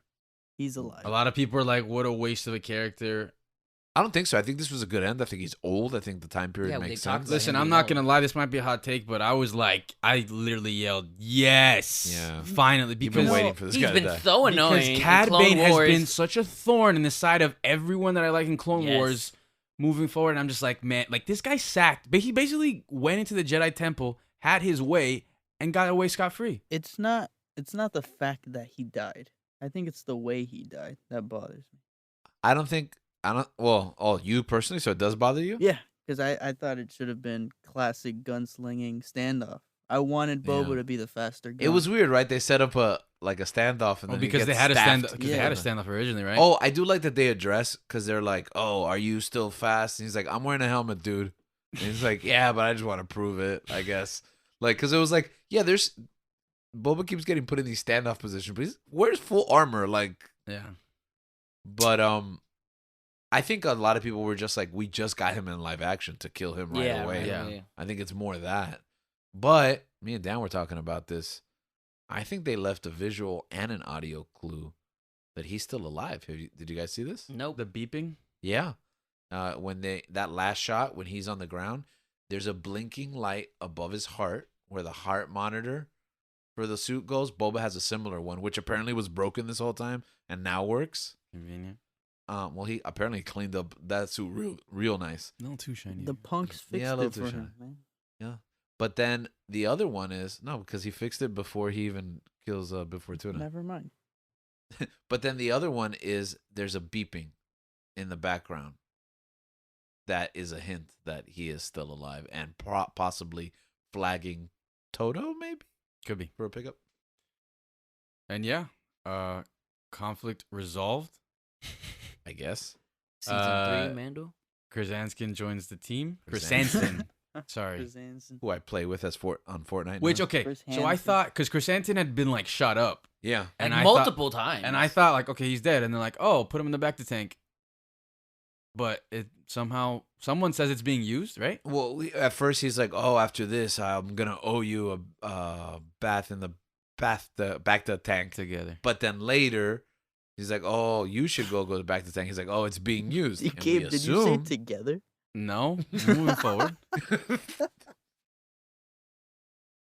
He's alive. A lot of people are like, "What a waste of a character." I don't think so. I think this was a good end. I think he's old. I think the time period Yeah, makes they talked sense. about Listen, him I'm being not old. gonna lie. This might be a hot take, but I was like, I literally yelled, "Yes!" Yeah. Finally, You've been because waiting for this He's guy to been die. so annoying. because in Cad Clone Bane has Wars. been such a thorn in the side of everyone that I like in Clone Yes. Wars. Moving forward, and I'm just like, man, like this guy sacked. But he basically went into the Jedi Temple, had his way, and got away scot free. It's not the fact that he died. I think it's the way he died that bothers me. Well, you personally, so it does bother you? Yeah, because I thought it should have been classic gunslinging standoff. I wanted Boba Yeah. to be the faster gun. It was weird, right? They set up a standoff, and Oh, then he because they gets had a staffed. stand, because they had a Yeah. standoff originally, right? Oh, I do like that they address, because they're like, "Oh, are you still fast?" And he's like, "I'm wearing a helmet, dude." And he's like, "Yeah, but I just want to prove it, I guess." Like, because it was like, yeah, there's Boba keeps getting put in these standoff positions, but he's wears full armor, like. yeah. But I think a lot of people were just like, we just got him in live action to kill him right away. Yeah. I think it's more that. But me and Dan were talking about this. I think they left a visual and an audio clue that he's still alive. Did you guys see this? Nope. The beeping. Yeah. When that last shot when he's on the ground, there's a blinking light above his heart where the heart monitor for the suit goes. Boba has a similar one, which apparently was broken this whole time and now works. Convenient. Well, he apparently cleaned up that suit real nice. Not too shiny. The punks fixed Yeah, a little it too for shy. him, man. But then the other one is no, because he fixed it before he even kills Bib Fortuna. Never mind. But then the other one is there's a beeping in the background. That is a hint that he is still alive and possibly flagging Toto, maybe Could be. for a pickup. And yeah, conflict resolved. I guess. Season 3, Mando. Krasanskin joins the team. Krasantin. Krasantin. Sorry. Krasantin. Who I play with on Fortnite. Which now. okay, Chris so I Hansen. thought because Krasantin had been like shot up, Yeah. and Like I multiple times. and I thought like okay he's dead, and they're like oh put him in the back to tank. but it somehow someone says it's being used, right? Well, at first he's like, "Oh, after this, I'm gonna owe you a bath in the back the tank." Together. But then later, he's like, "Oh, you should go back to the tank." He's like, "Oh, it's being used." And we Gabe, did you say assume- together? No, moving forward.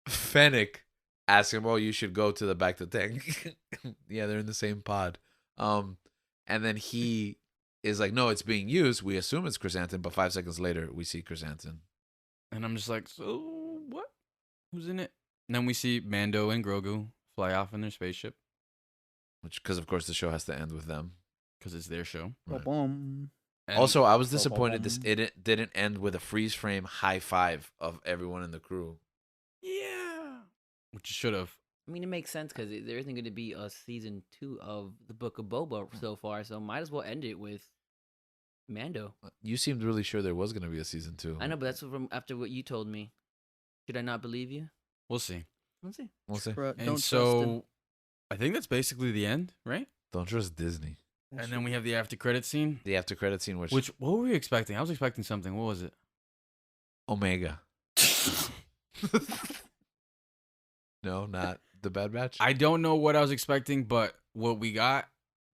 Fennec asks him, "Oh, you should go to the back to the tank." Yeah, they're in the same pod. And then he is like, "No, it's being used." We assume it's Chrysanthemum, but 5 seconds later, we see Chrysanthemum. And I'm just like, so what? Who's in it? And then we see Mando and Grogu fly off in their spaceship Which, because of course, the show has to end with them. because it's their show. Right. Ba-bum. And Also, I was Bum, bum, disappointed bum. it didn't end with a freeze frame high five of everyone in the crew. yeah, which it should have. I mean, it makes sense because there isn't going to be a season 2 of the Book of Boba so far, so might as well end it with Mando. You seemed really sure there was going to be a season 2. I know, but that's from after what you told me. Should I not believe you? We'll see. Let's see. We'll see. Don't And trust so him. I think that's basically the end, right? Don't trust Disney. And then we have the after credit scene. The after credit scene, Which what were we expecting? I was expecting something. What was it? Omega. No, not the Bad Batch. I don't know what I was expecting, but what we got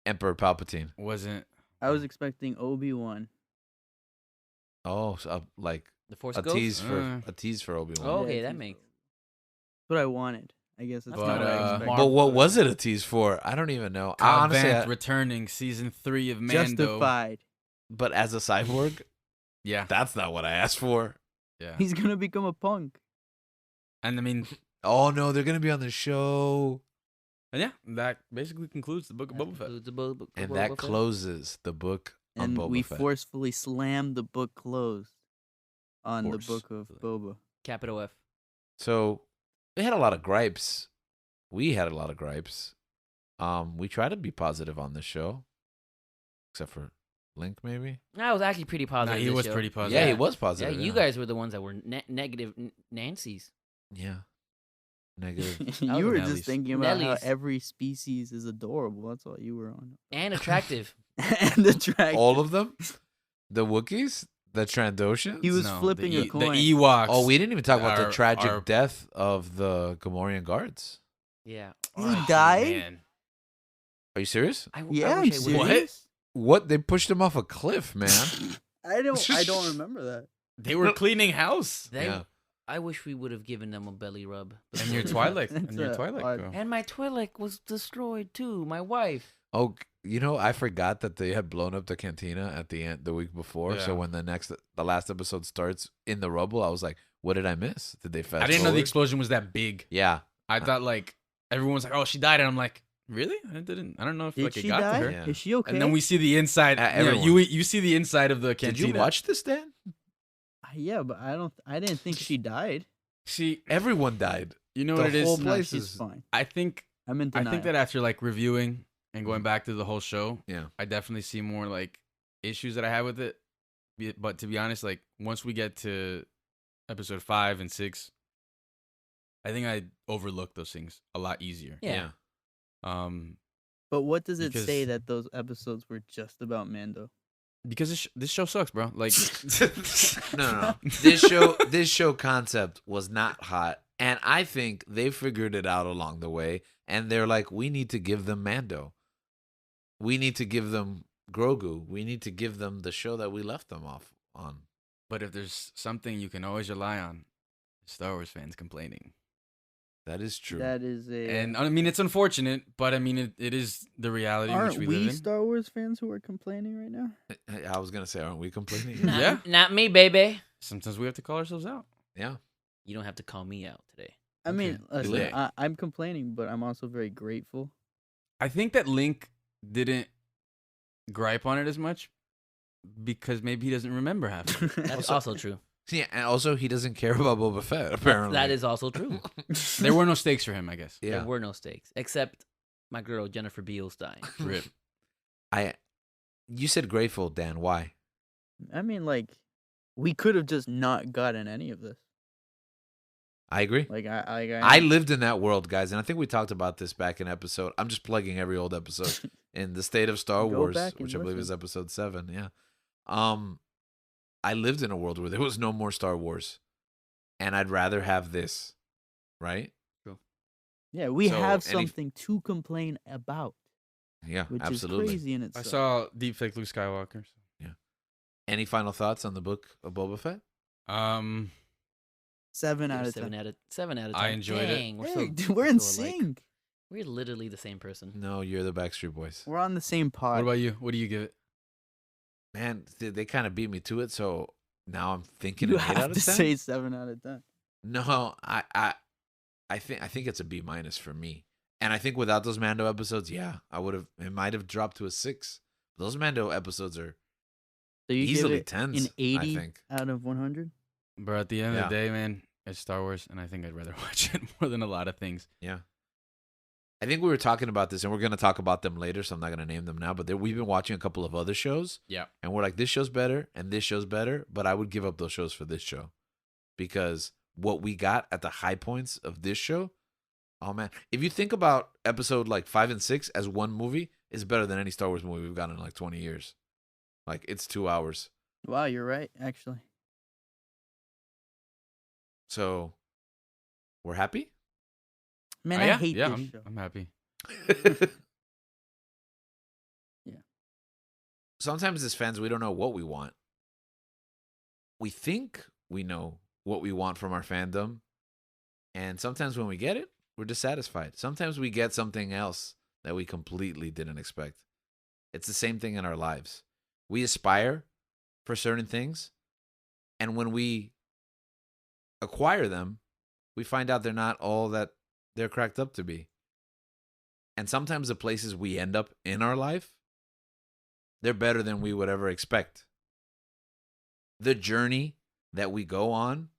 Emperor Palpatine. wasn't. I was expecting Obi-Wan. Oh, so, like The Force a Ghost? tease for Obi-Wan. Oh, Yeah, okay, it's that easy. makes. That's what I wanted. I guess that's But, not what I uh, expected. But what was it a tease for? I don't even know. I Cobb honestly, Vanth returning season 3 of Mando. Justified. but as a cyborg, Yeah, that's not what I asked for. yeah. He's gonna become a punk. And I mean, Oh no, they're gonna be on the show, and yeah, that basically concludes the Book of Boba Fett. Includes the Book of and Boba that Fett. closes the book on And Boba we Fett. forcefully slammed the book closed on the Book of Forcefully. Boba. Capital F. So they had a lot of gripes. We had a lot of gripes. We try to be positive on this show, except for Link, maybe. I was actually pretty Nah, positive. he this was show. pretty positive. Yeah, he was Yeah, positive. you guys were the ones that were negative Nancy's. Yeah. Negative. You were Nelly's. just thinking about how Nelly's. every species is adorable. That's all you were on. And attractive. And attractive. All of them. The Wookiees. The Trandoshans. He was No, flipping a coin. The Ewoks. Oh, we didn't even talk about the are- tragic are- death of the Gamorrean guards. Yeah. He Oh, died? man. Are you serious? I Yeah, I'm wish I would've- serious. What? They pushed him off a cliff, man. I don't remember that. They were cleaning house. They, Yeah. I wish we would have given them a belly rub. And your before- Twilight. That's And your a Twilight odd- girl. And my Twilight was destroyed too. My wife. Oh, you know, I forgot that they had blown up the cantina at the end the week before. So Yeah. when the last episode starts in the rubble, I was like, "What did I miss? Did they fast I didn't know the forward?" explosion was that big. Yeah, I thought like everyone was like, "Oh, she died," and I'm like, "Really? I didn't. I don't know if Did like it she got die? to her." Yeah. Is she okay? And then we see the inside. Everyone. You see the inside of the did cantina. you watch this, Dan? Yeah, but I didn't think she died. See, Everyone died. you know The what it whole is. place She's is- fine. I think I'm in denial. that after like reviewing and going back to the whole show, Yeah. I definitely see more like issues that I have with it. But to be honest, like once we get to episode 5 and 6, I think I overlook those things a lot easier. Yeah. But what does it say Because- that those episodes were just about Mando? Because this show sucks, bro. Like, No. This show concept was not hot, and I think they figured it out along the way. And they're like, we need to give them Mando. We need to give them Grogu. We need to give them the show that we left them off on. But if there's something you can always rely on, Star Wars fans complaining. That is true. That is a. And I mean, it's unfortunate, but I mean, it is the reality in aren't which we live in. Star Wars fans who are complaining right now? I was gonna say, aren't we complaining? Not, Yeah. Not me, baby. Sometimes we have to call ourselves out. Yeah. You don't have to call me out today. I mean, Okay. listen, Lit. I'm complaining, but I'm also very grateful. I think that Link didn't gripe on it as much because maybe he doesn't remember half of it. That's also true. Yeah, and also he doesn't care about Boba Fett. Apparently, That is also true. There were no stakes for him, I guess. Yeah. There were no stakes except my girl Jennifer Beals dying. Rip. You said grateful, Dan. Why? I mean, like, we could have just not gotten any of this. I agree. Like, I lived in that world, guys, and I think we talked about this back in episode. I'm just plugging every old episode in the state of Star Go Wars, back and which I believe is listen. episode 7. Yeah. I lived in a world where there was no more Star Wars, and I'd rather have this, right? Yeah, we So, have any- something to complain about, Yeah, which absolutely. is crazy in I itself. saw deepfake Luke Skywalker. Any final thoughts on the Book of Boba Fett? 7 Give out it of 10. 7 out of 10. I enjoyed it. Dang, We're Hey, so, dude, we're in so alike. sync. We're literally the same person. No, you're the Backstreet Boys. We're on the same pod. What about you? What do you give it? Man, they kind of beat me to it, so now I'm thinking you an 8 out have of to 10. say 7 out of 10. No, I think it's a B minus for me. And I think without those Mando episodes, yeah, it might have dropped to a 6. Those Mando episodes are So you easily give it 10s, an 80 I think. out of 100? But at the end of Yeah. the day, man, it's Star Wars, and I think I'd rather watch it more than a lot of things. Yeah. I think we were talking about this, and we're going to talk about them later, so I'm not going to name them now. But we've been watching a couple of other shows, Yeah. and we're like, this show's better, and this show's better, but I would give up those shows for this show. Because what we got at the high points of this show, oh, man. If you think about episode like 5 and 6 as one movie, it's better than any Star Wars movie we've gotten in like 20 years. Like, it's 2 hours. Wow, you're right, actually. So, we're happy? Man, Oh, I yeah, hate yeah, this show. I'm happy. Yeah. Sometimes as fans, we don't know what we want. We think we know what we want from our fandom. And sometimes when we get it, we're dissatisfied. Sometimes we get something else that we completely didn't expect. It's the same thing in our lives. We aspire for certain things. And when we acquire them, we find out they're not all that they're cracked up to be. And sometimes the places we end up in our life, they're better than we would ever expect. The journey that we go on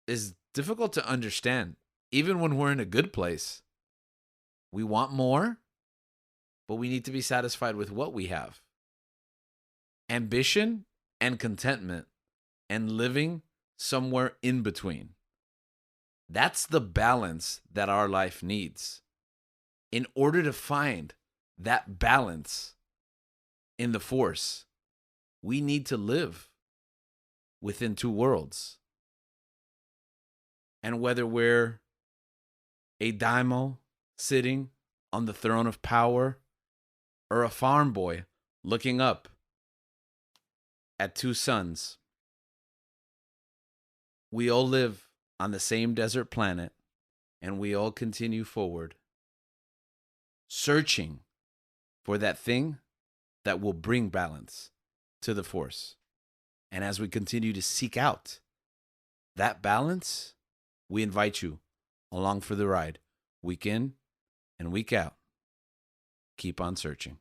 is difficult to understand. Even when we're in a good place, we want more, but we need to be satisfied with what we have. Ambition and contentment and living somewhere in between. That's the balance that our life needs. In order to find that balance in the Force, we need to live within two worlds. And whether we're a daimyo sitting on the throne of power or a farm boy looking up at two suns, we all live on the same desert planet, and we all continue forward, searching for that thing that will bring balance to the Force. And as we continue to seek out that balance, we invite you along for the ride, week in and week out. Keep on searching.